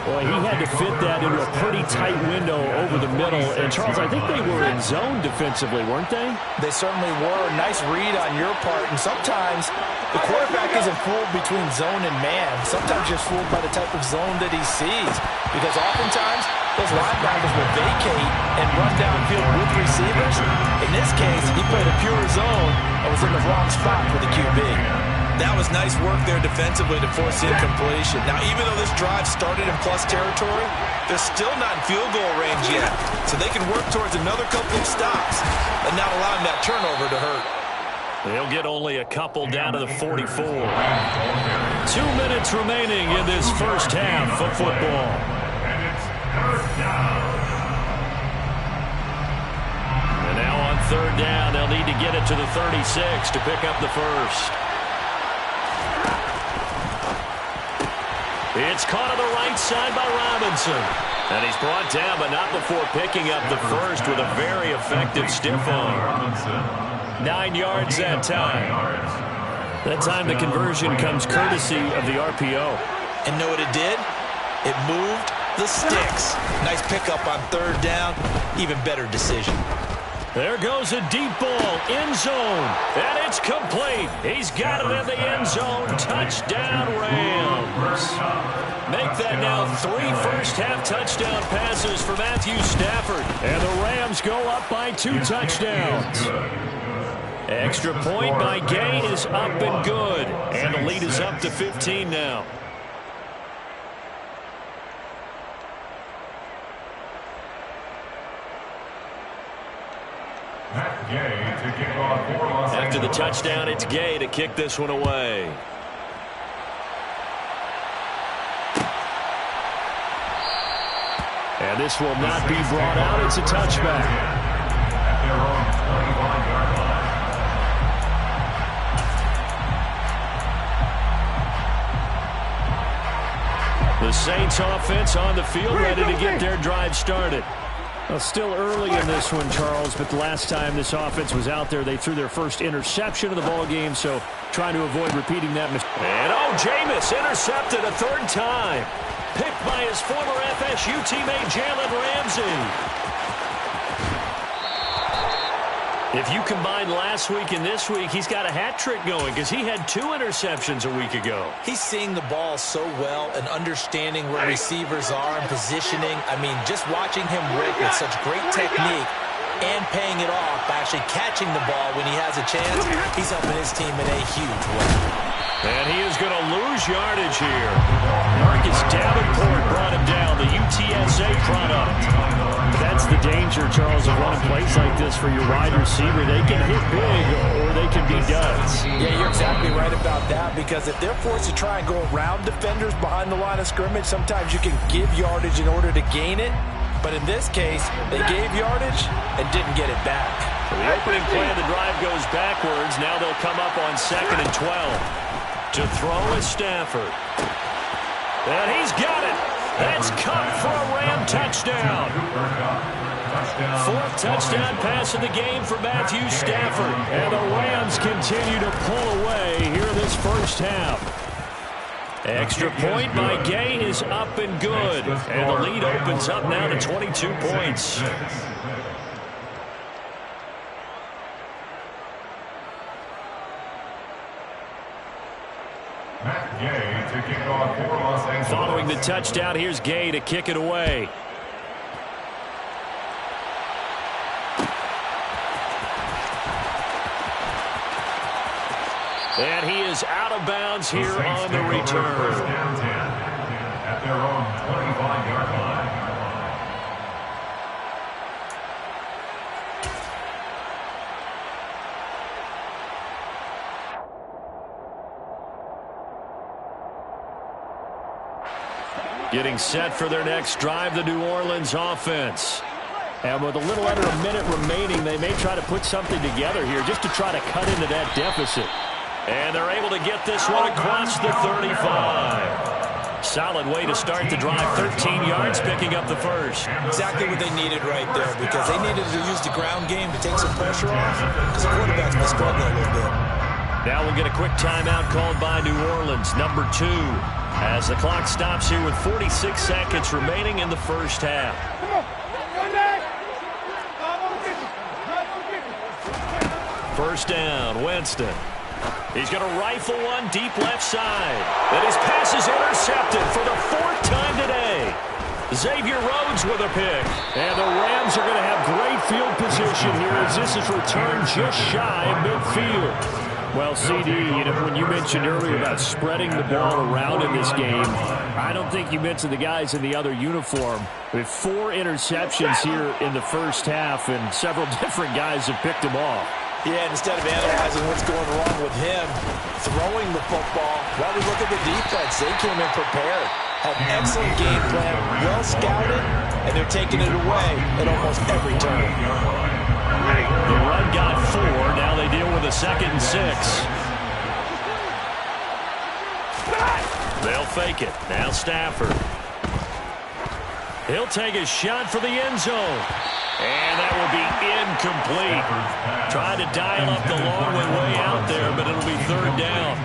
Boy, he had to fit that into a pretty tight window over the middle. And, Charles, I think they were in zone defensively, weren't they? They certainly were. Nice read on your part. And sometimes the quarterback isn't fooled between zone and man. Sometimes just fooled by the type of zone that he sees. Because oftentimes those linebackers will vacate and run downfield with receivers. In this case, he played a pure zone and was in the wrong spot for the QB. That was nice work there defensively to force incompletion. Now, even though this drive started in plus territory, they're still not in field goal range yet. So they can work towards another couple of stops and not allowing that turnover to hurt. They'll get only a couple down to the 44. 2 minutes remaining in this 1st half of football. And it's 3rd down. And now on 3rd down, they'll need to get it to the 36 to pick up the 1st. It's caught on the right side by Robinson. And he's brought down, but not before picking up the 1st with a very effective stiff arm. 9 yards that time. That time the conversion comes courtesy of the RPO. And know what it did? It moved the sticks. Nice pickup on 3rd down. Even better decision. There goes a deep ball, end zone, and it's complete. He's got it in the end zone. Touchdown, Rams. Make that now 3 first-half touchdown passes for Matthew Stafford. And the Rams go up by 2 touchdowns. Extra point by Gay is up and good. And the lead is up to 15 now. After the touchdown, it's Gay to kick this one away. And this will not be brought out. It's a touchback. The Saints offense on the field, ready to get their drive started. Well, still early in this one, Charles, but the last time this offense was out there, they threw their first interception of the ball game, so trying to avoid repeating that mistake. And Jameis intercepted a third time. Picked by his former FSU teammate Jalen Ramsey. If you combine last week and this week, he's got a hat trick going because he had 2 interceptions a week ago. He's seeing the ball so well and understanding where receivers are and positioning. I mean, just watching him work with such great technique and paying it off by actually catching the ball when he has a chance, he's helping his team in a huge way. And he is going to lose yardage here. Marcus Davenport brought him down, the UTSA product. That's the danger, Charles, of running plays like this for your wide receiver. They can hit big or they can be duds. Yeah, you're exactly right about that, because if they're forced to try and go around defenders behind the line of scrimmage, sometimes you can give yardage in order to gain it. But in this case, they gave yardage and didn't get it back. So the opening play of the drive goes backwards. Now they'll come up on 2nd and 12. To throw is Stafford. And he's got it. That's caught for a Ram touchdown. 4th touchdown pass of the game for Matthew Stafford. And the Rams continue to pull away here in this first half. Extra point by Gay is up and good. And the lead opens up now to 22 points. Gay to kick off for Los Angeles. Following the touchdown, here's Gay to kick it away. And he is out of bounds here on the return. First down 10 at their own 25-yard line. Getting set for their next drive, the New Orleans offense. And with a little under a minute remaining, they may try to put something together here just to try to cut into that deficit. And they're able to get this one across the 35. Solid way to start the drive. 13 yards, picking up the first. Exactly what they needed right there, because they needed to use the ground game to take some pressure off, because the quarterback's been struggling a little bit. Now we'll get a quick timeout called by New Orleans, number 2. As the clock stops here with 46 seconds remaining in the first half. First down, Winston. He's going to rifle one deep left side. And his pass is intercepted for the 4th time today. Xavier Rhodes with a pick. And the Rams are going to have great field position here as this is returned just shy of midfield. Well, CD, when you mentioned earlier about spreading the ball around in this game, I don't think you mentioned the guys in the other uniform. With 4 interceptions here in the first half, and several different guys have picked him off. Yeah, instead of analyzing what's going wrong with him throwing the football, while we look at the defense, they came in prepared. Had an excellent game plan, well scouted, and they're taking it away at almost every turn. The run got 4. Now they deal with a 2nd and 6. They'll fake it. Now Stafford. He'll take a shot for the end zone. And that will be incomplete. Trying to dial up the long way out there, but it'll be 3rd down.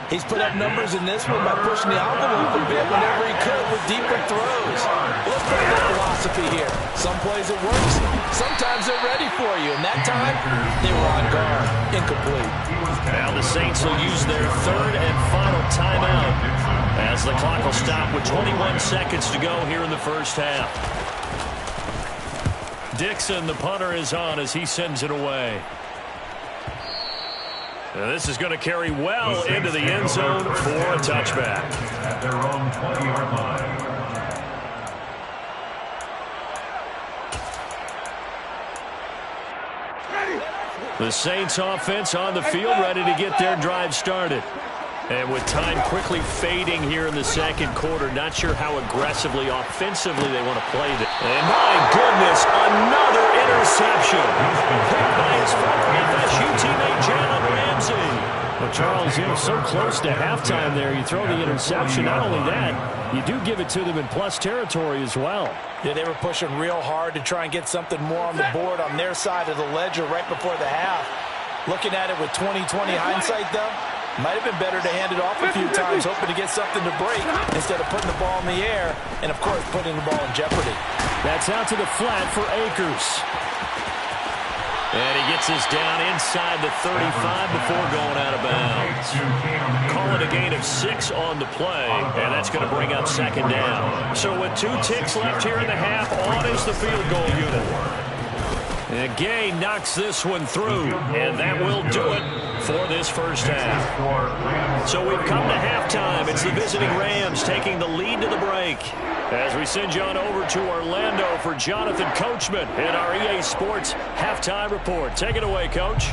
He's put up numbers in this one by pushing the envelope a bit whenever he could with deeper throws. Let's play the philosophy here. Some plays it works. Sometimes they're ready for you. And that time, they were on guard. Incomplete. Now the Saints will use their 3rd and final timeout as the clock will stop with 21 seconds to go here in the first half. Dixon, the punter, is on as he sends it away. And this is going to carry well into the end zone for a touchback. At their own 20-yard line. The Saints offense on the field, ready to get their drive started. And with time quickly fading here in the second quarter, not sure how aggressively, offensively they want to play this. And my goodness, another interception. Picked by his former FSU teammate Jalen Ramsey. Well, Charles, so close to halftime there. You throw the interception. Not only that, you do give it to them in plus territory as well. Yeah, they were pushing real hard to try and get something more on the board on their side of the ledger right before the half. Looking at it with 20/20 hindsight, though, might have been better to hand it off a few times, hoping to get something to break instead of putting the ball in the air and, of course, putting the ball in jeopardy. That's out to the flat for Akers. And he gets this down inside the 35 before going out of bounds. Call it a gain of 6 on the play, and that's going to bring up second down. So with 2 ticks left here in the half, on is the field goal unit. And Gay knocks this one through, and that will do it for this first half. So we've come to halftime. It's the visiting Rams taking the lead to the break. As we send you on over to Orlando for Jonathan Coachman in our EA Sports Halftime Report. Take it away, Coach.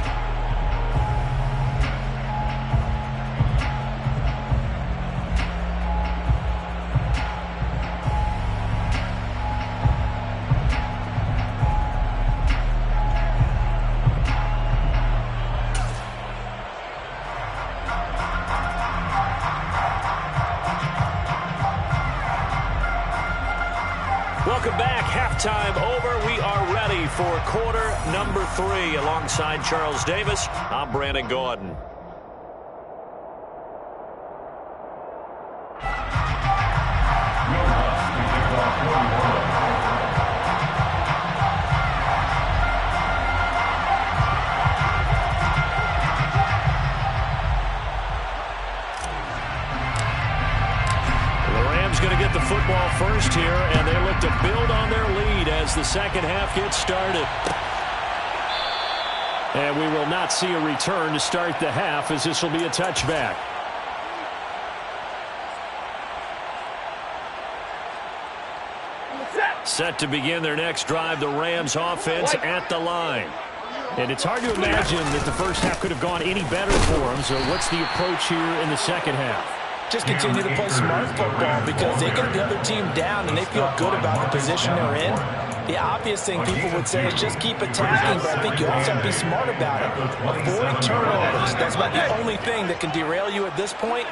Welcome back. Halftime over. We are ready for quarter number 3. Alongside Charles Davis, I'm Brandon Gaudin. Going to get the football first here, and they look to build on their lead as the second half gets started. And we will not see a return to start the half, as this will be a touchback. Set to begin their next drive, the Rams offense at the line. And it's hard to imagine that the first half could have gone any better for them. So what's the approach here in the second half? Just continue to play smart football because they get the other team down and they feel good about the position they're in. The obvious thing people would say is just keep attacking, but I think you also have to be smart about it. Avoid turnovers. That's about the only thing that can derail you at this point.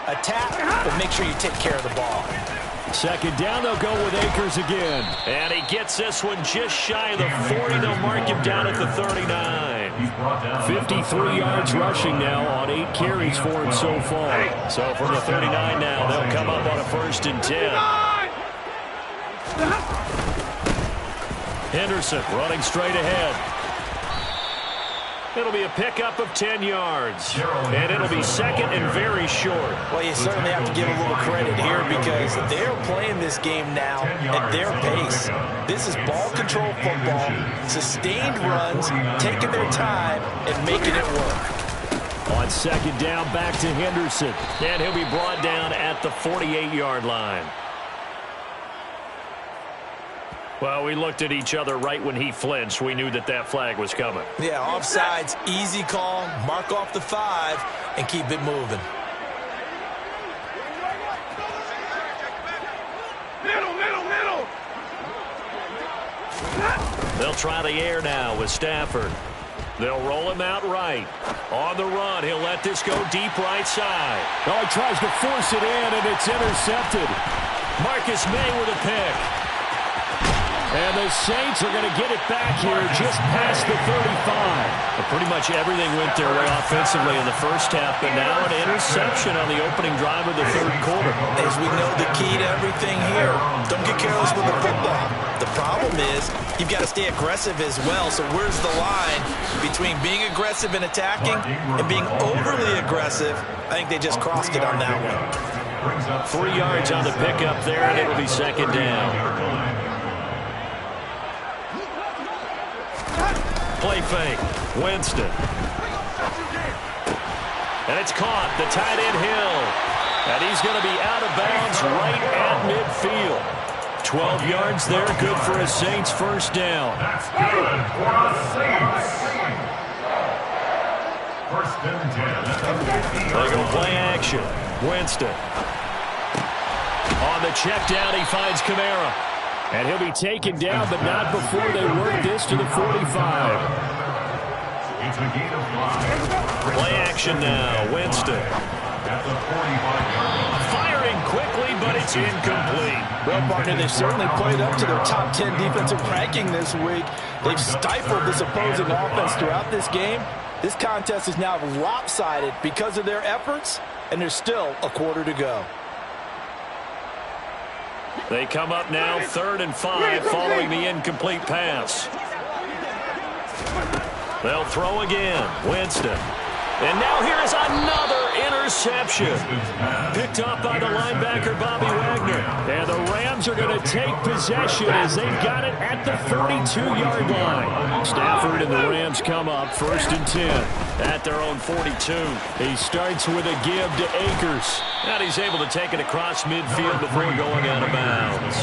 Attack, but make sure you take care of the ball. Second down, they'll go with Akers again. And he gets this one just shy of the 40. They'll mark him down at the 39. 53 yards rushing now on 8 carries for him so far. So from the 39 now, they'll come up on a 1st and 10. Henderson running straight ahead. It'll be a pickup of 10 yards. And it'll be second and very short. Well, you certainly have to give a little credit here because they're playing this game now at their pace. This is ball control football, sustained runs, taking their time and making it work. On second down, back to Henderson. And he'll be brought down at the 48-yard line. Well, we looked at each other right when he flinched. We knew that that flag was coming. Yeah, offsides, easy call, mark off the 5, and keep it moving. Middle. They'll try the air now with Stafford. They'll roll him out right. On the run, he'll let this go deep right side. Oh, he tries to force it in, and it's intercepted. Marcus May with a pick. And the Saints are going to get it back here just past the 35. Well, pretty much everything went their way offensively in the first half, but now an interception on the opening drive of the third quarter. As we know, the key to everything here, don't get careless with the football. The problem is you've got to stay aggressive as well, so where's the line between being aggressive and attacking and being overly aggressive? I think they just crossed it on that one. 3 yards on the pickup there, and it'll be second down. Play fake. Winston. And it's caught. The tight end Hill. And he's going to be out of bounds right at midfield. 12 yards there. Good for a Saints first down. That's good for the Saints. First and 10. They go play action. Winston. On the check down, he finds Kamara. And he'll be taken down, but not before they work this to the 45. It's a gain of 5. Play action now. Winston. At the 45-yard line. Firing quickly, but it's incomplete. Well, partner, they've certainly played up to their top 10 defensive ranking this week. They've stifled this opposing offense throughout this game. This contest is now lopsided because of their efforts, and there's still a quarter to go. They come up now 3rd and 5 following the incomplete pass. They'll throw again. Winston. And now here is another interception. Picked up by the linebacker, Bobby Wagner. And the Rams are going to take possession as they've got it at the 42-yard line. Stafford and the Rams come up 1st and 10 at their own 42. He starts with a give to Akers. And he's able to take it across midfield before going out of bounds.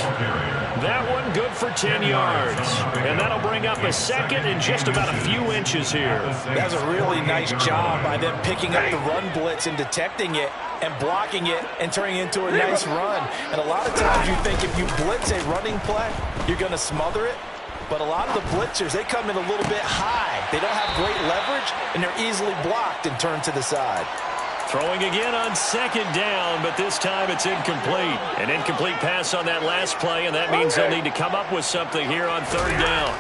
That one good for 10 yards. And that'll bring up a second and just about a few inches here. That's a really nice job by them picking up the run blitz and detecting it and blocking it and turning it into a nice run. And a lot of times you think if you blitz a running play, you're going to smother it. But a lot of the blitzers, they come in a little bit high. They don't have great leverage, and they're easily blocked and turned to the side. Throwing again on 2nd down, but this time it's incomplete. An incomplete pass on that last play, and that means they'll need to come up with something here on 3rd down.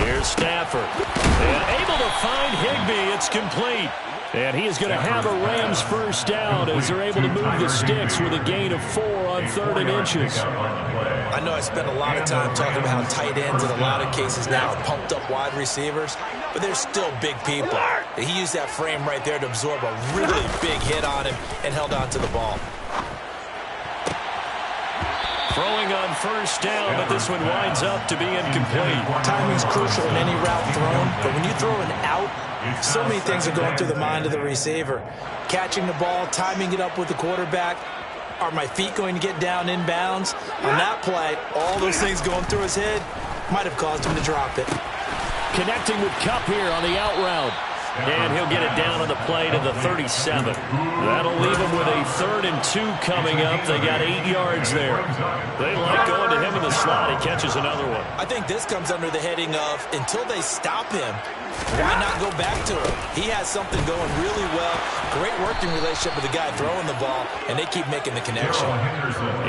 Here's Stafford. And able to find Higbee. It's complete. And he is going to have a Rams first down as they're able to move the sticks with a gain of 4 on 3rd and inches. I know I spent a lot of time talking about how tight ends in a lot of cases now are pumped up wide receivers, but they're still big people. He used that frame right there to absorb a really big hit on him and held on to the ball. Throwing on 1st down, but this one winds up to be incomplete. Timing's crucial in any route thrown, but when you throw an out, so many things are going through the mind of the receiver. Catching the ball, timing it up with the quarterback. Are my feet going to get down inbounds? On that play, all those things going through his head might have caused him to drop it. Connecting with Kupp here on the out route. And he'll get it down on the play to the 37. That'll leave him with a 3rd and 2 coming up. They got 8 yards there. They like going to him in the slot. He catches another one. I think this comes under the heading of until they stop him, why not go back to him? He has something going really well. Great working relationship with the guy throwing the ball, and they keep making the connection.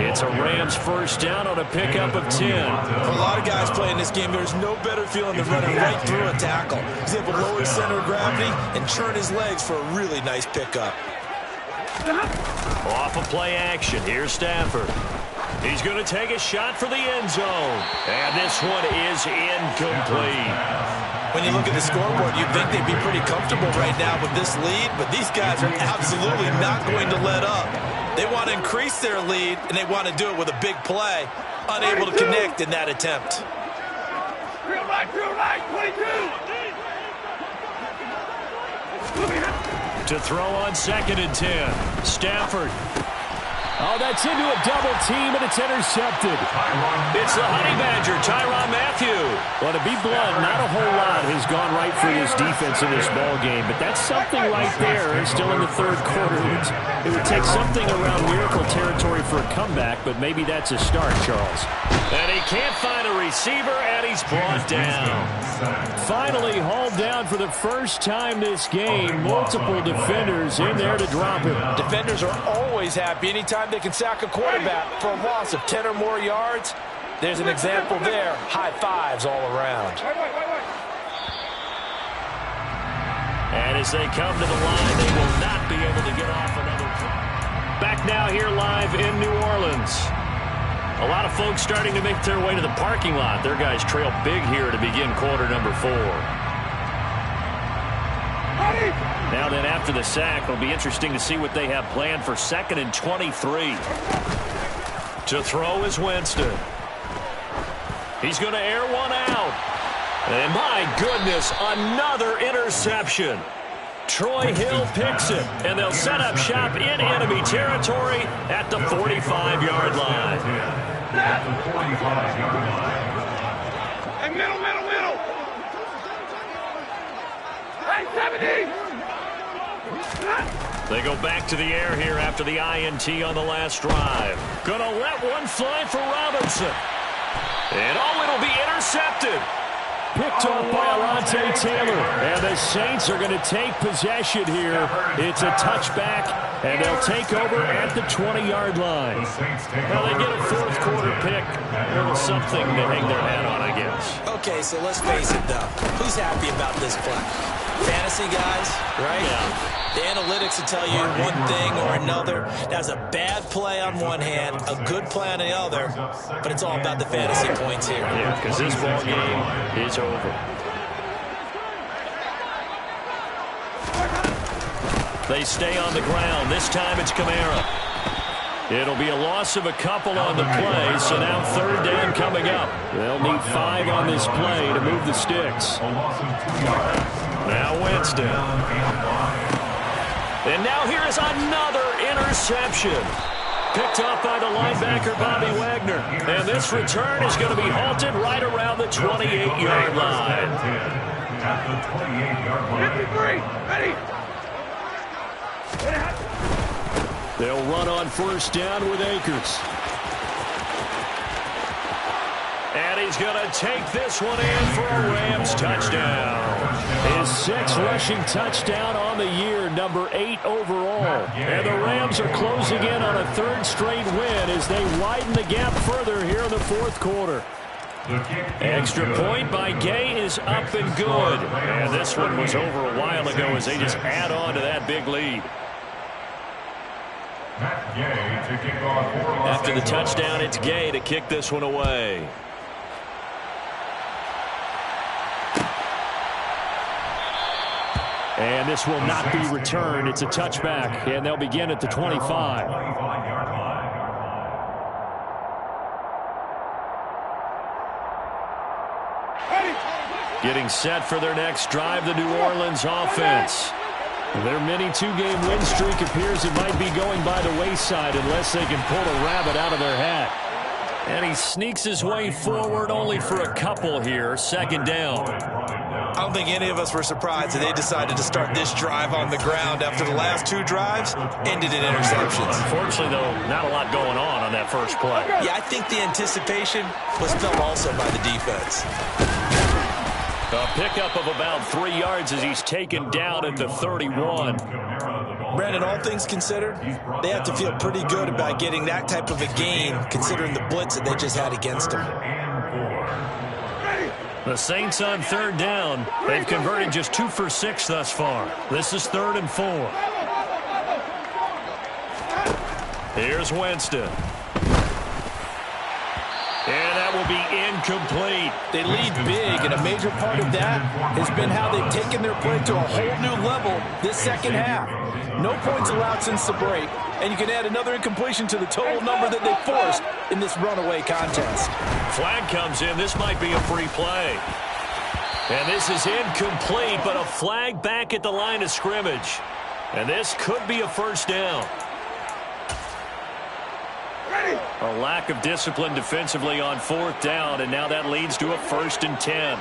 It's a Rams first down on a pickup of 10. For a lot of guys playing this game, there's no better feeling than running right through a tackle. He's able to lower his center of gravity and churn his legs for a really nice pickup. Off of play action, here's Stafford. He's going to take a shot for the end zone. And this one is incomplete. When you look at the scoreboard, you'd think they'd be pretty comfortable right now with this lead, but these guys are absolutely not going to let up. They want to increase their lead, and they want to do it with a big play. Unable to connect in that attempt. Drill right, 22. To throw on 2nd and 10. Stafford. Oh, that's into a double team, and it's intercepted. It's the Honey Badger, Tyrann Mathieu. Well, to be blunt, not a whole lot has gone right for this defense in this ball game, but that's something right there. And still in the 3rd quarter. It would take something around miracle territory for a comeback, but maybe that's a start, Charles. And he can't find a receiver, and he's brought down. Finally hauled down for the first time this game. Multiple defenders in there to drop him. Defenders are always happy anytime they can sack a quarterback for a loss of 10 or more yards. There's an example there. High fives all around. And as they come to the line, they will not be able to get off another play. Back now here live in New Orleans. A lot of folks starting to make their way to the parking lot. Their guys trail big here to begin quarter number 4. Now then, after the sack, it'll be interesting to see what they have planned for 2nd and 23. To throw is Winston. He's going to air one out. And my goodness, another interception. Troy Hill picks it, and they'll set up shop in enemy territory at the 45-yard line. At the 45-yard line. Hey, middle. Hey, 70. They go back to the air here after the INT on the last drive. Gonna let one fly for Robinson. And it'll be intercepted. Picked off by Alontae Taylor. And the Saints are going to take possession here. It's a touchback, and they'll take over at the 20-yard line. Well, they get a fourth quarter pick. A little something to hang their hat on, I guess. Okay, so let's face it, though. Who's happy about this play? Fantasy guys, right? Yeah. The analytics will tell you one thing or another. That's a bad play on one hand, a good play on the other, but it's all about the fantasy points here. Yeah, because this ball game is over. They stay on the ground. This time it's Kamara. It'll be a loss of a couple on the play, so now third down coming up. They'll need 5 on this play to move the sticks. Now Winston. And now here is another interception. Picked up by the linebacker, Bobby Wagner. And this return is going to be halted right around the 28-yard line. At the 28-yard line. 53, ready. They'll run on first down with Akers. And he's going to take this one in for a Rams touchdown. His 6th rushing touchdown on the year, number 8 overall. And the Rams are closing in on a 3rd straight win as they widen the gap further here in the 4th quarter. Extra point by Gay is up and good. And this one was over a while ago as they just add on to that big lead. After the touchdown, it's Gay to kick this one away. And this will not be returned. It's a touchback, and they'll begin at the 25. Getting set for their next drive, the New Orleans offense. Their mini 2-game win streak appears it might be going by the wayside unless they can pull a rabbit out of their hat. And he sneaks his way forward only for a couple here. 2nd down. I don't think any of us were surprised that they decided to start this drive on the ground after the last 2 drives ended in interceptions. Unfortunately, though, not a lot going on that first play. Yeah, I think the anticipation was felt also by the defense. A pickup of about 3 yards as he's taken down at the 31. Brandon, all things considered, they have to feel pretty good about getting that type of a gain considering the blitz that they just had against them. The Saints on 3rd down. They've converted just 2 for 6 thus far. This is 3rd and 4. Here's Winston. And that will be incomplete. They lead big, and a major part of that has been how they've taken their play to a whole new level this second half. No points allowed since the break, and you can add another incompletion to the total number that they forced in this runaway contest. Flag comes in. This might be a free play. And this is incomplete, but a flag back at the line of scrimmage. And this could be a first down. A lack of discipline defensively on 4th down, and now that leads to a 1st and 10.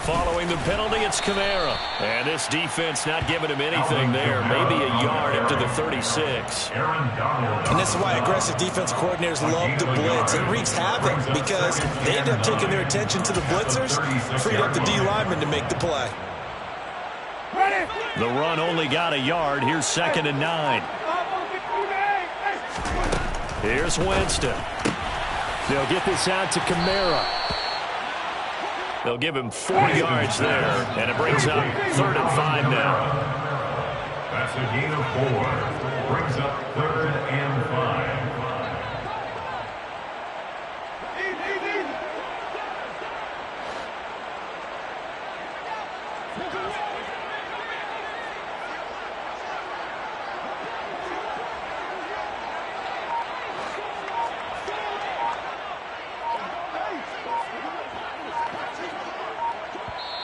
Following the penalty, it's Kamara. And this defense not giving him anything there. Maybe a yard up to the 36. And this is why aggressive defense coordinators love to blitz. It wreaks havoc because they end up taking their attention to the blitzers, freed up the D lineman to make the play. The run only got a yard. Here's 2nd and 9. Here's Winston. They'll get this out to Kamara. They'll give him 4 yards there, and it brings up 3rd and 5 now. That's a gain of 4. Brings up 3rd and 5.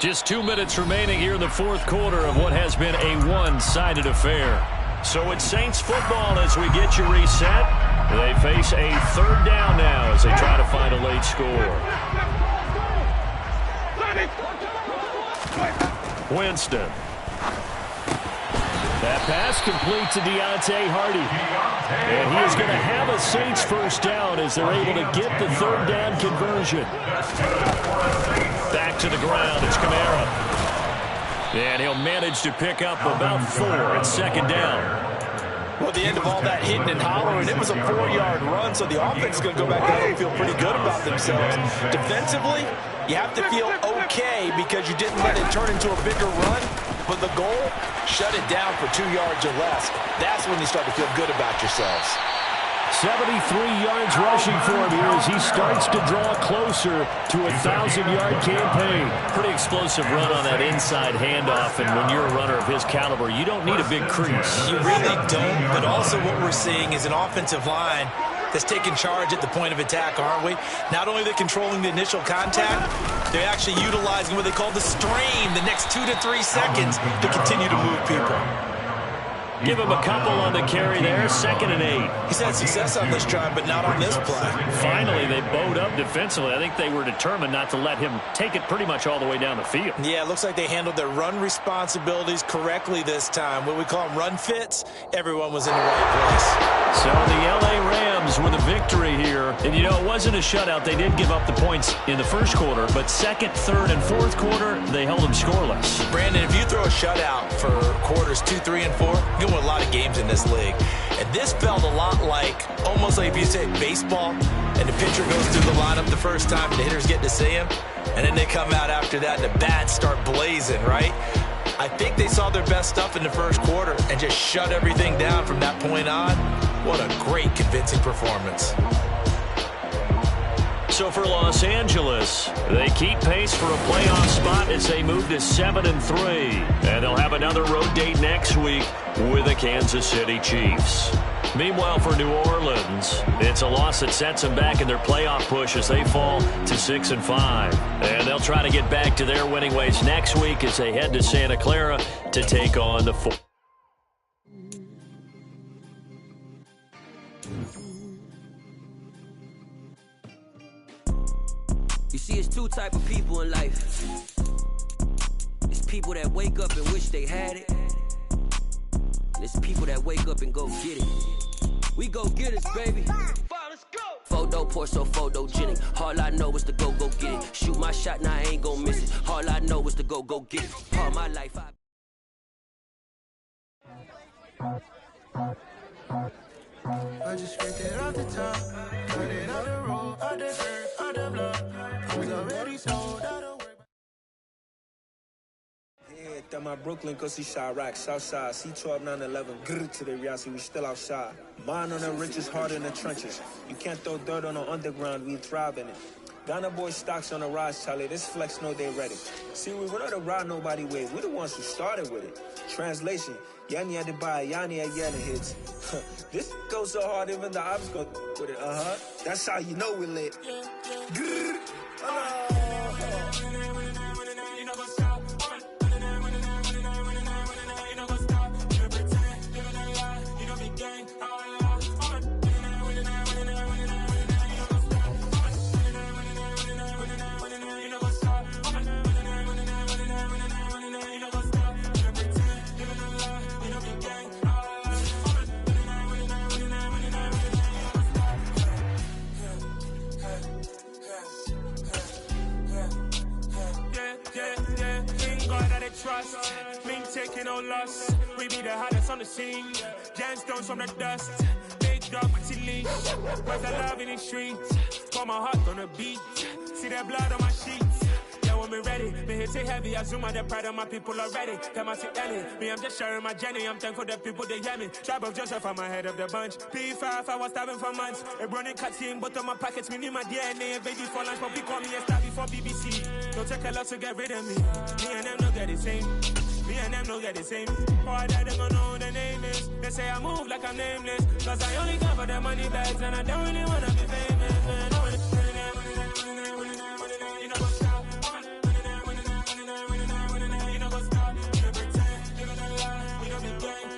Just 2 minutes remaining here in the 4th quarter of what has been a one-sided affair. So it's Saints football as we get you reset. They face a 3rd down now as they try to find a late score. Winston. That pass complete to Deontay Hardy. And he is going to have a Saints first down as they're able to get the third down conversion. Back to the ground. It's Kamara. And he'll manage to pick up about 4 at second down. Well, at the end of all that hitting and hollering, it was a 4-yard run, so the offense is going to go back there and feel pretty good about themselves. Defensively, you have to feel okay because you didn't let it turn into a bigger run. But the goal, shut it down for 2 yards or less. That's when you start to feel good about yourselves. 73 yards rushing for him here as he starts to draw closer to a 1,000-yard campaign. Pretty explosive run on that inside handoff, and when you're a runner of his caliber, you don't need a big crease. You really don't, but also what we're seeing is an offensive line that's taking charge at the point of attack, aren't we? Not only are they controlling the initial contact, they're actually utilizing what they call the stream, the next 2 to 3 seconds to continue to move people. Give him a couple on the carry there, 2nd and 8. He's had success on this drive, but not on this play. Finally, they bowed up defensively. I think they were determined not to let him take it pretty much all the way down the field. Yeah, it looks like they handled their run responsibilities correctly this time. What we call them run fits, everyone was in the right place. So the L.A. Rams with a victory here. And, you know, it wasn't a shutout. They did give up the points in the first quarter, but second, third, and fourth quarter, they held them scoreless. Brandon, if you throw a shutout for quarters 2, 3, and 4, you can win a lot of games in this league. And this felt a lot like, almost like if you say baseball, and the pitcher goes through the lineup the first time, and the hitters get to see him, and then they come out after that, and the bats start blazing, right? I think they saw their best stuff in the first quarter and just shut everything down from that point on. What a great, convincing performance. So for Los Angeles, they keep pace for a playoff spot as they move to 7-3. And they'll have another road date next week with the Kansas City Chiefs. Meanwhile, for New Orleans, it's a loss that sets them back in their playoff push as they fall to 6-5. And they'll try to get back to their winning ways next week as they head to Santa Clara to take on the You see, it's 2 type of people in life. It's people that wake up and wish they had it. And it's people that wake up and go get it. We go get it, baby. Let's go. Photo pour so photogenic. All I know is to go get it. Shoot my shot, now I ain't gon' miss it. All I know is to go get it. All my life I just scraped it off the top, got it on the road, on the dirt, on the block. I was already sold out of work. Yeah, that my Brooklyn, cause he shot rack, Southside, C12, 911, grr to the Riasi, we still outside. Mine on the richest, hard in the trenches. You can't throw dirt on the underground, we thrive in it. Ghana boy stocks on the rise, Charlie. This flex know they ready. See, we not to ride nobody wave. We the ones who started with it. Translation: Yanni had to buy, Yanni had yelling hits. This goes so hard, even the ops go with it. That's how you know we lit. Grrr. Trust, mean taking no loss. We be the hottest on the scene. Gemstones from the dust. Big dog, pretty leash. Where's the love in the streets? Pour my heart on the beat. See that blood on my sheets. Yeah, when we ready, me hit it heavy. I zoom out the pride of my people already. Them I see Ellie. Me, I'm just sharing my journey. I'm thankful the people they hear me. Tribe of Joseph, I'm ahead of the bunch. P5, I was starving for months. A running cut team, but on my pockets, me need my DNA. And baby for lunch, but call me a star before BBC. Don't take a lot to get rid of me. Me and them don't get the same. Me and them don't get the same. All that they gonna know who the name is. They say I move like I'm nameless. Cause I only come for the money bags and I don't really wanna be famous, man. You know what's up? You know what's up? You pretend, you gonna lie, we don't be gang.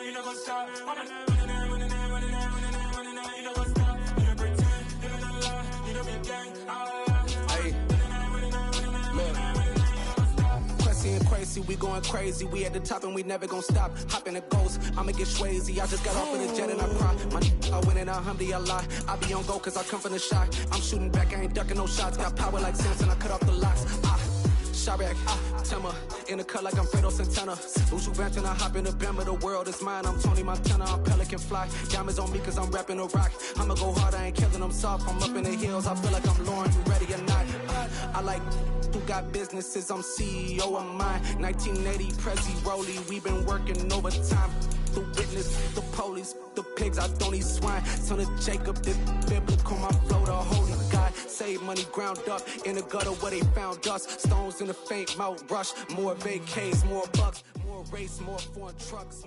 You know what's up? see we going crazy. We at the top and we never gonna stop. Hop in the ghost, I'ma get swayzy. I just got off of the jet and I cry. I win in a Humvee, I lie. I be on go cause I come from the shot. I'm shooting back, I ain't ducking no shots. Got power like Samson, I cut off the locks. Shabak, Timmer, in the cut like I'm Fredo Santana. Ushu Vanton, I hop in the Bama, the world is mine. I'm Tony Montana, I'm Pelican Fly. Diamonds on me cause I'm rapping a rock. I'ma go hard, I ain't killing them soft. I'm up in the hills, I feel like I'm Lauren, you ready or not? I like who got businesses, I'm CEO of mine. 1980, Prezi Rolly, we been working overtime. The witness, the police, the pigs, I don't eat swine. Son of Jacob, this biblical, my flow, the holy God. Save money ground up in the gutter where they found us. Stones in the faint mouth rush. More vacays, more bucks, more race, more foreign trucks.